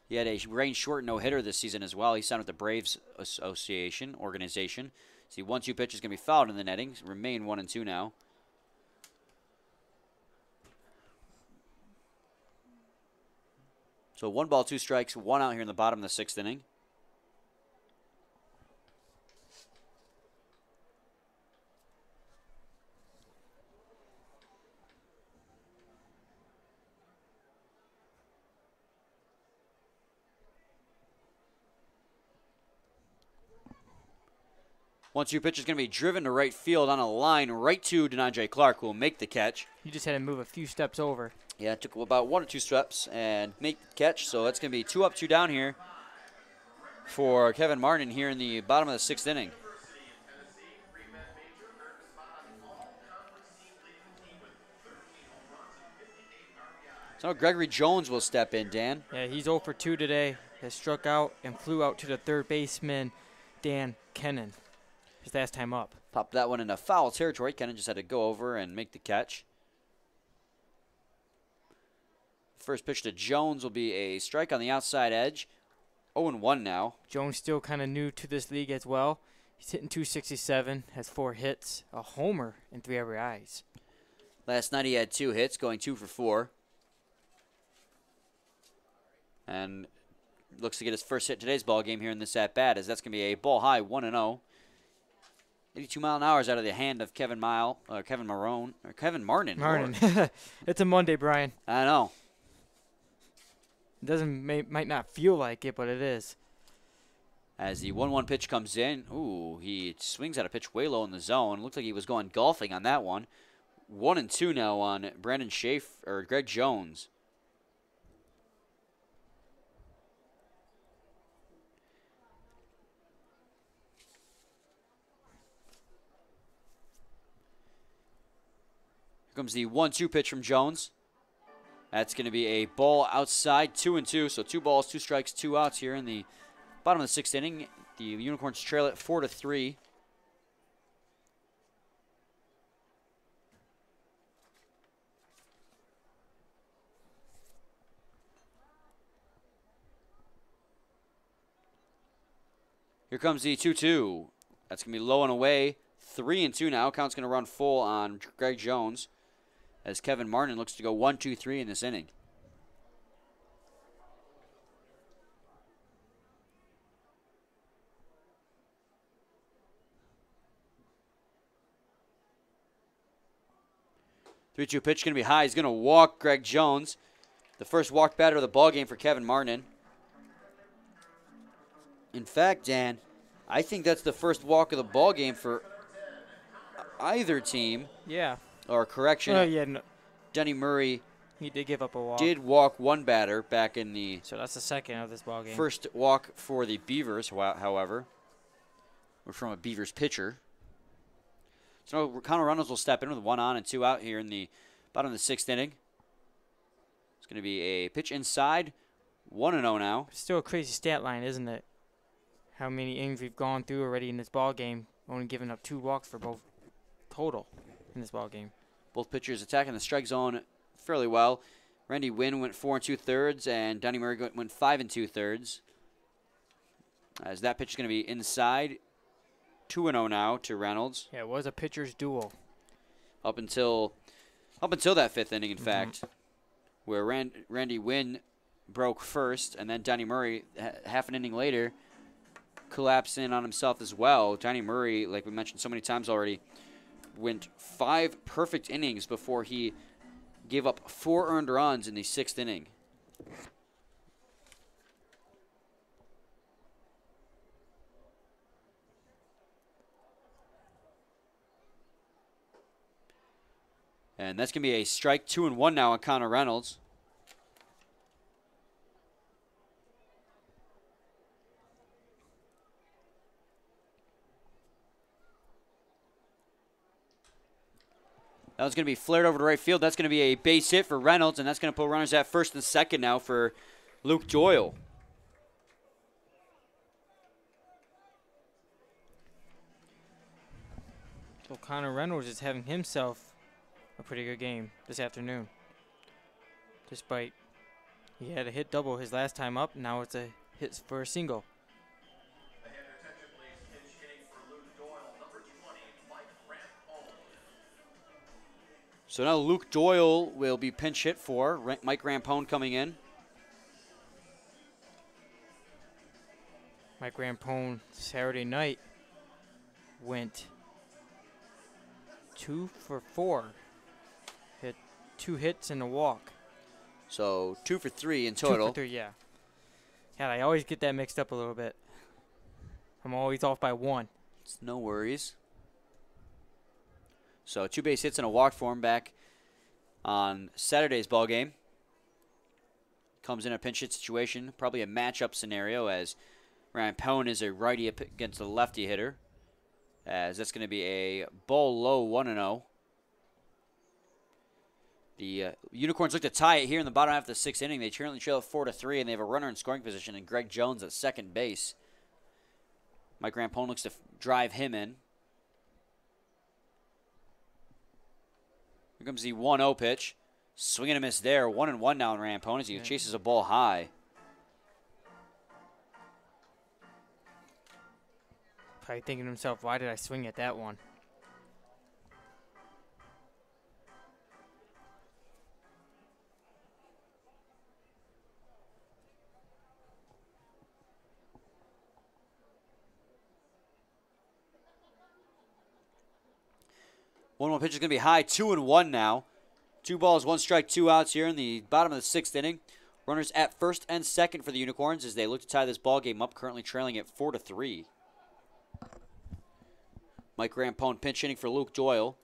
S1: He had a rain-short no-hitter this season as well. He signed with the Braves organization. See, 1-2 pitch is going to be fouled in the netting. Remain 1-2 now. So 1 ball, 2 strikes, 1 out here in the bottom of the 6th inning. One-two pitch is going to be driven to right field on a line right to Denandre Clark, who will make the catch.
S2: He just had to move a few steps over.
S1: Yeah, it took about 1 or 2 steps and make the catch. So that's going to be 2 up, 2 down here for Kevin Martin here in the bottom of the 6th inning. So Gregory Jones will step in, Dan.
S2: Yeah, he's 0 for 2 today. Has struck out and flew out to the third baseman, Dan Kennan. His last time up.
S1: Popped that one into foul territory. Kennan just had to go over and make the catch. First pitch to Jones will be a strike on the outside edge. 0-1 now.
S2: Jones still kind of new to this league as well. He's hitting .267, has 4 hits, a homer, and 3 RBIs.
S1: Last night he had 2 hits, going 2 for 4. And looks to get his first hit today's ball game here in this at-bat, as that's going to be a ball high, 1-0. 82 mile an hour out of the hand of Kevin Martin.
S2: Martin. It's a Monday, Brian.
S1: I know.
S2: It might not feel like it, but it is.
S1: As the 1-1 pitch comes in, ooh, he swings at a pitch way low in the zone. Looked like he was going golfing on that one. 1-2 now on Brandon Schaefer or Greg Jones. Comes the 1-2 pitch from Jones. That's going to be a ball outside, 2-2. So 2 balls, 2 strikes, 2 outs here in the bottom of the 6th inning. The Unicorns trail it 4-3. Here comes the 2-2. That's going to be low and away. 3-2 now. Count's going to run full on Greg Jones, as Kevin Martin looks to go 1-2-3 in this inning. Three-two pitch going to be high. He's going to walk Greg Jones. The first walk batter of the ball game for Kevin Martin. In fact, Dan, I think that's the first walk of the ball game for either team.
S2: Yeah.
S1: Or correction.
S2: Yeah. No.
S1: Denny Murray.
S2: He did give up a walk.
S1: Did walk 1 batter back in the.
S2: So that's the second of this ball game.
S1: First walk for the Beavers, however, or from a Beavers pitcher. So Connor Reynolds will step in with 1 on and 2 out here in the bottom of the 6th inning. It's going to be a pitch inside, 1-0 now.
S2: Still a crazy stat line, isn't it? how many innings we've gone through already in this ball game. Only giving up 2 walks for both total in this ball game.
S1: Both pitchers attacking the strike zone fairly well. Randy Wynn went 4 2/3, and Donnie Murray went 5 2/3. As that pitch is going to be inside, 2-0 now to Reynolds.
S2: Yeah, it was a pitcher's duel.
S1: Up until that 5th inning, in fact, where Randy Wynn broke first, and then Donnie Murray, half an inning later, collapsed in on himself as well. Donnie Murray, like we mentioned so many times already, went 5 perfect innings before he gave up 4 earned runs in the 6th inning. And that's going to be a strike, 2-1 now on Connor Reynolds. That was going to be flared over to right field. That's going to be a base hit for Reynolds, and that's going to put runners at first and second now for Luke Doyle.
S2: So Connor Reynolds is having himself a pretty good game this afternoon. Despite he had a hit double his last time up, now it's a hit for a single.
S1: So now Luke Doyle will be pinch hit for. Mike Rampone coming in.
S2: Mike Rampone Saturday night went 2 for 4. Hit 2 hits and a walk.
S1: So 2 for 3 in total.
S2: 2 for 3, yeah. Yeah, I always get that mixed up a little bit. I'm always off by 1.
S1: It's no worries. So 2 base hits and a walk for him back on Saturday's ball game. Comes in a pinch hit situation, probably a matchup scenario, as Rampone is a righty against a lefty hitter. As that's going to be a ball low 1-0. The Unicorns look to tie it here in the bottom half of the 6th inning. They currently trail 4-3, and they have a runner in scoring position, and Greg Jones at second base. Mike Rampone looks to drive him in. Here comes the 1-0 pitch. Swing and a miss there. 1-1 now in Rampone as he chases a ball high.
S2: Probably thinking to himself, why did I swing at that one?
S1: One pitch is going to be high, 2-1 now. 2 balls, 1 strike, 2 outs here in the bottom of the 6th inning. Runners at first and second for the Unicorns as they look to tie this ball game up, currently trailing it 4-3. Mike Rampone pinch hitting for Luke Doyle.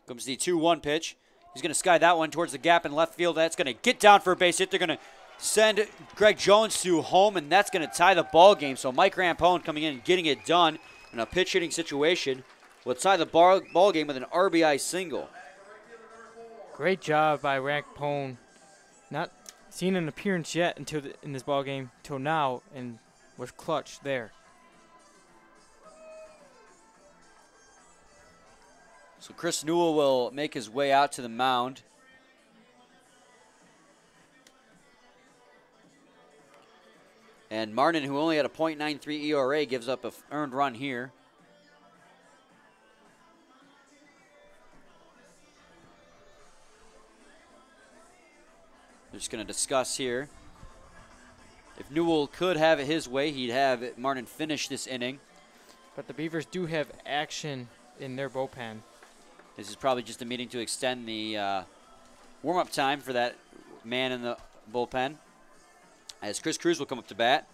S1: Comes the 2-1 pitch. He's going to sky that one towards the gap in left field. That's going to get down for a base hit. They're going to send Greg Jones to home, and that's going to tie the ball game. So Mike Rampone coming in and getting it done in a pitch hitting situation will tie the ball game with an RBI single.
S2: Great job by Rampone. Not seen an appearance yet in this ball game till now, and was clutch there.
S1: So Chris Newell will make his way out to the mound. And Martin, who only had a .93 ERA, gives up an earned run here. We're just going to discuss here. If Newell could have it his way, he'd have Martin finish this inning.
S2: But the Beavers do have action in their bullpen.
S1: This is probably just a meeting to extend the warm-up time for that man in the bullpen. As Chris Cruz will come up to bat.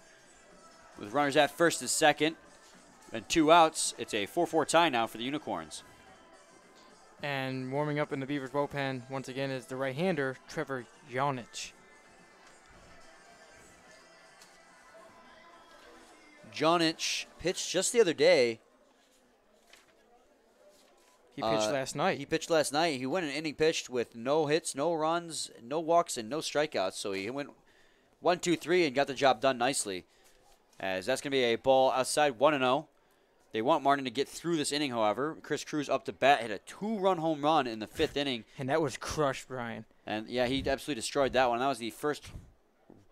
S1: With runners at first and second and 2 outs, it's a 4-4 tie now for the Unicorns.
S2: And warming up in the Beavers bullpen once again is the right-hander, Trevor Jonich.
S1: Jonich pitched just the other day.
S2: He pitched last night.
S1: He pitched last night. He went an inning pitched with no hits, no runs, no walks, and no strikeouts. So he went 1, 2, 3 and got the job done nicely. As that's going to be a ball outside, 1-0. They want Martin to get through this inning, however. Chris Cruz up to bat, hit a 2-run home run in the 5th inning.
S2: And that was crushed, Brian.
S1: And, yeah, he absolutely destroyed that one. That was the first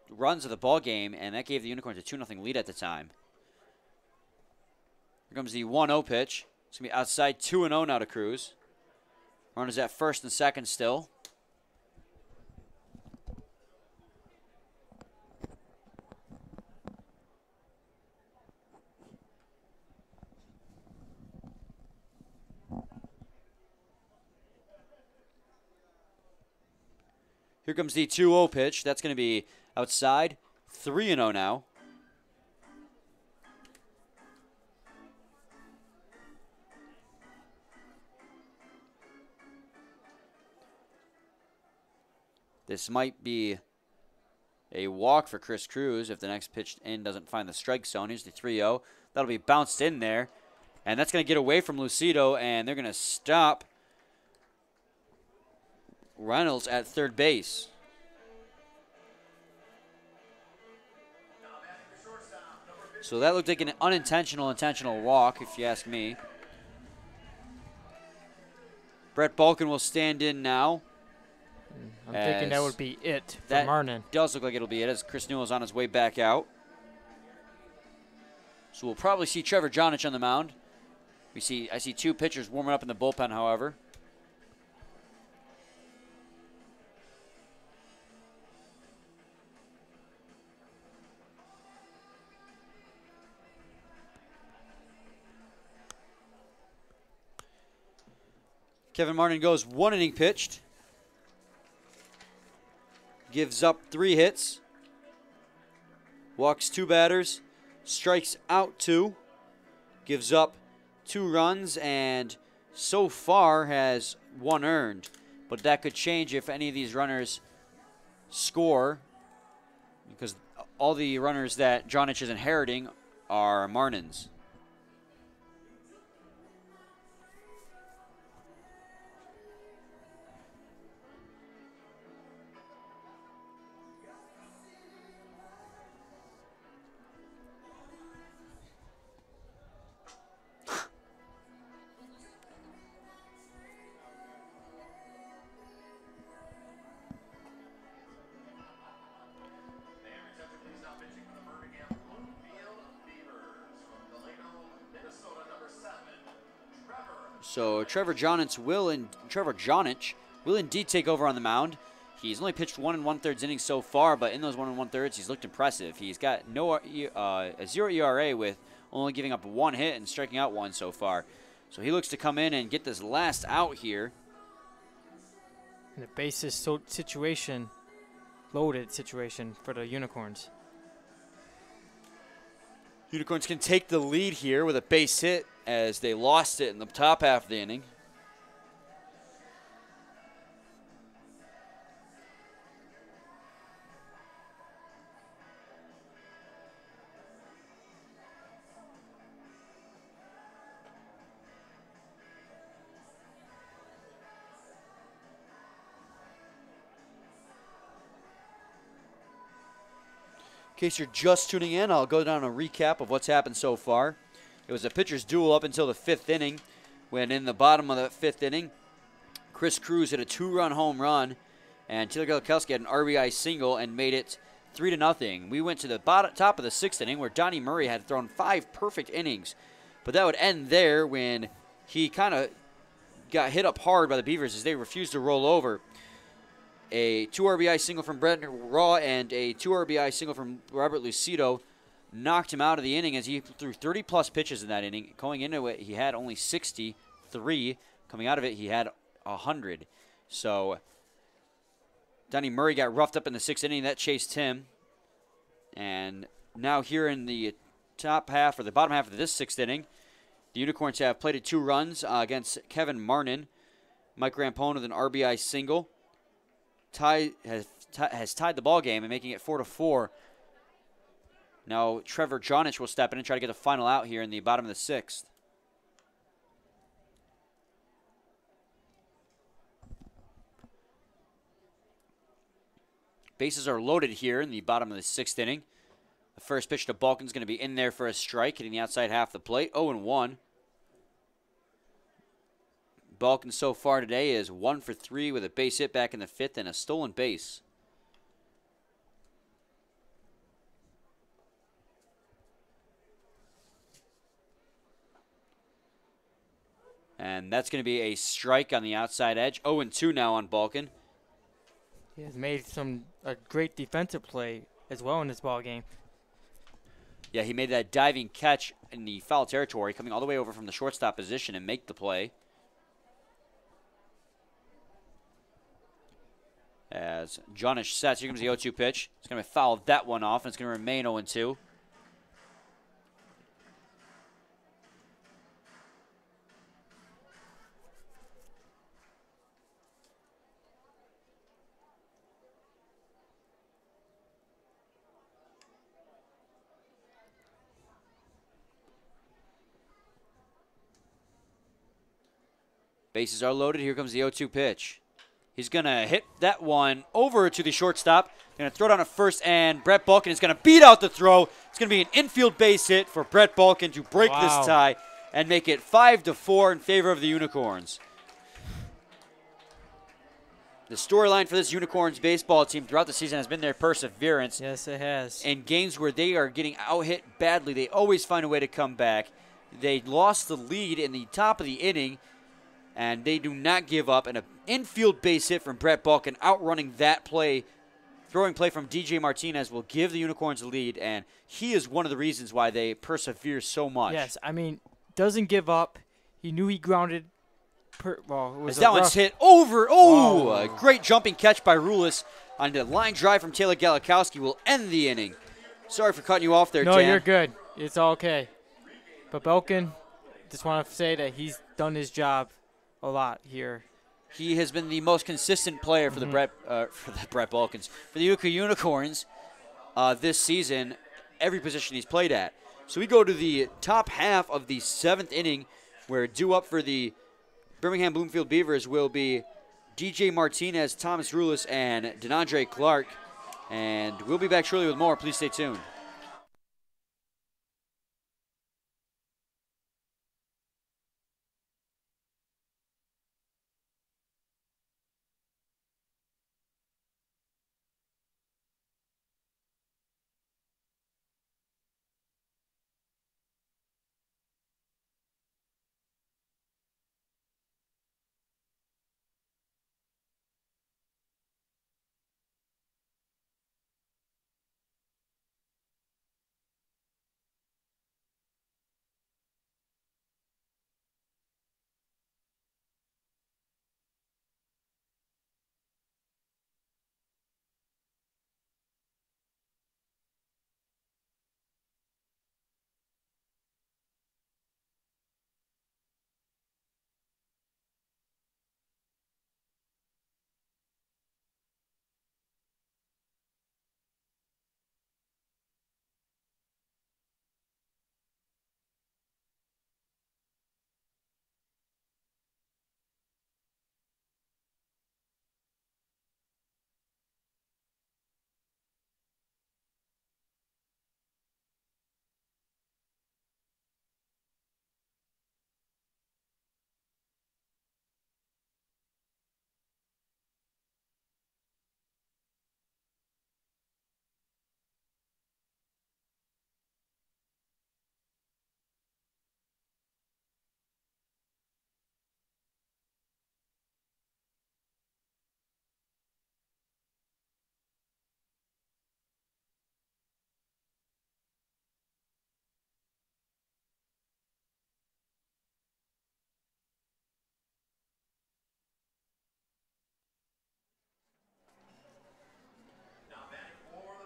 S1: runs of the ball game, and that gave the Unicorns a 2-0 lead at the time. Here comes the 1-0 pitch. It's going to be outside, 2-0 now to Cruz. Runners at first and second still. Here comes the 2-0 pitch. That's going to be outside, 3-0 now. This might be a walk for Chris Cruz if the next pitch in doesn't find the strike zone. Here's the 3-0. That'll be bounced in there. And that's going to get away from Lucido, and they're going to stop Reynolds at third base. So that looked like an intentional walk, if you ask me. Brett Balkin will stand in now.
S2: I'm thinking that would be it for
S1: that
S2: Martin.
S1: Does look like it'll be it as Chris Newell is on his way back out. So we'll probably see Trevor Jonich on the mound. I see 2 pitchers warming up in the bullpen, however. Kevin Martin goes 1 inning pitched. Gives up 3 hits. Walks 2 batters. Strikes out 2. Gives up 2 runs and so far has 1 earned. But that could change if any of these runners score, because all the runners that Jonich is inheriting are Martin's.
S3: Please now pitching for the Birmingham-Bloomfield Beavers from Delano, Minnesota, number 7, Trevor.
S1: So Trevor Jonich will indeed take over on the mound. He's only pitched 1 1/3 innings so far, but in those 1 1/3, he's looked impressive. He's got a 0 ERA with only giving up 1 hit and striking out 1 so far. So he looks to come in and get this last out here.
S2: In a basis situation, loaded situation for the Unicorns.
S1: Unicorns can take the lead here with a base hit as they lost it in the top half of the inning. In case you're just tuning in, I'll go down a recap of what's happened so far. It was a pitcher's duel up until the 5th inning, when in the bottom of the 5th inning, Chris Cruz hit a 2-run home run, and Taylor Galikowski had an RBI single and made it 3-0. We went to the top of the 6th inning, where Donnie Murray had thrown 5 perfect innings, but that would end there when he kind of got hit up hard by the Beavers as they refused to roll over. A 2 RBI single from Brent Raw and a 2 RBI single from Robert Lucido knocked him out of the inning as he threw 30-plus pitches in that inning. Going into it, he had only 63. Coming out of it, he had 100. So Donnie Murray got roughed up in the 6th inning. That chased him. And now here in the top half, or the bottom half of this 6th inning, the Unicorns have plated 2 runs against Kevin Martin. Mike Rampone with an RBI single. Has tied the ball game and making it 4-4. Now Trevor Jonich will step in and try to get the final out here in the bottom of the 6th. Bases are loaded here in the bottom of the 6th inning. The first pitch to Balkin's going to be in there for a strike, hitting the outside half of the plate. 0-1. Balkin so far today is 1 for 3 with a base hit back in the 5th and a stolen base. And that's going to be a strike on the outside edge. 0-2 now on Balkin.
S2: He has made a great defensive play as well in this ball game.
S1: Yeah, he made that diving catch in the foul territory, coming all the way over from the shortstop position and make the play. As Jonish sets, here comes the 0-2 pitch. He's going to foul that one off, and it's going to remain 0-2. Bases are loaded. Here comes the 0-2 pitch. He's going to hit that one over to the shortstop. Going to throw down a first, and Brett Balkin is going to beat out the throw. It's going to be an infield base hit for Brett Balkin to break this tie and make it 5-4 in favor of the Unicorns. The storyline for this Unicorns baseball team throughout the season has been their perseverance.
S2: Yes, it has.
S1: In games where they are getting out-hit badly, they always find a way to come back. They lost the lead in the top of the inning, and they do not give up. And an infield base hit from Brett Balkin outrunning that play. Throwing play from DJ Martinez will give the Unicorns the lead, and he is one of the reasons why they persevere so much.
S2: Yes, I mean, doesn't give up. He knew he grounded.
S1: As that one's hit over. Oh, a great jumping catch by Rulis on the line drive from Taylor Galikowski will end the inning. Sorry for cutting you off there,
S2: No,
S1: Dan.
S2: you're good. It's all okay. But Balkin, just want to say that he's done his job a lot here.
S1: He has been the most consistent player for the Brett Balkans, for the Utica Unicorns this season, every position he's played at. So we go to the top half of the 7th inning, where due up for the Birmingham-Bloomfield Beavers will be DJ Martinez, Thomas Rulis, and DeAndre Clark. And we'll be back shortly with more. Please stay tuned.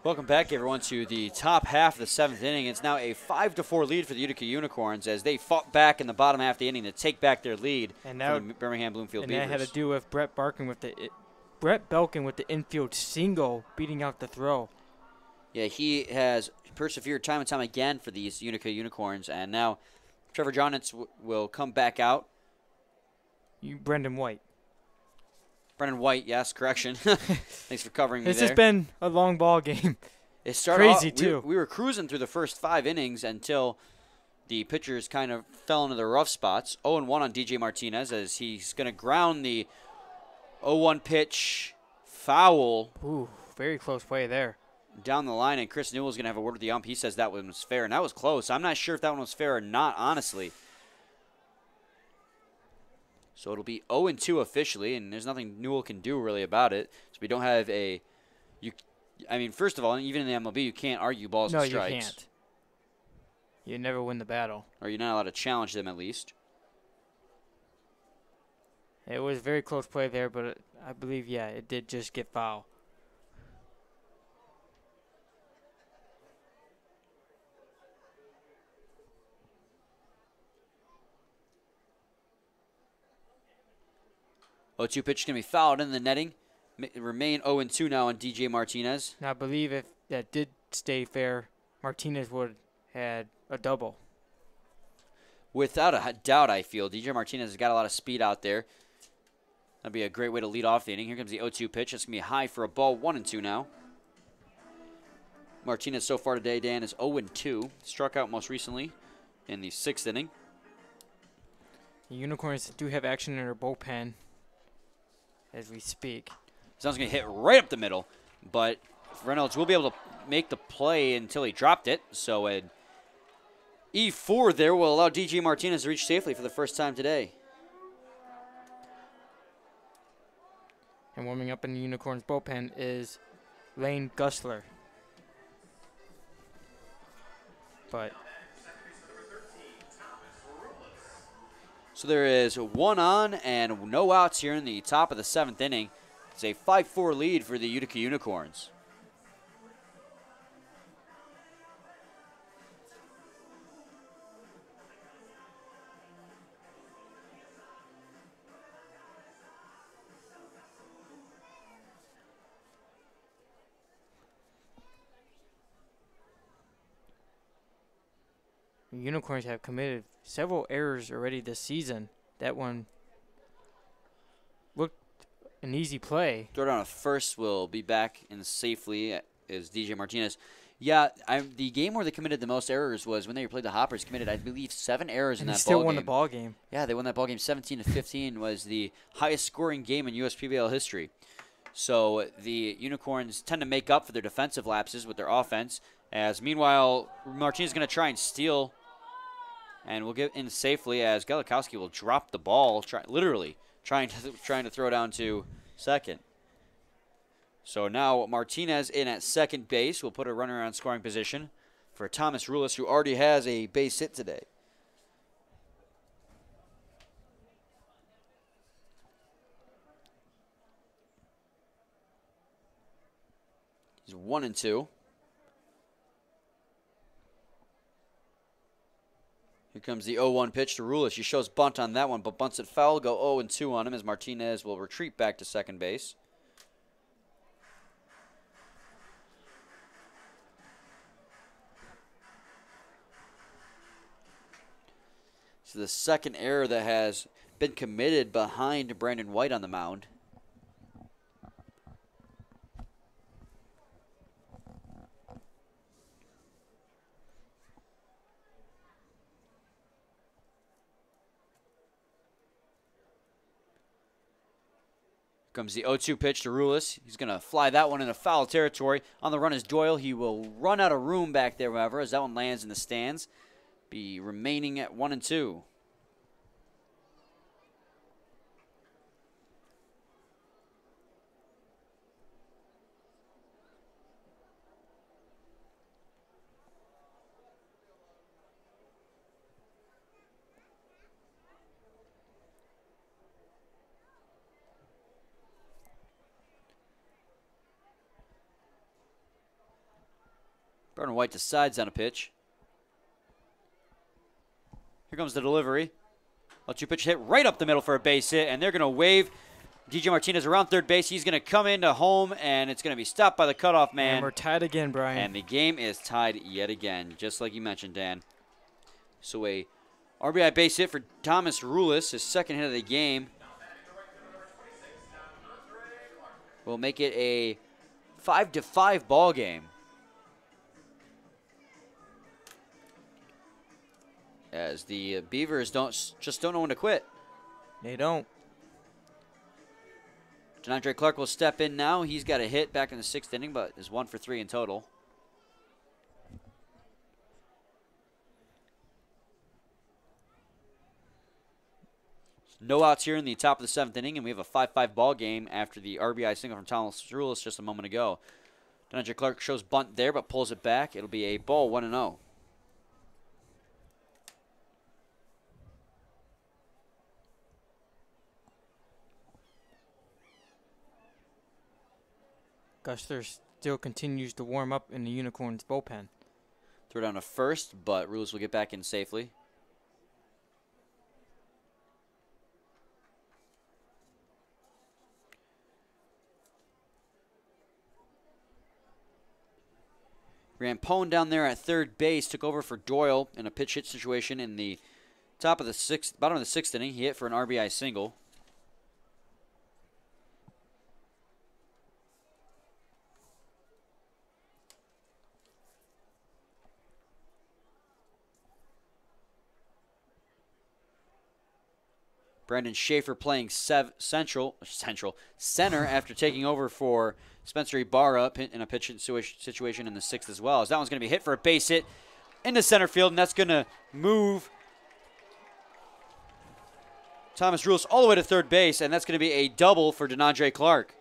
S1: Welcome back, everyone, to the top half of the 7th inning. It's now a 5-4 lead for the Utica Unicorns as they fought back in the bottom half of the inning to take back their lead from the Birmingham-Bloomfield Beavers.
S2: And that had to do with Brett Balkin with the infield single beating out the throw.
S1: Yeah, he has persevered time and time again for these Utica Unicorns, and now Trevor Jonitz will come back out.
S2: Brendan White.
S1: Brennan White, yes, correction. Thanks for covering me
S2: It's
S1: there.
S2: just been a long ball game.
S1: It started
S2: crazy,
S1: off,
S2: too.
S1: We were cruising through the first 5 innings until the pitchers kind of fell into the rough spots. 0-1 on DJ Martinez as he's going to ground the 0-1 pitch foul.
S2: Ooh, very close play there.
S1: Down the line, and Chris Newell's going to have a word with the ump. He says that one was fair, and that was close. I'm not sure if that one was fair or not, honestly. So it'll be 0-2 officially, and there's nothing Newell can do really about it. So we don't have a I mean, first of all, even in the MLB, you can't argue balls and strikes.
S2: No, you can't. You never win the battle.
S1: Or you're not allowed to challenge them, at least.
S2: It was a very close play there, but I believe, yeah, it did just get foul.
S1: Oh, 2 pitch going to be fouled in the netting. Remain 0-2 now on DJ Martinez.
S2: Now, I believe if that did stay fair, Martinez would have had a double.
S1: Without a doubt, I feel. DJ Martinez has got a lot of speed out there. That'd be a great way to lead off the inning. Here comes the 0-2 pitch. It's going to be high for a ball, 1-2 now. Martinez so far today, Dan, is 0-2. Struck out most recently in the 6th inning.
S2: The Unicorns do have action in their bullpen as we speak.
S1: Sounds going to hit right up the middle, but Reynolds will be able to make the play until he dropped it. So an E4 there will allow DJ Martinez to reach safely for the first time today.
S2: And warming up in the Unicorns bullpen is Lane Gusler. But
S1: so there is 1 on and no outs here in the top of the 7th inning. It's a 5-4 lead for the Utica Unicorns.
S2: the Unicorns have committed several errors already this season. That one looked an easy play.
S1: Throw down a first will be back in safely is DJ Martinez. Yeah, the game where they committed the most errors was when they played the Hoppers. Committed, I believe, 7 errors in that ball game.
S2: Still won the ball game.
S1: Yeah, they won that ball game 17-15. Was the highest scoring game in USPBL history. So the Unicorns tend to make up for their defensive lapses with their offense. As meanwhile, Martinez is going to try and steal, and we'll get in safely as Galikowski will drop the ball, literally trying to throw down to second. So now Martinez in at second base will put a runner on scoring position for Thomas Rulis, who already has a base hit today. He's 1-2. Here comes the 0-1 pitch to Rulis. He shows bunt on that one, but bunts it foul. Go 0-2 on him as Martinez will retreat back to second base. So the second error that has been committed behind Brandon White on the mound. Comes the 0-2 pitch to Rulis. He's going to fly that one into foul territory. On the run is Doyle. He will run out of room back there, however, as that one lands in the stands. Be remaining at 1-2. Brandon White decides on a pitch. Here comes the delivery. 0-2 pitch hit right up the middle for a base hit, and they're going to wave DJ Martinez around third base. He's going to come into home, and it's going to be stopped by the cutoff man.
S2: And we're tied again, Brian.
S1: And the game is tied yet again, just like you mentioned, Dan. So a RBI base hit for Thomas Rulis, his second hit of the game. will make it a 5-5 ball game. As the Beavers just don't know when to quit.
S2: They don't.
S1: DeAndre Clark will step in now. He's got a hit back in the 6th inning, but is 1 for 3 in total. No outs here in the top of the 7th inning, and we have a 5-5 ball game after the RBI single from Thomas Rulis just a moment ago. DeAndre Clark shows bunt there, but pulls it back. It'll be a ball, 1-0.
S2: Gustler still continues to warm up in the Unicorns bullpen.
S1: Throw down to first, but Rules will get back in safely. Rampone down there at third base took over for Doyle in a pitch hit situation in the bottom of the 6th inning. He hit for an RBI single. Brandon Schaefer playing center after taking over for Spencer Ibarra in a pitch situation in the 6th as well. As that one's going to be hit for a base hit into center field, and that's going to move Thomas Rules all the way to third base, and that's going to be a double for DeAndre Clark.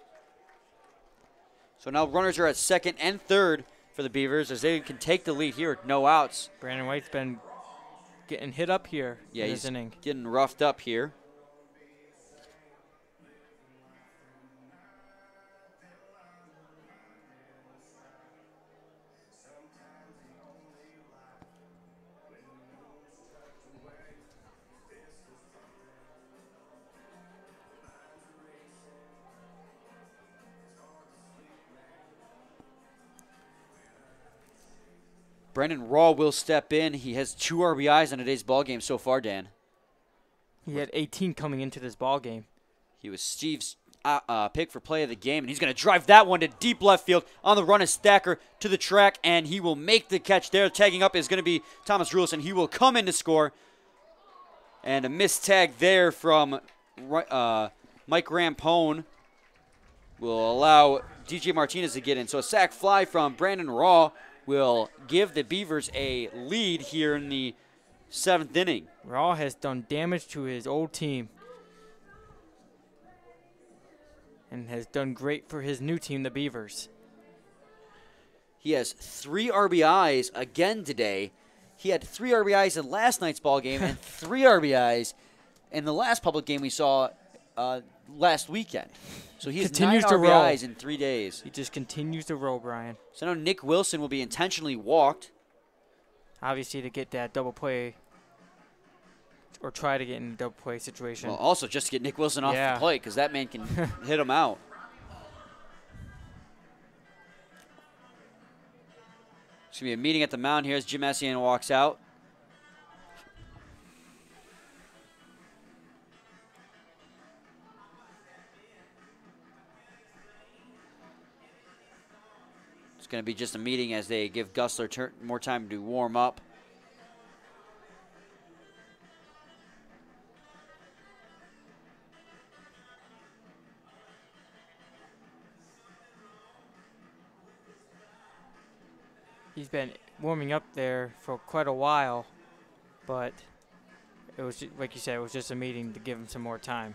S1: So now runners are at 2nd and 3rd for the Beavers as they can take the lead here with no outs.
S2: Brandon White's been getting hit up here in this inning.
S1: Getting roughed up here. Brendan Raw will step in. He has 2 RBIs in today's ball game so far, Dan.
S2: He had 18 coming into this ball game.
S1: He was Steve's pick for play of the game, and he's going to drive that one to deep left field on the run of Stacker to the track, and he will make the catch there. Tagging up is going to be Thomas Rules, and he will come in to score. And a missed tag there from Mike Rampone will allow DJ Martinez to get in. So a sac fly from Brandon Raw will give the Beavers a lead here in the 7th inning.
S2: Raw has done damage to his old team and has done great for his new team, the Beavers.
S1: He has 3 RBIs again today. He had 3 RBIs in last night's ball game and 3 RBIs in the last public game we saw last weekend. So he has 9 RBIs in 3 days.
S2: He just continues to roll, Brian.
S1: So now Nick Wilson will be intentionally walked.
S2: Obviously to get that double play or try to get in a double play situation.
S1: Well, also just to get Nick Wilson off the plate because that man can hit him out. It's going to be a meeting at the mound here as Jim Essien walks out. It's going to be just a meeting as they give Gustler more time to warm up.
S2: He's been warming up there for quite a while, but it was, like you said, it was just a meeting to give him some more time.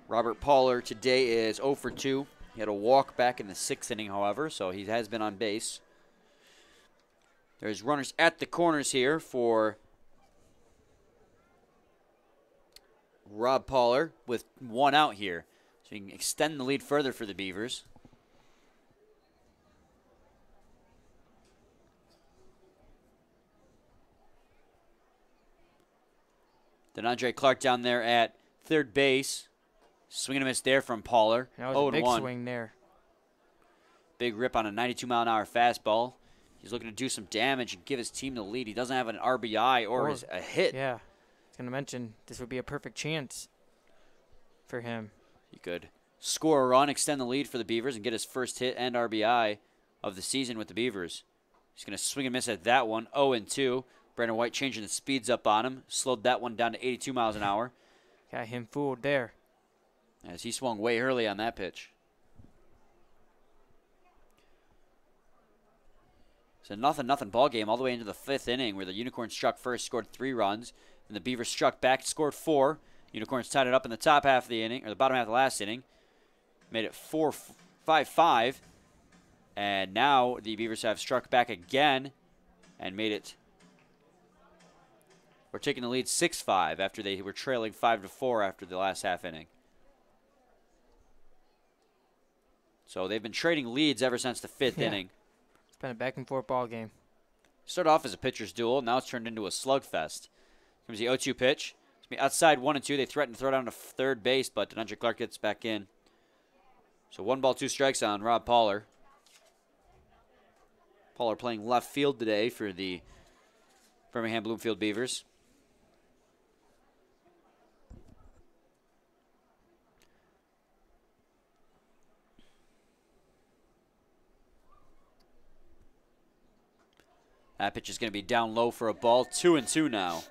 S1: Robert Poller today is 0 for 2. He had a walk back in the 6th inning, however, so he has been on base. There's runners at the corners here for Rob Poller with 1 out here. So he can extend the lead further for the Beavers. DeAndre Clark down there at third base. Swing and a miss there from Poller.
S2: That was a big swing there.
S1: Big rip on a 92-mile-an-hour fastball. He's looking to do some damage and give his team the lead. He doesn't have an RBI or a hit.
S2: Yeah. I was going to mention this would be a perfect chance for him.
S1: He could score a run, extend the lead for the Beavers, and get his first hit and RBI of the season with the Beavers. He's going to swing and miss at that one, 0-2. Brandon White changing the speeds up on him. Slowed that one down to 82 miles an hour.
S2: Got him fooled there.
S1: As he swung way early on that pitch. It's a 0-0 ball game all the way into the 5th inning, where the Unicorns struck first, scored 3 runs, and the Beavers struck back, scored 4. Unicorns tied it up in the top half of the inning, or the bottom half of the last inning. Made it 5-5. And now the Beavers have struck back again and made it. We're taking the lead 6-5 after they were trailing 5-4 after the last half inning. So they've been trading leads ever since the 5th inning.
S2: It's been a back and forth ball game.
S1: Started off as a pitcher's duel. Now it's turned into a slugfest. Comes the 0-2 pitch. It's gonna be outside 1-2. They threaten to throw down to third base, but DeAndre Clark gets back in. So 1 ball, 2 strikes on Rob Poller. Poller playing left field today for the Birmingham-Bloomfield Beavers. That pitch is going to be down low for a ball. 2-2 now.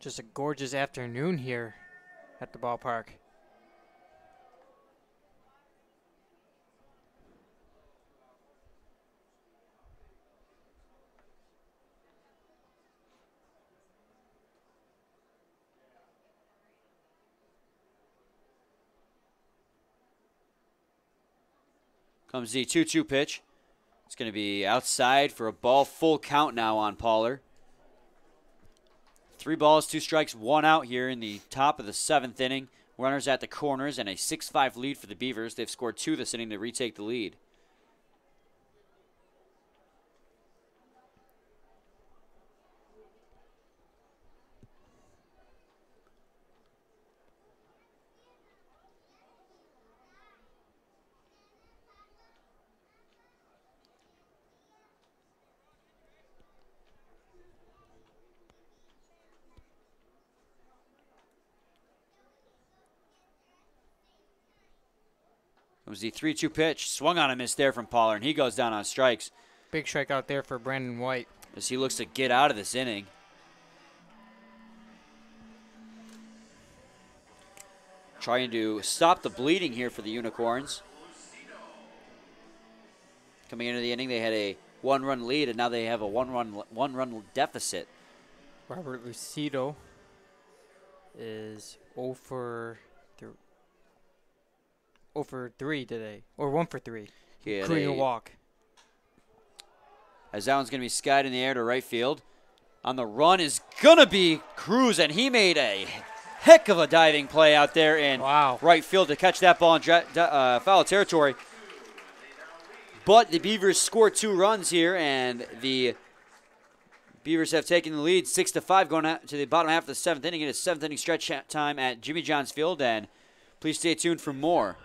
S2: Just a gorgeous afternoon here at the ballpark.
S1: Comes the 2-2 pitch. It's going to be outside for a ball. Full count now on Poller. 3 balls, 2 strikes, 1 out here in the top of the 7th inning. Runners at the corners and a 6-5 lead for the Beavers. They've scored 2 this inning to retake the lead. It was the 3-2 pitch. Swung on a miss there from Poller, and he goes down on strikes.
S2: Big strikeout there for Brandon White.
S1: As he looks to get out of this inning. Trying to stop the bleeding here for the Unicorns. Coming into the inning, they had a 1-run lead, and now they have a one-run deficit.
S2: Robert Lucido is 0 for 3 today, or 1 for 3, including a walk.
S1: As that one's going to be skied in the air to right field. On the run is going to be Cruz, and he made a heck of a diving play out there in right field to catch that ball in foul territory. But the Beavers scored 2 runs here, and the Beavers have taken the lead 6-5 going out to the bottom half of the 7th inning. It is 7th inning stretch time at Jimmy John's Field, and please stay tuned for more.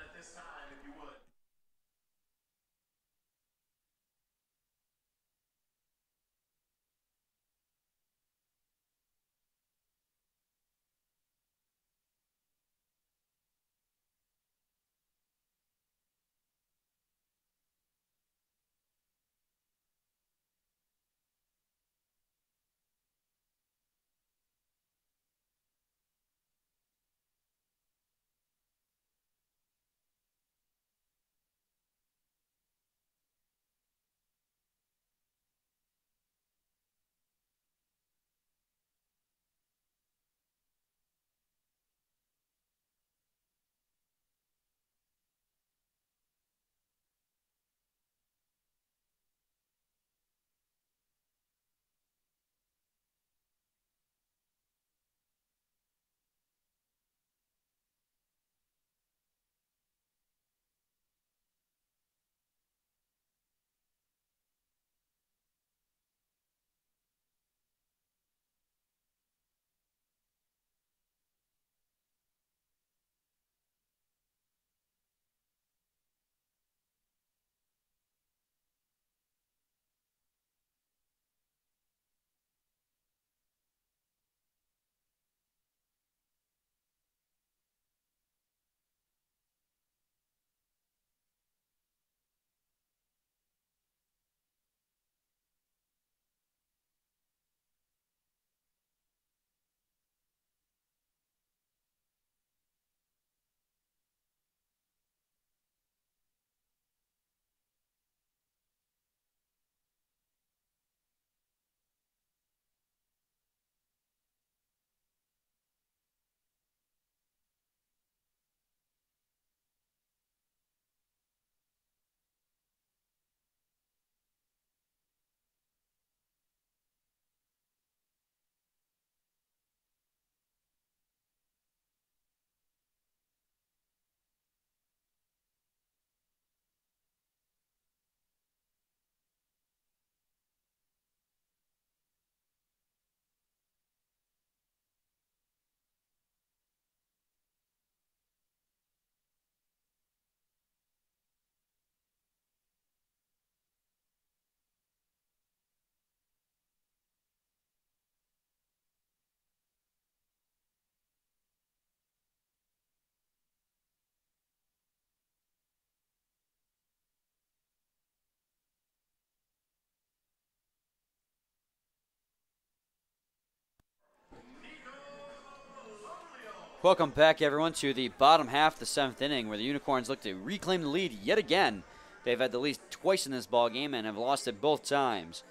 S1: Welcome back, everyone, to the bottom half of the 7th inning, where the Unicorns look to reclaim the lead yet again. They've had the lead twice in this ball game and have lost it both times.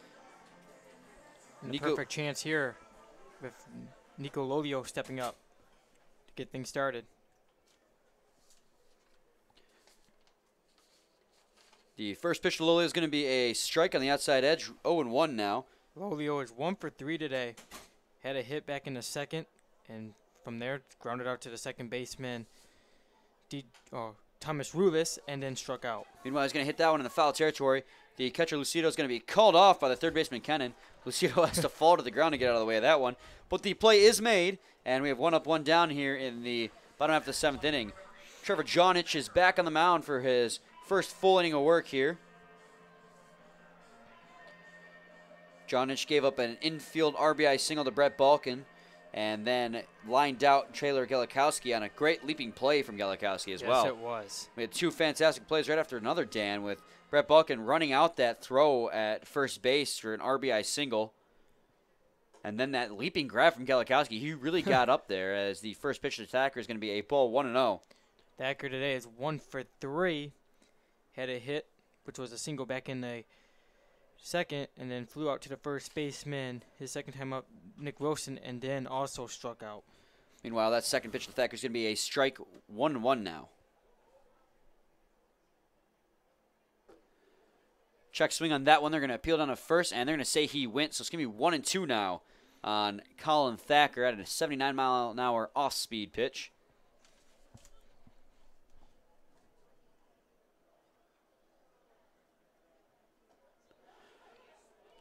S2: And a perfect chance here with Nico Lolio stepping up to get things started.
S1: The first pitch to Lolio is going to be a strike on the outside edge, 0-1 now.
S2: Lolio is 1 for 3 today. Had a hit back in the second, and from there, grounded out to the second baseman, Thomas Rulis, and then struck out.
S1: Meanwhile, he's going to hit that one in the foul territory. The catcher, Lucido, is going to be called off by the third baseman, Kennan. Lucido has to fall to the ground to get out of the way of that one. But the play is made, and we have 1 up, 1 down here in the bottom half of the 7th inning. Trevor Jonich is back on the mound for his first full inning of work here. Jonich gave up an infield RBI single to Brett Balkin, and then lined out Taylor Galikowski on a great leaping play from Galikowski as well.
S2: Yes, it was.
S1: We had 2 fantastic plays right after another, Dan, with Brett Balkin running out that throw at first base for an RBI single. And then that leaping grab from Galikowski, he really got up there, as the first pitch to the attacker is going to be a ball 1-0.
S2: Thacker today is 1 for 3. Had a hit, which was a single back in the second, and then flew out to the first baseman his second time up, Nick Wilson, and then also struck out.
S1: Meanwhile, that second pitch to Thacker is going to be a strike, 1-1 now. Check swing on that one. They're going to appeal down to first, and they're going to say he went. So it's going to be 1-2 now on Colin Thacker at a 79-mile-an-hour off-speed pitch.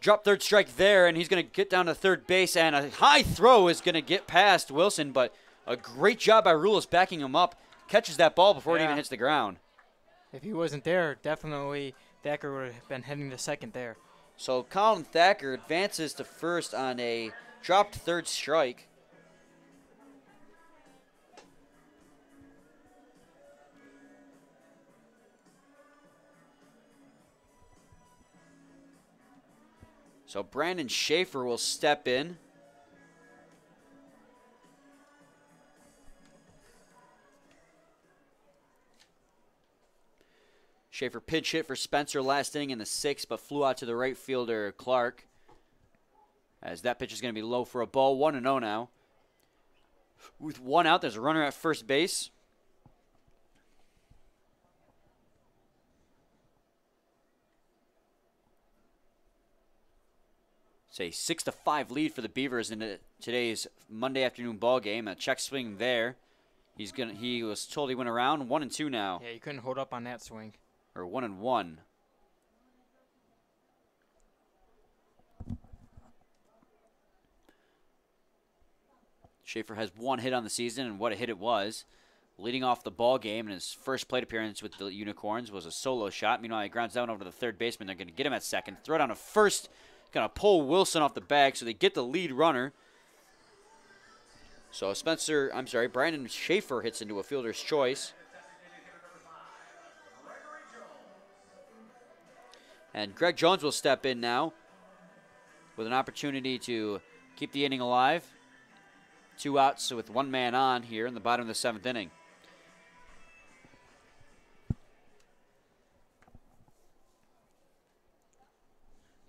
S1: Drop third strike there, and he's going to get down to third base, and a high throw is going to get past Wilson, but a great job by Rulis backing him up. Catches that ball before it even hits the ground.
S2: If he wasn't there, definitely Thacker would have been heading to second there.
S1: So Colin Thacker advances to first on a dropped third strike. So Brandon Schaefer will step in. Schaefer pitch hit for Spencer last inning in the 6th, but flew out to the right fielder, Clark. As that pitch is going to be low for a ball, 1-0 now. With 1 out, there's a runner at first base. It's a 6-5 lead for the Beavers in today's Monday afternoon ball game. A check swing there. He was told he went around. 1-2 now.
S2: Yeah, you couldn't hold up on that swing.
S1: Or 1-1. Schaefer has 1 hit on the season, and what a hit it was. Leading off the ball game in his first plate appearance with the Unicorns was a solo shot. Meanwhile, he grounds down over to the third baseman. They're going to get him at second. Throw down to first. Going to pull Wilson off the bag, so they get the lead runner. So Brandon Schaefer hits into a fielder's choice. And Greg Jones will step in now with an opportunity to keep the inning alive. 2 outs with 1 man on here in the bottom of the 7th inning.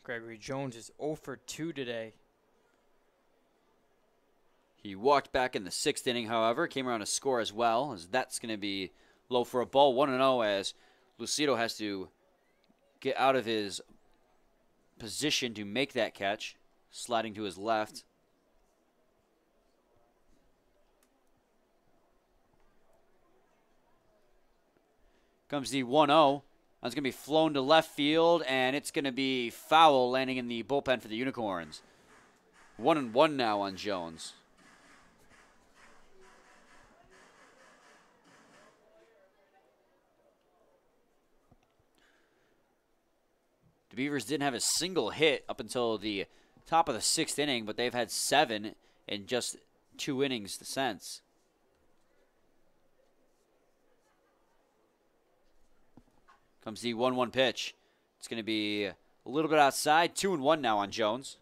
S2: Gregory Jones is 0 for 2 today.
S1: He walked back in the 6th inning, however. Came around to score as well, as that's going to be low for a ball. 1-0 as Lucido has to get out of his position to make that catch. Sliding to his left. Comes the 1-0. That's going to be flown to left field, and it's going to be foul, landing in the bullpen for the Unicorns. 1-1 now on Jones. The Beavers didn't have a single hit up until the top of the 6th inning, but they've had 7 in just 2 innings since. Comes the 1-1 pitch. It's going to be a little bit outside. 2-1 now on Jones.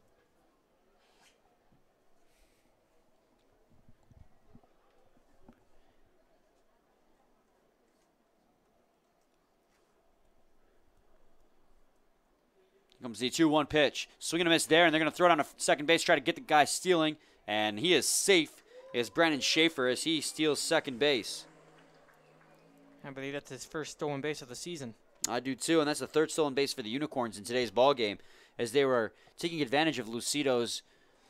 S1: Comes the 2-1 pitch. Swing and a miss there, and they're going to throw it on a second base, try to get the guy stealing, and he is safe. Is Brandon Schaefer as he steals second base.
S2: I believe that's his first stolen base of the season.
S1: I do too, and that's the third stolen base for the Unicorns in today's ball game, as they were taking advantage of Lucido's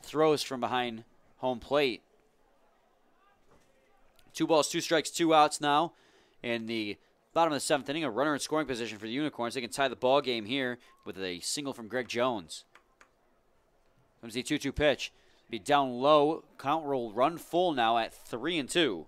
S1: throws from behind home plate. 2 balls, 2 strikes, 2 outs now in the bottom of the 7th inning. A runner in scoring position for the Unicorns. They can tie the ball game here with a single from Greg Jones. Comes the 2-2 pitch. Be down low. Count will run full now at 3-2.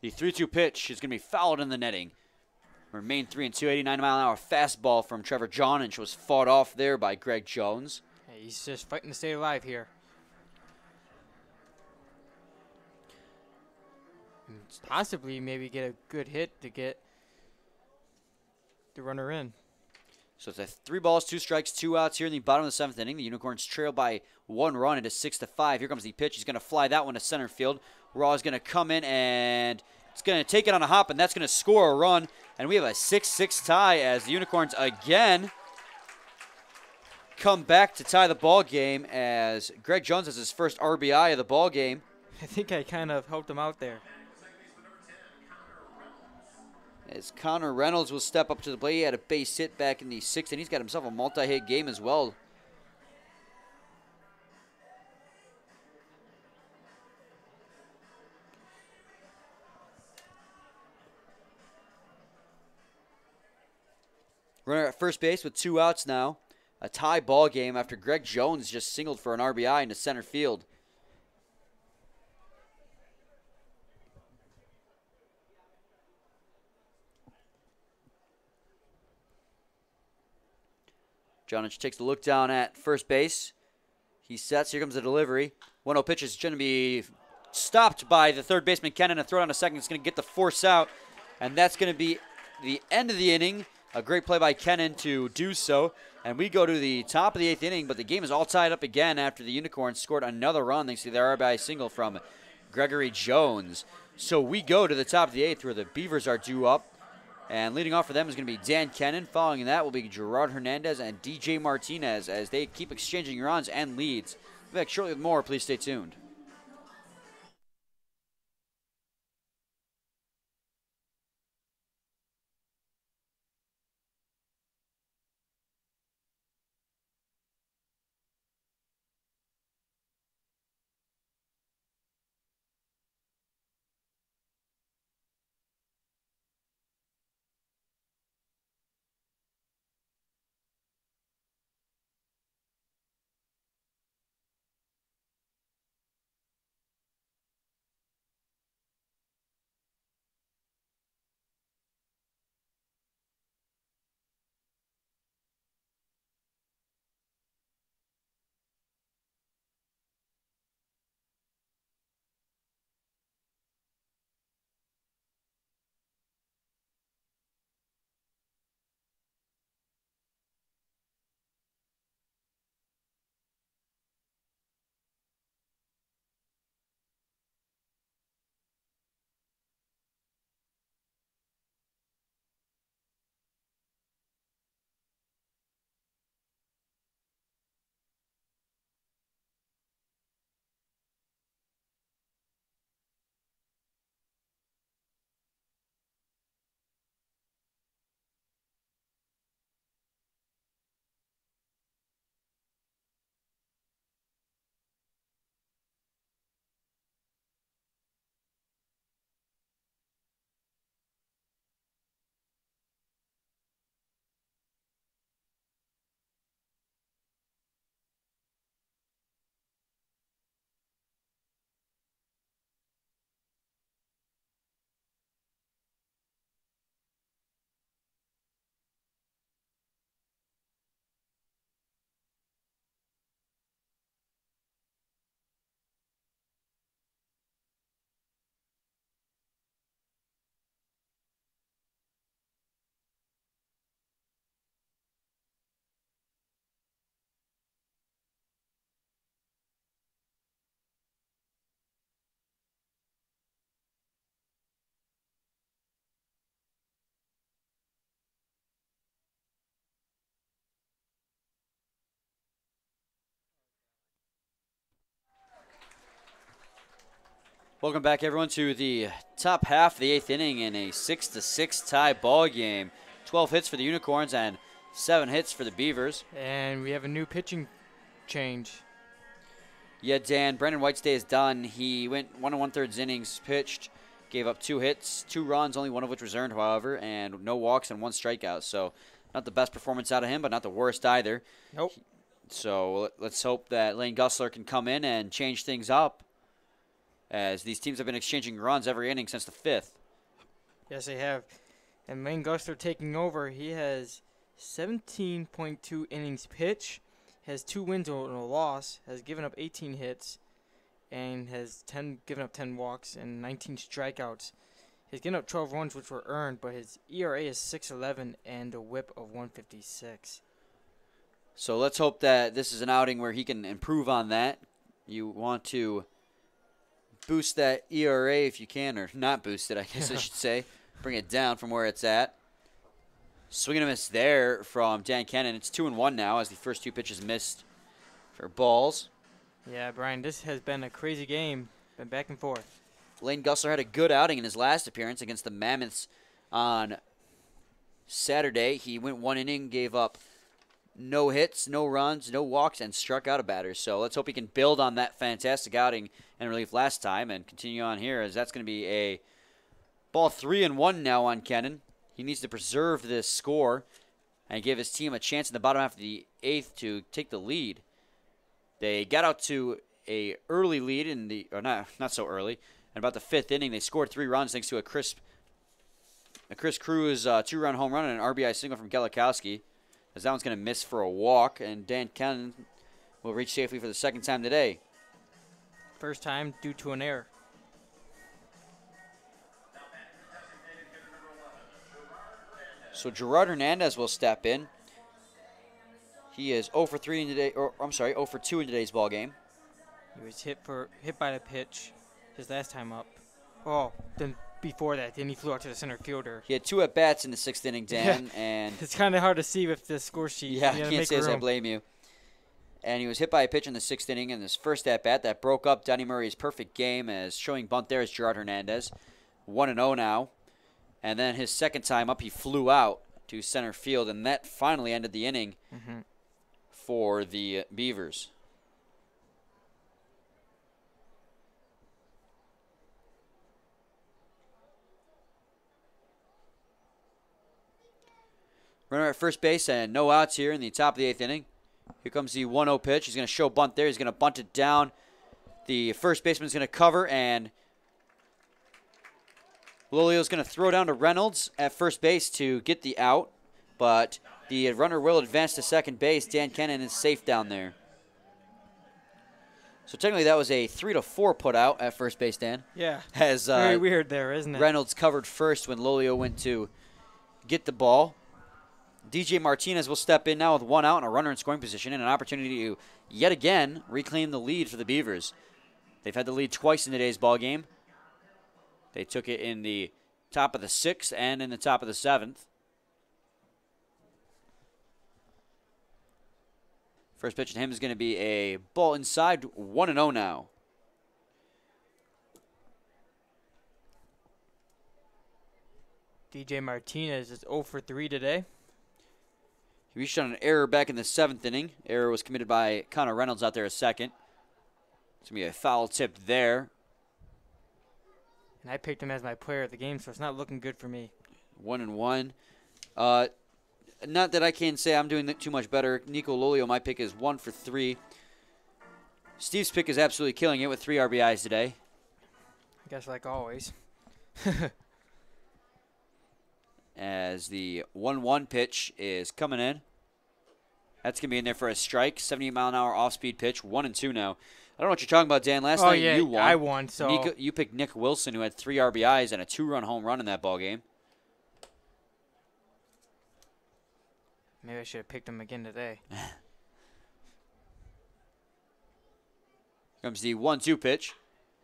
S1: The 3-2 pitch is going to be fouled in the netting. Remain 3-2, 89-mile-an-hour fastball from Trevor Johnich was fought off there by Greg Jones.
S2: Hey, he's just fighting to stay alive here. And possibly maybe get a good hit to get the runner in.
S1: So it's a 3 balls, 2 strikes, 2 outs here in the bottom of the 7th inning. The Unicorns trail by 1 run. It is 6-5. Here comes the pitch. He's going to fly that one to center field. Raw is going to come in, and it's going to take it on a hop, and that's going to score a run. And we have a 6-6 tie as the Unicorns again come back to tie the ball game as Greg Jones has his first RBI of the ball game.
S2: I think I kind of helped him out there.
S1: As Connor Reynolds will step up to the plate. He had a base hit back in the 6th, and he's got himself a multi-hit game as well. Runner at first base with 2 outs now. A tie ball game after Greg Jones just singled for an RBI into center field. Johnich takes a look down at first base. He sets. Here comes the delivery. 1-0 pitch is going to be stopped by the third baseman, Kennan. A throw on a second. It's going to get the force out, and that's going to be the end of the inning. A great play by Kennan to do so. And we go to the top of the 8th inning, but the game is all tied up again after the Unicorns scored another run thanks to their RBI single from Gregory Jones. So we go to the top of the 8th where the Beavers are due up. And leading off for them is going to be Dan Kennan. Following that will be Gerard Hernandez and DJ Martinez as they keep exchanging runs and leads. We'll be back shortly with more. Please stay tuned. Welcome back, everyone, to the top half of the 8th inning in a 6-6 tie ball game. 12 hits for the Unicorns and 7 hits for the Beavers.
S2: And we have a new pitching change.
S1: Yeah, Dan, Brendan White's day is done. He went 1 1/3 innings pitched, gave up 2 hits, 2 runs, only one of which was earned, however, and no walks and 1 strikeout. So not the best performance out of him, but not the worst either.
S2: Nope.
S1: So let's hope that Lane Gussler can come in and change things up, as these teams have been exchanging runs every inning since the 5th.
S2: Yes, they have. And Lane Gussler taking over. He has 17.2 innings pitched, has 2 wins and a loss, has given up 18 hits, and has given up 10 walks and 19 strikeouts. He's given up 12 runs, which were earned, but his ERA is 6.11 and a WHIP of 156.
S1: So let's hope that this is an outing where he can improve on that. You want to boost that ERA if you can, or not boost it, I guess I should say. Bring it down from where it's at. Swing and a miss there from Dan Cannon. It's 2-1 now as the first 2 pitches missed for balls.
S2: Yeah, Brian, this has been a crazy game. Been back and forth.
S1: Lane Gussler had a good outing in his last appearance against the Mammoths on Saturday. He went 1 inning, gave up no hits, no runs, no walks, and struck out a batter. So let's hope he can build on that fantastic outing and relief last time and continue on here, as that's going to be a ball 3-1 now on Cannon. He needs to preserve this score and give his team a chance in the bottom half of the 8th to take the lead. They got out to a early lead in the, or not so early. And about the 5th inning, they scored 3 runs thanks to a Chris Cruz 2-run home run and an RBI single from Galikowski. As that one's going to miss for a walk, and Dan Cannon will reach safely for the 2nd time today.
S2: First time due to an error.
S1: So Gerard Hernandez will step in. He is 0 for 3 in today, or I'm sorry, 0 for 2 in today's ball game.
S2: He was hit by the pitch his last time up. Oh, then before that, then he flew out to the center fielder.
S1: He had 2 at-bats in the 6th inning, Dan, and
S2: it's kind of hard to see with the score sheet.
S1: yeah, I can't say as I blame you. And he was hit by a pitch in the 6th inning in his first at-bat that broke up Donnie Murray's perfect game, as showing bunt there is Gerard Hernandez. 1-0 now. And then his 2nd time up, he flew out to center field, and that finally ended the inning for the Beavers. Runner at first base and no outs here in the top of the 8th inning. Here comes the 1-0 pitch. He's going to show bunt there. He's going to bunt it down. The first baseman's going to cover, and Lolio's going to throw down to Reynolds at first base to get the out, but the runner will advance to second base. Dan Cannon is safe down there. So technically that was a 3-4 put out at first base, Dan.
S2: Yeah.
S1: As
S2: very weird there, isn't it?
S1: Reynolds covered first when Lolio went to get the ball. DJ Martinez will step in now with 1 out and a runner in scoring position, and an opportunity to yet again reclaim the lead for the Beavers. They've had the lead twice in today's ball game. They took it in the top of the 6th and in the top of the 7th. First pitch to him is going to be a ball inside, 1-0 now.
S2: DJ Martinez is 0 for 3 today.
S1: He reached on an error back in the 7th inning. Error was committed by Connor Reynolds out there a second. It's going to be a foul tip there.
S2: And I picked him as my player of the game, so it's not looking good for me.
S1: 1-1. Not that I can say I'm doing too much better. Nico Lolio, my pick, is 1 for 3. Steve's pick is absolutely killing it with 3 RBIs today.
S2: I guess like always.
S1: As the 1-1 pitch is coming in. That's going to be in there for a strike. 78-mile-an-hour off-speed pitch. 1-2 now. I don't know what you're talking about, Dan. Last night you won.
S2: I won. So
S1: you picked Nick Wilson, who had 3 RBIs and a 2-run home run in that ball game.
S2: Maybe I should have picked him again today.
S1: Comes the 1-2 pitch.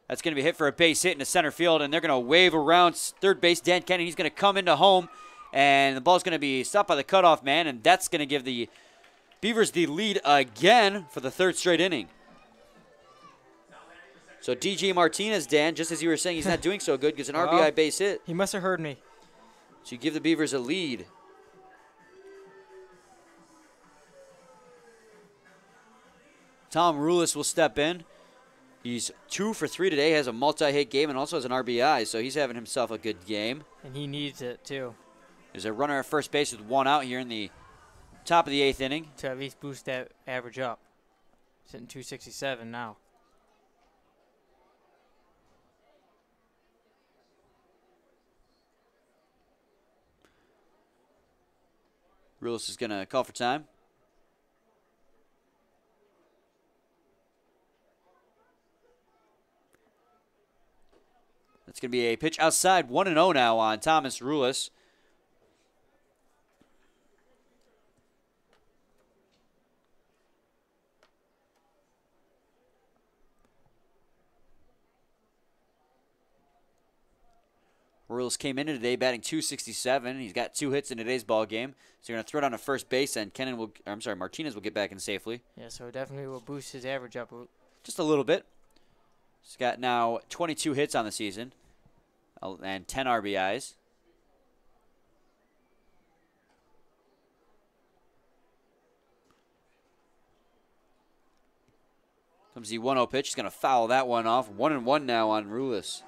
S1: That's going to be hit for a base hit into center field, and they're going to wave around third base. Dan Kennedy, he's going to come into home, and the ball's going to be stopped by the cutoff man, and that's going to give the Beavers the lead again for the 3rd straight inning. So DJ Martinez, Dan, just as you were saying, he's not doing so good, gets an RBI base hit.
S2: He must have heard me.
S1: So you give the Beavers a lead. Tom Rulis will step in. He's 2 for 3 today, has a multi-hit game, and also has an RBI, so he's having himself a good game.
S2: And he needs it, too.
S1: There's a runner at first base with 1 out here in the top of the 8th inning.
S2: To at least boost that average up. Sitting 267 now.
S1: Rulis is going to call for time. That's going to be a pitch outside, 1-0 now on Thomas Rulis. Rulis came into today batting .267. He's got 2 hits in today's ball game. So you're going to throw it on to first base, and Martinez will get back in safely.
S2: Yeah, so definitely will boost his average up.
S1: Just a little bit. He's got now 22 hits on the season and 10 RBIs. Comes the 1-0 pitch. He's going to foul that one off. 1-1 now on Rulis.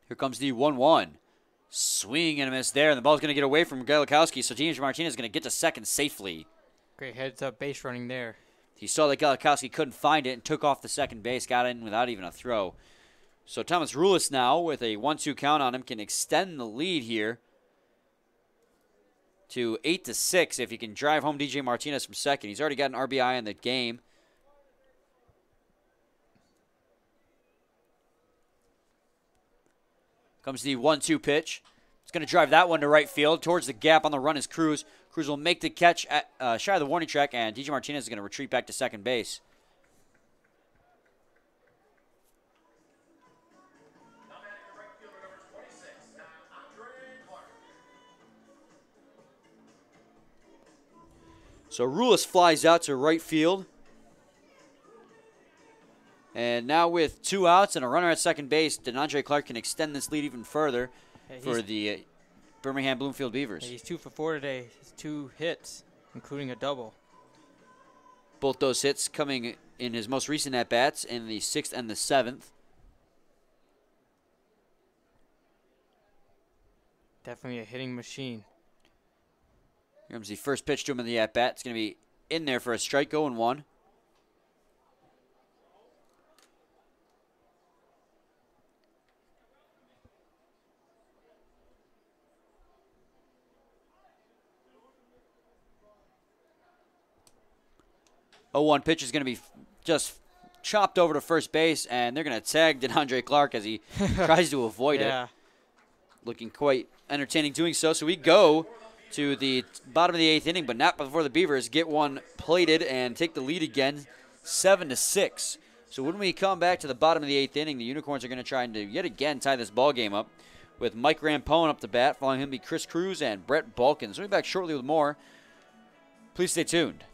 S1: Here comes the 1-1. Swing and a miss there, and the ball's going to get away from Galikowski, so DJ Martinez is going to get to second safely.
S2: Great heads-up base running there.
S1: He saw that Galikowski couldn't find it and took off the second base, got in without even a throw. So Thomas Rulis now, with a 1-2 count on him, can extend the lead here to 8-6 if he can drive home DJ Martinez from second. He's already got an RBI in the game. Comes the 1-2 pitch. It's going to drive that one to right field. Towards the gap on the run is Cruz. Cruz will make the catch at, shy of the warning track, and DJ Martinez is going to retreat back to second base. So Rulis flies out to right field. And now with 2 outs and a runner at second base, DeAndre Clark can extend this lead even further for the Birmingham-Bloomfield Beavers.
S2: He's 2 for 4 today. He's 2 hits, including a double.
S1: Both those hits coming in his most recent at-bats in the 6th and the 7th.
S2: Definitely a hitting machine.
S1: Here comes the first pitch to him in the at-bat. It's going to be in there for a strike, 0-1. The 0-1 pitch is going to be just chopped over to first base, and they're going to tag DeAndre Clark as he tries to avoid it. Looking quite entertaining doing so. So we go to the bottom of the 8th inning, but not before the Beavers get one plated and take the lead again, 7-6. So when we come back to the bottom of the 8th inning, the Unicorns are going to try and yet again tie this ball game up with Mike Rampone up to bat. Following him be Chris Cruz and Brett Balkins. We'll be back shortly with more. Please stay tuned.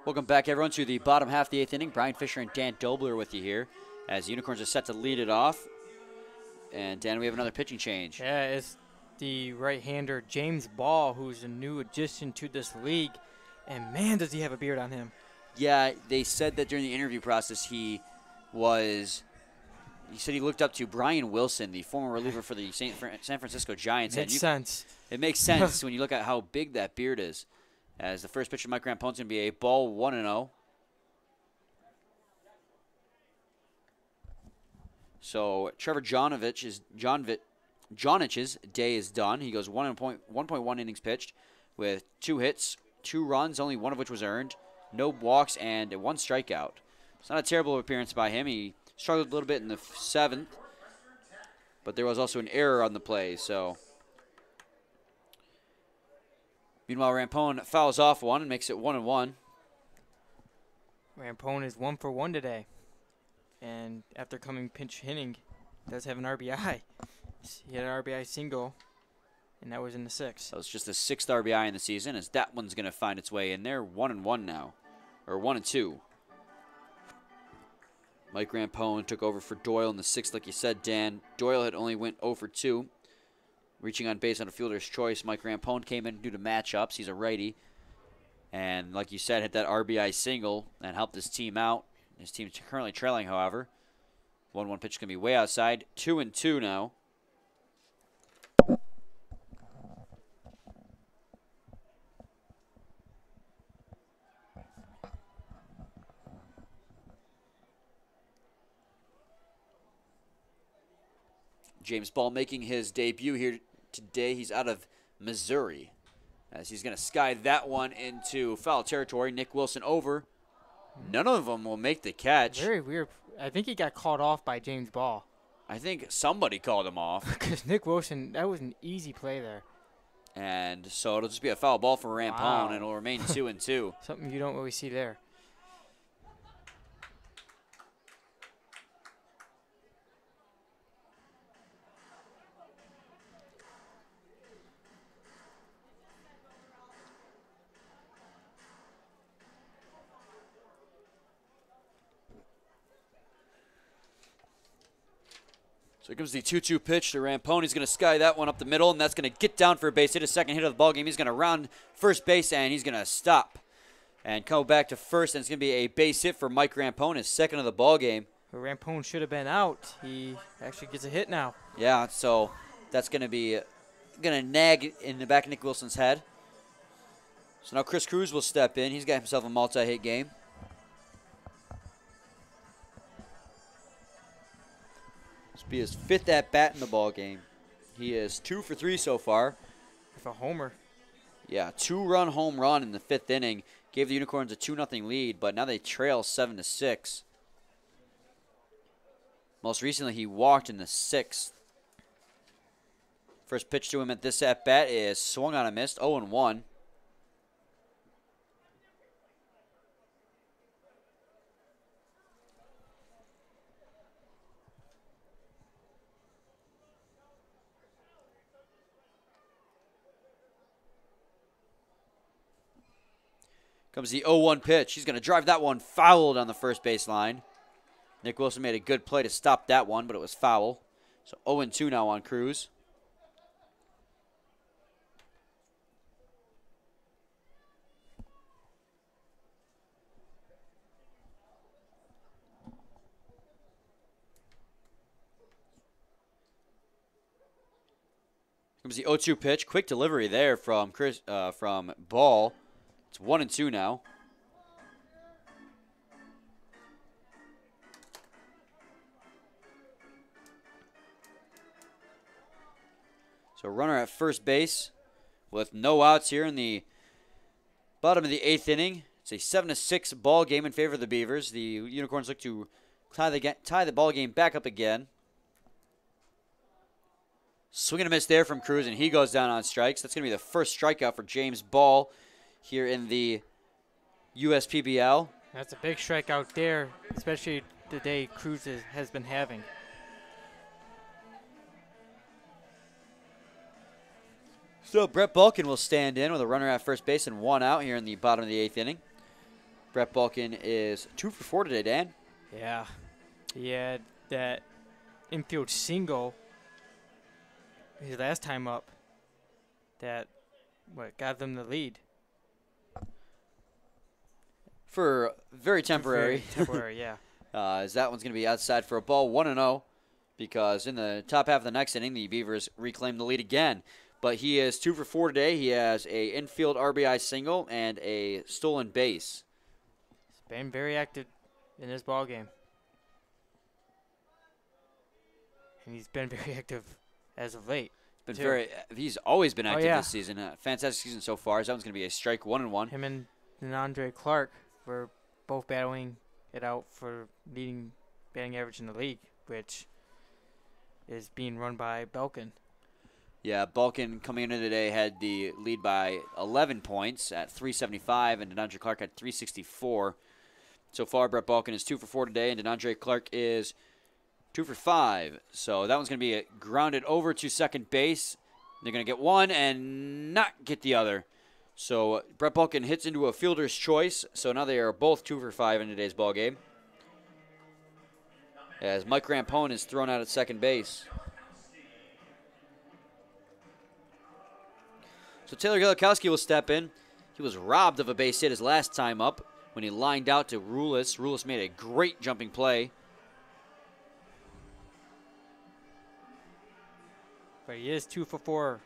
S1: Welcome back, everyone, to the bottom half of the 8th inning. Brian Fisher and Dan Dobler with you here as the Unicorns are set to lead it off. And, Dan, we have another pitching change.
S2: Yeah, it's the right-hander James Ball, who's a new addition to this league. And, man, does he have a beard on him.
S1: Yeah, they said that during the interview process he said he looked up to Brian Wilson, the former reliever for the San Francisco Giants.
S2: Makes sense.
S1: It makes sense when you look at how big that beard is. As the first pitch of Mike Rampone's going to be a ball 1-0. So Trevor Jonich's day is done. He goes 1.1 innings pitched with 2 hits, 2 runs, only one of which was earned, no walks, and 1 strikeout. It's not a terrible appearance by him. He struggled a little bit in the 7th, but there was also an error on the play. So, meanwhile, Rampone fouls off one and makes it 1-1.
S2: Rampone is 1 for 1 today, and after coming pinch hitting, does have an RBI. He had an RBI single, and that was in the 6th.
S1: So it's just the 6th RBI in the season, as that one's going to find its way in there. 1-1 now, or 1-2. Mike Rampone took over for Doyle in the 6th, like you said, Dan. Doyle had only went 0 for 2. Reaching on base on a fielder's choice, Mike Rampone came in due to matchups. He's a righty. And like you said, hit that RBI single and helped his team out. His team's currently trailing, however. 1-1 pitch is going to be way outside. 2-2 now. James Ball making his debut here today. He's out of Missouri, as he's going to sky that one into foul territory. Nick Wilson over. None of them will make the catch.
S2: Very weird. I think he got called off by James Ball.
S1: I think somebody called him off.
S2: Because Nick Wilson, that was an easy play there.
S1: And so it'll just be a foul ball for Rampone,
S2: Wow.
S1: and it'll remain 2-2.
S2: Something you don't really see there.
S1: So here comes the 2-2 pitch to Rampone. He's going to sky that one up the middle, and that's going to get down for a base hit, his second hit of the ball game. He's going to round first base, and he's going to stop and come back to first, and it's going to be a base hit for Mike Rampone, his second of the ball game.
S2: Rampone should have been out. He actually gets a hit now.
S1: Yeah, so that's going to nag in the back of Nick Wilson's head. So now Chris Cruz will step in. He's got himself a multi-hit game. This will be his 5th at-bat in the ball game. He is 2 for 3 so far.
S2: With a homer.
S1: Yeah, 2-run home run in the 5th inning. Gave the Unicorns a 2-0 lead, but now they trail 7-6. Most recently, he walked in the 6th. First pitch to him at this at-bat is swung on a miss, 0-1. Comes the 0-1 pitch. He's going to drive that one fouled on the first base line. Nick Wilson made a good play to stop that one, but it was foul. So 0-2 now on Cruz. Comes the 0-2 pitch. Quick delivery there from Ball. It's 1-2 now. So runner at first base with no outs here in the bottom of the 8th inning. It's a 7-6 ball game in favor of the Beavers. The Unicorns look to tie the ball game back up again. Swing and a miss there from Cruz, and he goes down on strikes. That's going to be the first strikeout for James Ball here in the USPBL.
S2: That's a big strikeout there, especially the day Cruz has been having.
S1: So Brett Balkin will stand in with a runner at first base and 1 out here in the bottom of the 8th inning. Brett Balkin is 2 for 4 today, Dan.
S2: Yeah. He had that infield single his last time up that got them the lead.
S1: For very temporary.
S2: Very temporary, yeah.
S1: As that one's going to be outside for a ball, 1-0, because in the top half of the next inning, the Beavers reclaim the lead again. But he is 2 for 4 today. He has a infield RBI single and a stolen base.
S2: He's been very active in this ball game. And he's been very active as of late.
S1: He's always been active
S2: yeah.
S1: this season. Fantastic season so far. That one's going to be a strike, 1-1.
S2: Him and Andre Clark were both battling it out for leading batting average in the league, which is being run by Balkin.
S1: Yeah, Balkin coming into today had the lead by 11 points at 375, and DeAndre Clark at 364. So far, Brett Balkin is 2 for 4 today, and DeAndre Clark is 2 for 5. So that one's going to be grounded over to second base. They're going to get one and not get the other. So Brett Balkin hits into a fielder's choice. So now they are both 2 for 5 in today's ball game. As Mike Rampone is thrown out at second base. So Taylor Gilikowski will step in. He was robbed of a base hit his last time up when he lined out to Rulis. Rulis made a great jumping play.
S2: But he is 2 for 4.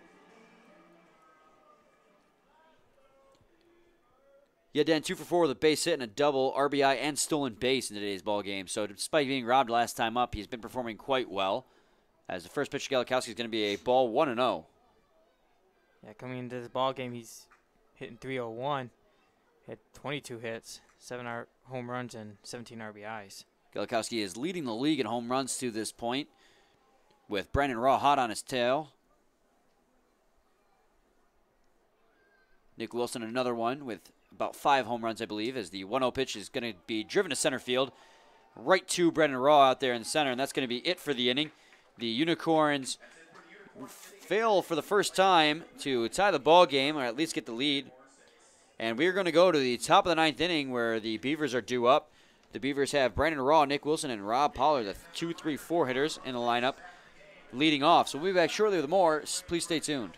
S1: Yeah, Dan, 2 for 4 with a base hit and a double, RBI, and stolen base in today's ball game. So despite being robbed last time up, he's been performing quite well. As the first pitch to Gilikowski is going to be a ball, 1-0.
S2: Yeah, coming into this ball game, he's hitting 301, hit 22 hits, 7 home runs, and 17 RBIs.
S1: Gilikowski is leading the league in home runs to this point, with Brandon Raw hot on his tail. Nick Wilson, another one with about 5 home runs, I believe, as the 1-0 pitch is going to be driven to center field, right to Brandon Raw out there in the center, and that's going to be it for the inning. The Unicorns fail for the first time to tie the ball game, or at least get the lead. And we're going to go to the top of the 9th inning where the Beavers are due up. The Beavers have Brandon Raw, Nick Wilson, and Rob Pollard, the 2, 3, 4 hitters in the lineup, leading off. So we'll be back shortly with more. Please stay tuned.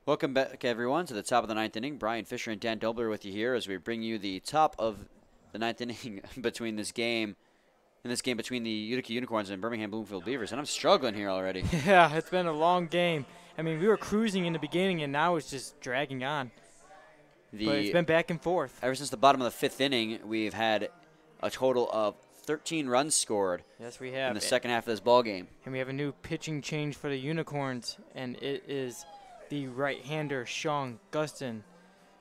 S1: Welcome back, everyone, to the top of the 9th inning. Brian Fisher and Dan Dobler with you here as we bring you the top of the 9th inning between this game, between the Utica Unicorns and Birmingham-Bloomfield Beavers. And I'm struggling here already.
S2: Yeah, it's been a long game. I mean, we were cruising in the beginning, and now it's just dragging on. But it's been back and forth.
S1: Ever since the bottom of the 5th inning, we've had a total of 13 runs scored.
S2: Yes, we have.
S1: In the second half of this ball game.
S2: And we have a new pitching change for the Unicorns, and it is the right-hander Sean Gustin.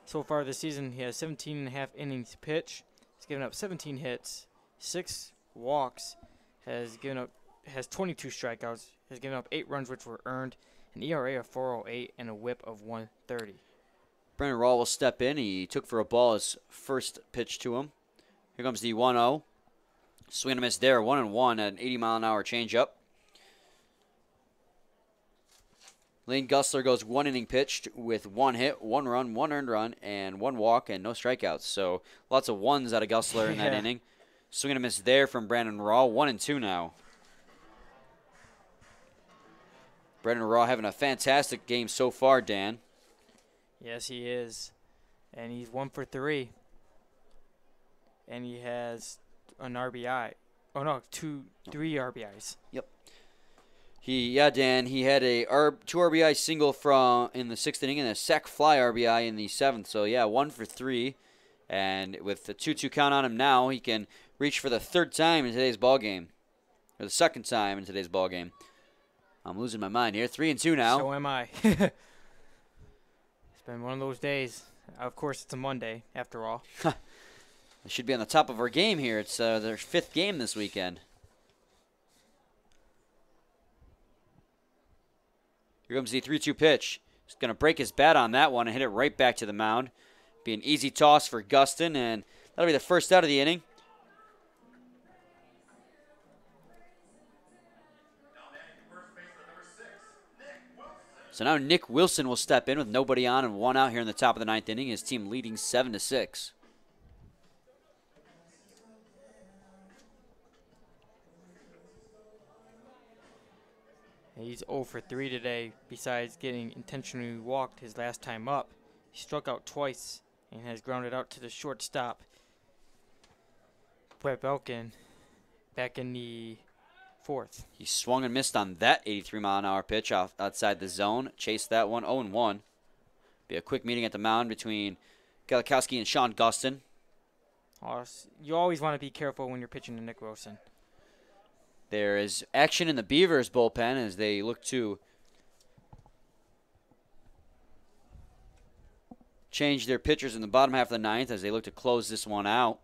S2: So far this season, he has 17.5 innings pitched. He's given up 17 hits, 6 walks, has 22 strikeouts, has given up 8 runs which were earned, an ERA of 4.08, and a WHIP of 130.
S1: Brandon Raw will step in. He took for a ball his first pitch to him. Here comes the 1-0. Swing and a miss there, 1-1 at an 80-mile-an-hour changeup. Lane Gussler goes 1 inning pitched with 1 hit, 1 run, 1 earned run, and 1 walk, and no strikeouts. So lots of ones out of Gussler in that inning. Swing and a miss there from Brandon Raw, 1-2 now. Brandon Raw having a fantastic game so far, Dan.
S2: Yes, he is. And he's 1 for 3. And he has an RBI. Oh, no, 3 RBIs.
S1: Yep. Dan, he had a 2 RBI single in the 6th inning and a sac fly RBI in the 7th. So, 1 for 3. And with the 2-2 count on him now, he can reach for the 3rd time in today's ball game. Or the 2nd time in today's ball game. I'm losing my mind here. 3-2 now.
S2: So am I. It's been one of those days. Of course, it's a Monday, after all.
S1: They should be on the top of our game here. It's their 5th game this weekend. Here comes the 3-2 pitch. He's going to break his bat on that one and hit it right back to the mound. Be an easy toss for Gustin, and that'll be the first out of the inning. So now Nick Wilson will step in with nobody on and 1 out here in the top of the 9th inning. His team leading 7-6.
S2: He's 0 for 3 today, besides getting intentionally walked his last time up. He struck out twice and has grounded out to the shortstop, Brett Belkin, back in the 4th.
S1: He swung and missed on that 83-mile-an-hour pitch outside the zone. Chased that one, 0-1. Be a quick meeting at the mound between Galikowski and Sean Gustin.
S2: You always want to be careful when you're pitching to Nick Wilson.
S1: There is action in the Beavers bullpen as they look to change their pitchers in the bottom half of the 9th as they look to close this one out.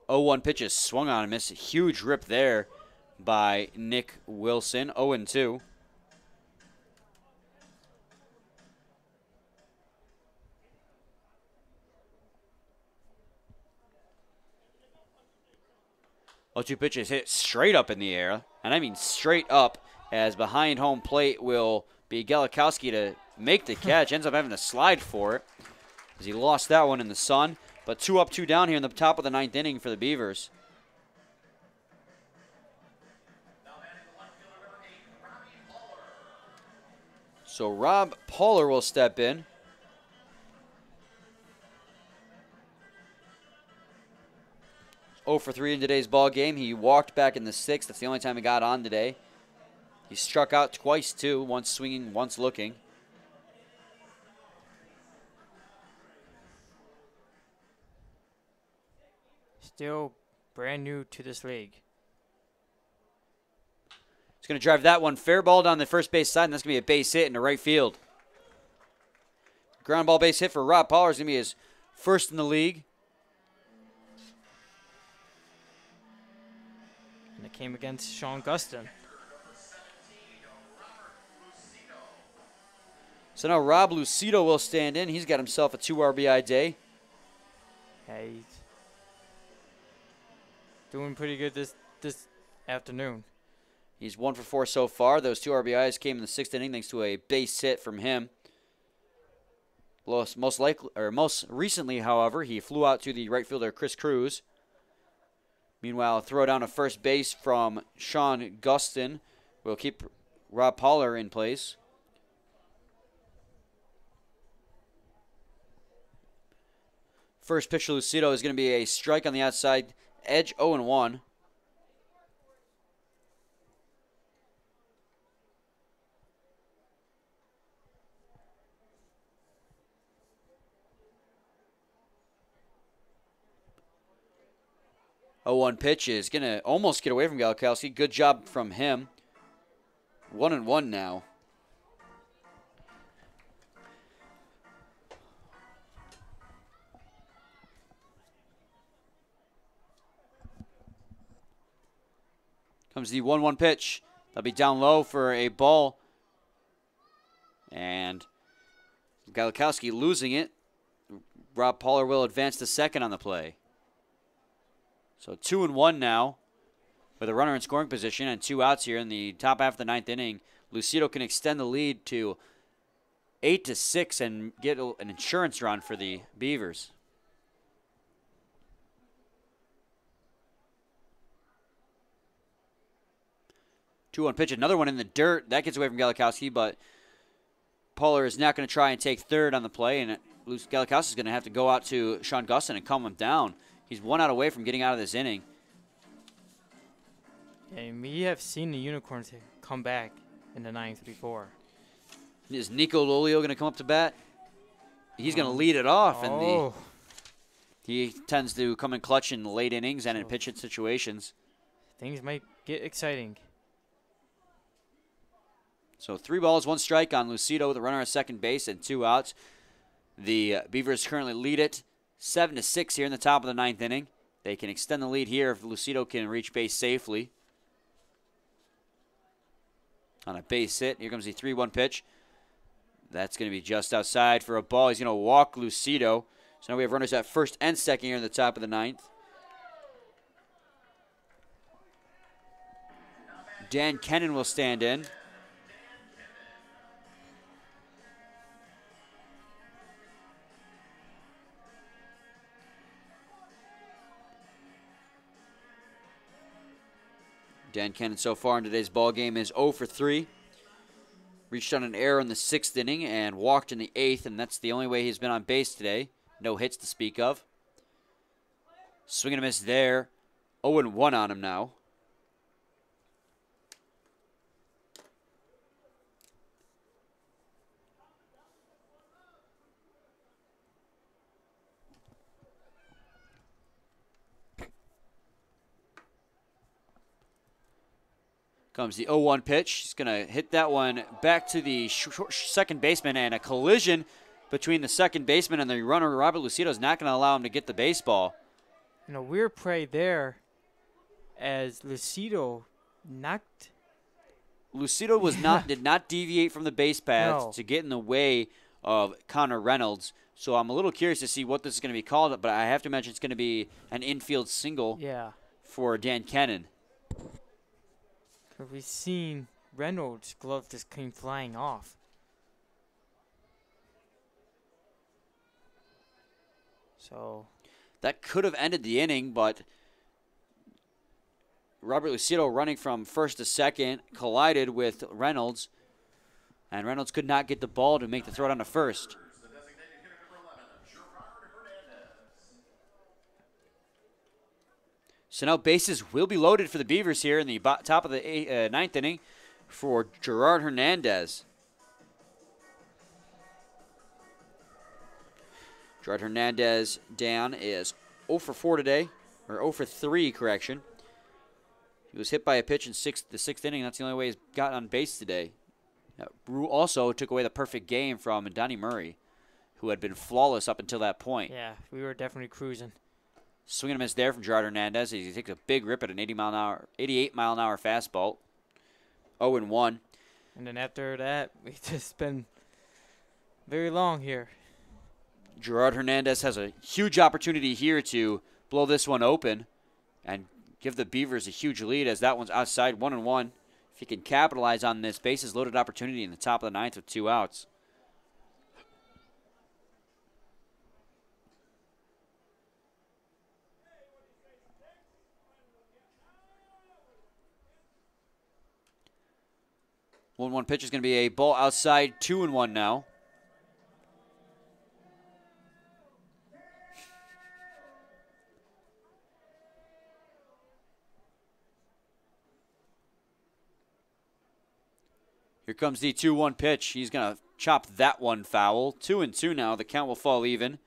S1: Oh, 1 pitch is swung on and missed. A huge rip there by Nick Wilson. 0-2. Oh, 2 pitches hit straight up in the air. And I mean straight up, as behind home plate will be Galikowski to make the catch. Ends up having to slide for it as he lost that one in the sun. But 2 up, 2 down here in the top of the 9th inning for the Beavers. So Rob Poehler will step in. Oh for 3 in today's ball game. He walked back in the 6th. That's the only time he got on today. He struck out twice too, once swinging, once looking.
S2: Still brand new to this league.
S1: He's going to drive that one fair ball down the first base side, and that's going to be a base hit into right field. Ground ball base hit for Rob Poehler is going to be his first in the league.
S2: And it came against Sean Gustin.
S1: So now Rob Lucido will stand in. He's got himself a 2 RBI day.
S2: Yeah, he's doing pretty good this afternoon.
S1: He's 1 for 4 so far. Those 2 RBIs came in the 6th inning thanks to a base hit from him. Most recently, however, he flew out to the right fielder Chris Cruz. Meanwhile, a throw down to first base from Sean Gustin will keep Rob Poehler in place. First pitch to Lucido is going to be a strike on the outside edge, 0-1. 0-1 pitch is going to almost get away from Galikowski. Good job from him. 1-1 now. Comes the 1-1 pitch. That'll be down low for a ball. And Galikowski losing it. Rob Poller will advance to second on the play. So 2-1 now with a runner in scoring position and 2 outs here in the top half of the 9th inning. Lucido can extend the lead to 8-6 and get an insurance run for the Beavers. Two-one pitch, another one in the dirt. That gets away from Galikowski, but Poller is not going to try and take third on the play, and Galikowski is going to have to go out to Sean Gusson and calm him down. He's 1 out away from getting out of this inning.
S2: And we have seen the Unicorns come back in the 9th before.
S1: Is Nico Lolio going to come up to bat? He's going to lead it off. He tends to come in clutch in the late innings and in pinch hit situations.
S2: Things might get exciting.
S1: So 3 balls, 1 strike on Lucido with a runner at second base and 2 outs. The Beavers currently lead it 7-6 here in the top of the 9th inning. They can extend the lead here if Lucido can reach base safely. On a base hit, here comes the 3-1 pitch. That's going to be just outside for a ball. He's going to walk Lucido. So now we have runners at first and second here in the top of the 9th. Dan Kennan will stand in. Dan Kennan so far in today's ball game is 0 for 3. Reached on an error in the 6th inning and walked in the 8th, and that's the only way he's been on base today. No hits to speak of. Swing and a miss there. 0-1 on him now. Comes the 0-1 pitch. He's going to hit that one back to the second baseman, and a collision between the second baseman and the runner. Robert Lucido is not going to allow him to get the baseball.
S2: And a weird play there as Lucido knocked.
S1: Lucido did not deviate from the base path to get in the way of Connor Reynolds. So I'm a little curious to see what this is going to be called, but I have to imagine it's going to be an infield single for Dan Kennan.
S2: We've seen Reynolds' glove just came flying off. So
S1: that could have ended the inning, but Robert Lucido running from first to second collided with Reynolds, and Reynolds could not get the ball to make the throw down to first. So now bases will be loaded for the Beavers here in the top of the 9th inning for Gerard Hernandez. Gerard Hernandez down is 0 for 4 today, or 0 for 3, correction. He was hit by a pitch in the 6th inning. That's the only way he's got on base today. Brew also took away the perfect game from Donnie Murray, who had been flawless up until that point.
S2: Yeah, we were definitely cruising.
S1: Swing and a miss there from Gerard Hernandez. He takes a big rip at an 88-mile-an-hour fastball. 0-1.
S2: And then after that, we've just been very long here.
S1: Gerard Hernandez has a huge opportunity here to blow this one open and give the Beavers a huge lead as that one's outside. 1-1. If he can capitalize on this bases loaded opportunity in the top of the 9th with 2 outs. One pitch is going to be a ball outside. 2-1 now. Here comes the 2-1 pitch. He's going to chop that one foul. 2-2 now. The count will fall even.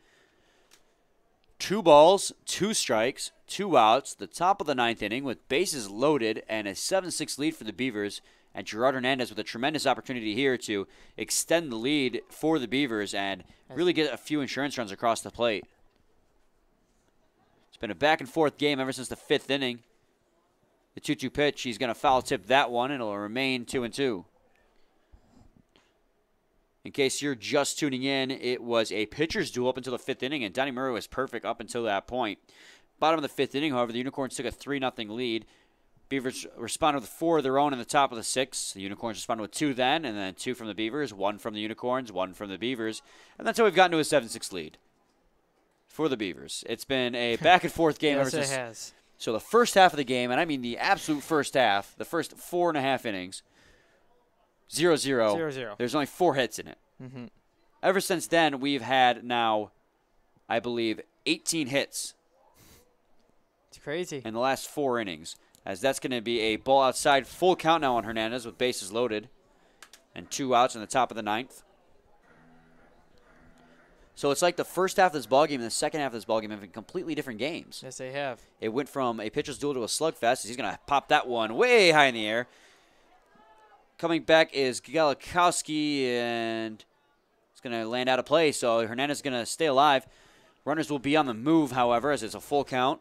S1: 2 balls, 2 strikes, 2 outs, the top of the 9th inning with bases loaded and a 7-6 lead for the Beavers. And Gerard Hernandez with a tremendous opportunity here to extend the lead for the Beavers and really get a few insurance runs across the plate. It's been a back-and-forth game ever since the 5th inning. The 2-2 pitch, he's going to foul tip that one, and it'll remain 2-2. In case you're just tuning in, it was a pitcher's duel up until the 5th inning, and Donnie Murray was perfect up until that point. Bottom of the 5th inning, however, the Unicorns took a 3-0 lead. Beavers responded with 4 of their own in the top of the 6th. The Unicorns responded with 2 then, and then 2 from the Beavers, 1 from the Unicorns, 1 from the Beavers. And that's how we've gotten to a 7-6 lead for the Beavers. It's been a back-and-forth game ever since.
S2: Yes, it has.
S1: So the first half of the game, and I mean the absolute first half, the first 4.5 innings, 0-0.
S2: 0-0.
S1: There's only 4 hits in it.
S2: Mm-hmm.
S1: Ever since then, we've had now, I believe, 18 hits.
S2: It's crazy.
S1: In the last 4 innings, as that's going to be a ball outside, full count now on Hernandez with bases loaded, and 2 outs in the top of the 9th. So it's like the first half of this ballgame and the second half of this ballgame have been completely different games.
S2: Yes, they have.
S1: It went from a pitcher's duel to a slugfest. He's going to pop that one way high in the air. Coming back is Galikowski, and it's going to land out of play, so Hernandez is going to stay alive. Runners will be on the move, however, as it's a full count.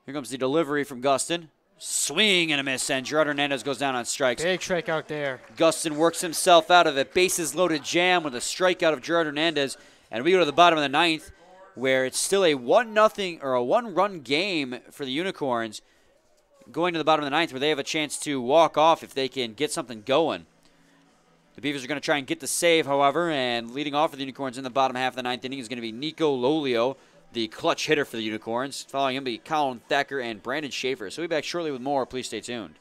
S1: Here comes the delivery from Gustin. Swing and a miss, and Gerard Hernandez goes down on strikes.
S2: Big strikeout there.
S1: Gustin works himself out of a bases-loaded jam with a strikeout of Gerard Hernandez. And we go to the bottom of the 9th, where it's still a 1-0 or a 1-run game for the Unicorns. Going to the bottom of the 9th, where they have a chance to walk off if they can get something going. The Beavers are going to try and get the save, however, and leading off for the Unicorns in the bottom half of the 9th inning is going to be Nico Lolio, the clutch hitter for the Unicorns. Following him will be Colin Thacker and Brandon Schaefer. So we'll be back shortly with more. Please stay tuned.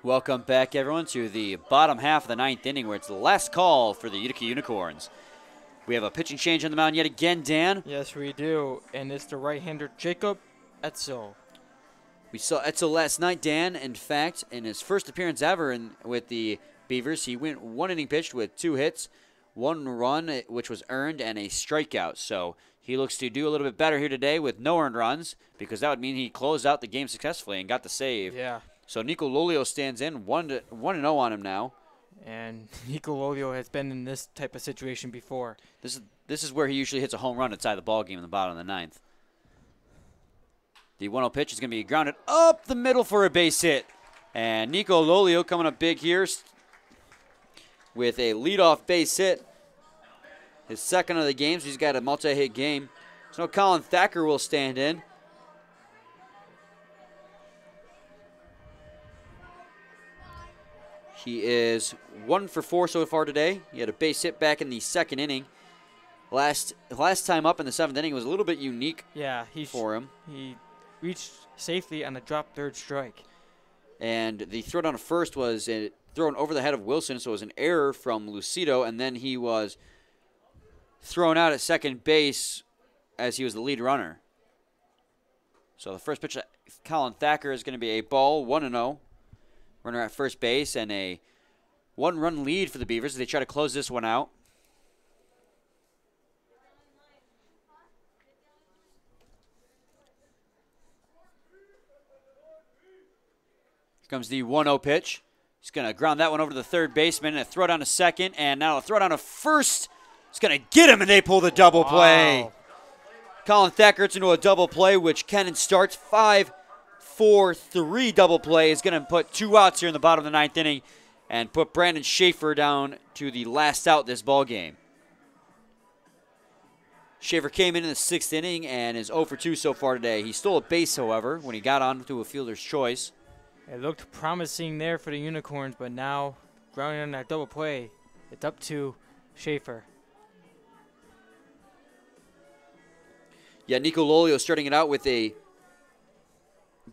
S1: Welcome back, everyone, to the bottom half of the 9th inning, where it's the last call for the Utica Unicorns. We have a pitching change on the mound yet again, Dan.
S2: Yes, we do, and it's the right-hander Jacob Etzel.
S1: We saw Etzel last night, Dan. In fact, in his first appearance ever with the Beavers, he went 1 inning pitched with 2 hits, 1 run, which was earned, and a strikeout. So he looks to do a little bit better here today with no earned runs, because that would mean he closed out the game successfully and got the save.
S2: Yeah.
S1: So Nico Lolio stands in 1-0 on him now.
S2: And Nico Lolio has been in this type of situation before.
S1: This is where he usually hits a home run inside the ball game in the bottom of the 9th. The 1-0 pitch is going to be grounded up the middle for a base hit. And Nico Lolio coming up big here with a leadoff base hit. His second of the game, so he's got a multi-hit game. So Colin Thacker will stand in. He is 1 for 4 so far today. He had a base hit back in the 2nd inning. Last time up in the 7th inning was a little bit unique for him.
S2: He reached safely on a drop third strike.
S1: And the throw down to first was thrown over the head of Wilson, so it was an error from Lucido, and then he was thrown out at second base as he was the lead runner. So the first pitch to Colin Thacker is going to be a ball, 1-0. Runner at first base, and a 1-run lead for the Beavers as they try to close this one out. Here comes the 1-0 pitch. He's going to ground that one over to the third baseman, and a throw down to second, and now a throw down to first. He's going to get him, and they pull the double play. Colin Thacker gets into a double play, which Kennan starts 5-4-3 double play is going to put 2 outs here in the bottom of the 9th inning and put Brandon Schaefer down to the last out this ball game. Schaefer came in the 6th inning and is 0 for 2 so far today. He stole a base, however, when he got on to a fielder's choice.
S2: It looked promising there for the Unicorns, but now grounding on that double play, it's up to Schaefer.
S1: Yeah, Nico Lolio starting it out with a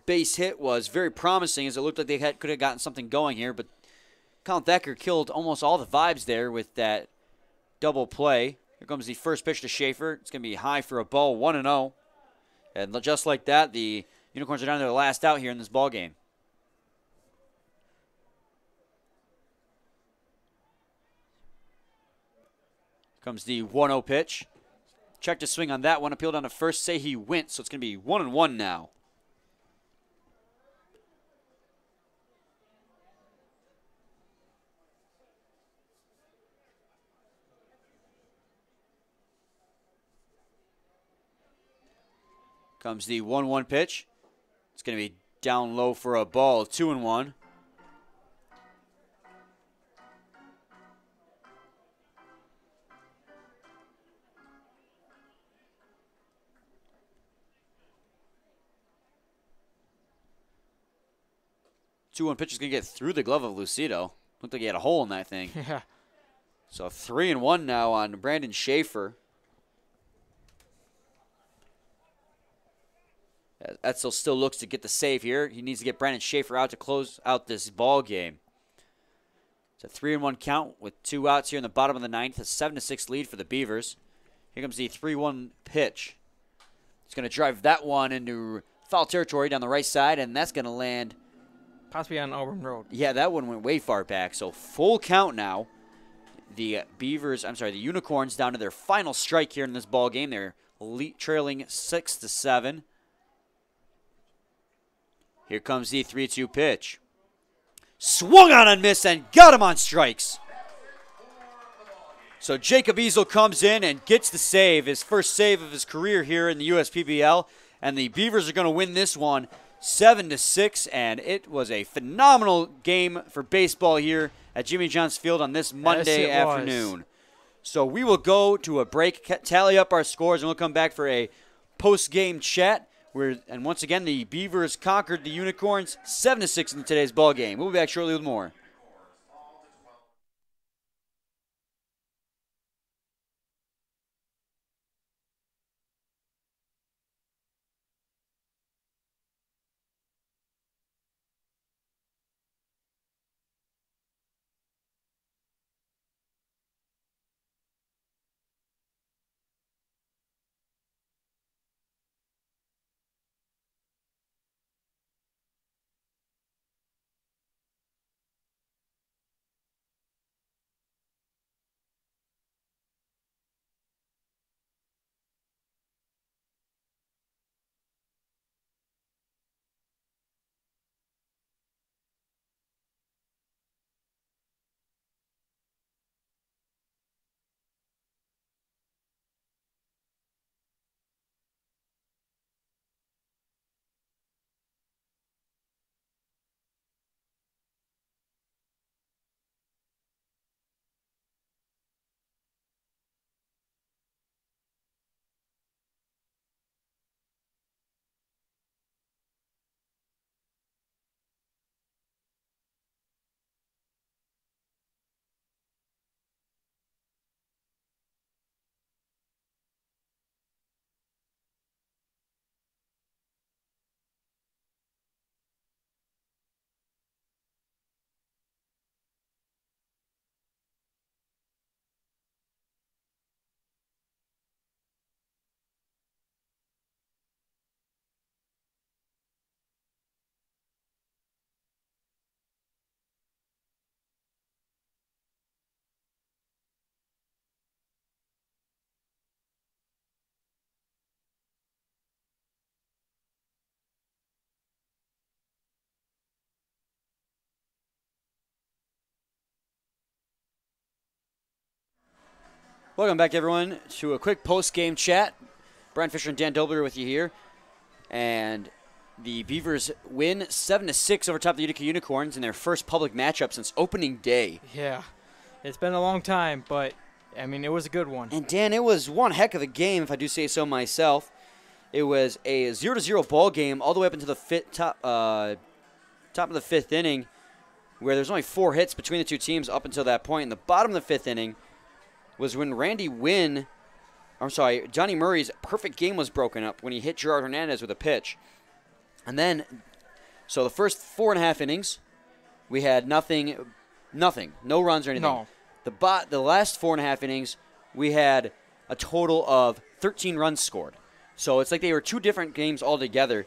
S1: base hit was very promising, as it looked like they could have gotten something going here, but Colin Thacker killed almost all the vibes there with that double play. Here comes the first pitch to Schaefer. It's going to be high for a ball, 1-0. And just like that, the Unicorns are down to their last out here in this ball game. Here comes the 1-0 pitch. Checked his swing on that one. Appealed on to first. Say he went, so it's going to be 1-1 now. Comes the 1-1 pitch. It's going to be down low for a ball, 2-1. Two-one pitch is going to get through the glove of Lucido. Looked like he had a hole in that thing.
S2: Yeah.
S1: So 3-1 now on Brandon Schaefer. Etzel still looks to get the save here. He needs to get Brandon Schaefer out to close out this ball game. It's a 3-1 count with 2 outs here in the bottom of the 9th. A 7-6 lead for the Beavers. Here comes the 3-1 pitch. It's going to drive that one into foul territory down the right side, and that's going to land
S2: possibly on Auburn Road.
S1: Yeah, that one went way far back. So full count now. The Unicorns down to their final strike here in this ball game. They're trailing 6-7. Here comes the 3-2 pitch. Swung on and missed and got him on strikes. So Jacob Easel comes in and gets the save, his first save of his career here in the USPBL. And the Beavers are going to win this one 7-6. And it was a phenomenal game for baseball here at Jimmy John's Field on this Monday afternoon. So we will go to a break, tally up our scores, and we'll come back for a post-game chat. And once again, the Beavers conquered the Unicorns 7-6 in today's ball game. We'll be back shortly with more. Welcome back, everyone, to a quick post-game chat. Brian Fisher and Dan Dobler with you here. And the Beavers win 7-6 over top of the Utica Unicorns in their first public matchup since opening day.
S2: Yeah, it's been a long time, but, I mean, it was a good one.
S1: And, Dan, it was one heck of a game, if I do say so myself. It was a 0-0 ball game all the way up into the top of the fifth inning, where there's only 4 hits between the two teams up until that point. In the bottom of the fifth inning was when Johnny Murray's perfect game was broken up when he hit Gerard Hernandez with a pitch. And then, so the first 4.5 innings, we had nothing, no runs or anything.
S2: No.
S1: The last 4.5 innings, we had a total of 13 runs scored. So it's like they were 2 different games altogether.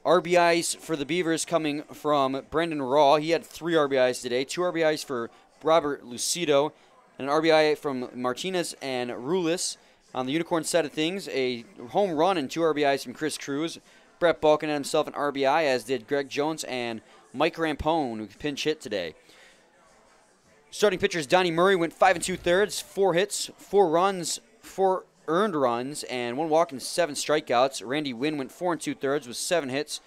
S1: RBIs for the Beavers coming from Brendan Raw. He had 3 RBIs today. 2 RBIs for Robert Lucido. And an RBI from Martinez and Rulis. On the Unicorn side of things, a home run and 2 RBIs from Chris Cruz. Brett Balkin had himself an RBI, as did Greg Jones and Mike Rampone, who pinch hit today. Starting pitchers, Donnie Murray went 5 2/3, 4 hits, 4 runs, 4 earned runs, and 1 walk and 7 strikeouts. Randy Wynn went 4 2/3 with 7 hits,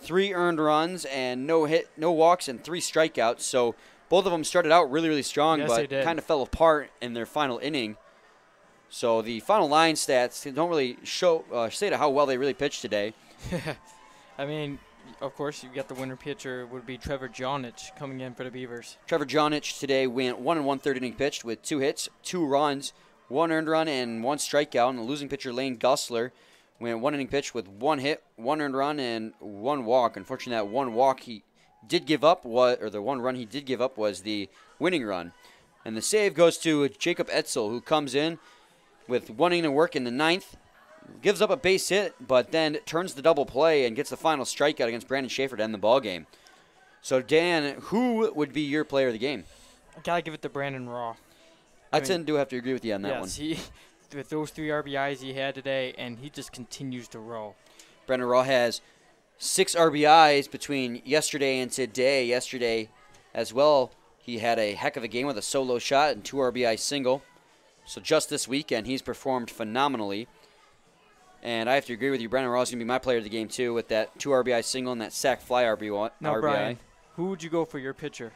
S1: 3 earned runs, and no walks, and 3 strikeouts. So both of them started out really, really strong,
S2: yes,
S1: but kind of fell apart in their final inning. So the final line stats don't really say to how well they really pitched today.
S2: I mean, of course, you got the winner pitcher would be Trevor Jonich coming in for the Beavers.
S1: Trevor Jonich today went 1 1/3 inning pitched with 2 hits, 2 runs, 1 earned run, and 1 strikeout. And the losing pitcher, Lane Gussler, went 1 inning pitched with 1 hit, 1 earned run, and 1 walk. Unfortunately, that 1 walk he did give up, the 1 run he did give up was the winning run. And the save goes to Jacob Etzel, who comes in with 1 inning of work in the 9th. Gives up a base hit, but then turns the double play and gets the final strikeout against Brandon Schaefer to end the ball game. So, Dan, who would be your player of the game?
S2: I got to give it to Brandon Raw.
S1: I tend to have to agree with you on that one.
S2: Yes, with those 3 RBIs he had today, and he just continues to roll.
S1: Brandon Raw has 6 RBIs between yesterday and today. Yesterday as well, he had a heck of a game with a solo shot and 2 RBI single. So just this weekend, he's performed phenomenally. And I have to agree with you. Brandon Raw is going to be my player of the game, too, with that 2 RBI single and that sac fly RBI.
S2: Now, Brian, who would you go for your pitcher?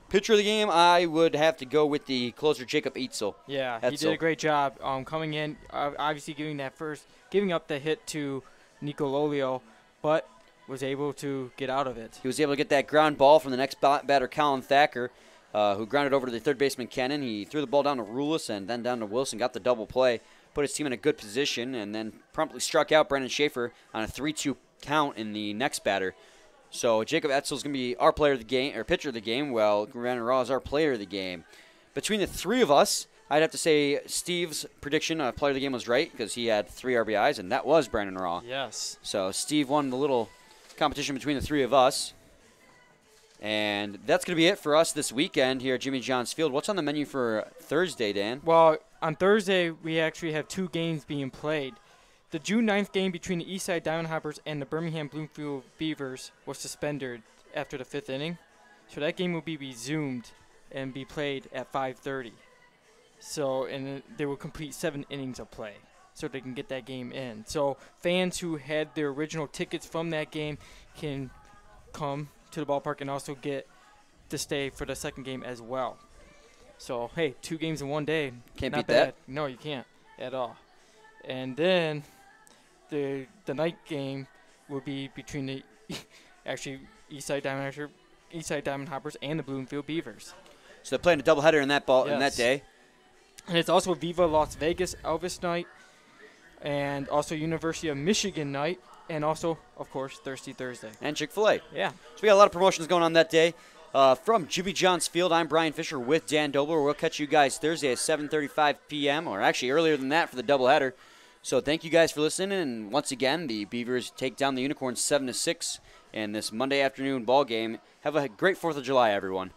S1: Pitcher of the game, I would have to go with the closer, Jacob Etzel.
S2: Yeah, he did a great job coming in, obviously giving up the hit to Nico Lolio, but was able to get out of it.
S1: He was able to get that ground ball from the next batter, Colin Thacker, who grounded over to the third baseman, Kennan. He threw the ball down to Rulis and then down to Wilson, got the double play, put his team in a good position, and then promptly struck out Brandon Schaefer on a 3-2 count in the next batter. So Jacob Etzel is going to be our player of the game, or pitcher of the game, while Brandon Raw is our player of the game. Between the 3 of us, I'd have to say Steve's prediction of player of the game was right, because he had 3 RBIs, and that was Brandon Raw.
S2: Yes.
S1: So Steve won the little competition between the 3 of us. And that's going to be it for us this weekend here at Jimmy John's Field. What's on the menu for Thursday, Dan?
S2: Well, on Thursday, we actually have 2 games being played. The June 9th game between the Eastside Diamond Hoppers and the Birmingham-Bloomfield Beavers was suspended after the 5th inning. So that game will be resumed and be played at 5:30. So, and they will complete 7 innings of play so they can get that game in. So fans who had their original tickets from that game can come to the ballpark and also get to stay for the second game as well. So, hey, 2 games in one day.
S1: Can't
S2: not
S1: beat
S2: bad.
S1: that.
S2: No, you can't at all. And then the night game will be between the actually Eastside Diamond Hoppers and the Bloomfield Beavers.
S1: So they're playing a doubleheader in that day.
S2: And it's also Viva Las Vegas Elvis night, and also University of Michigan night, and also, of course, Thirsty Thursday.
S1: And Chick-fil-A.
S2: Yeah.
S1: So we got a lot of promotions going on that day. From Jimmy John's Field, I'm Brian Fisher with Dan Dobler. We'll catch you guys Thursday at 7:35 p.m., or actually earlier than that for the doubleheader. So thank you guys for listening. And once again, the Beavers take down the Unicorns 7-6 in this Monday afternoon ball game. Have a great 4th of July, everyone.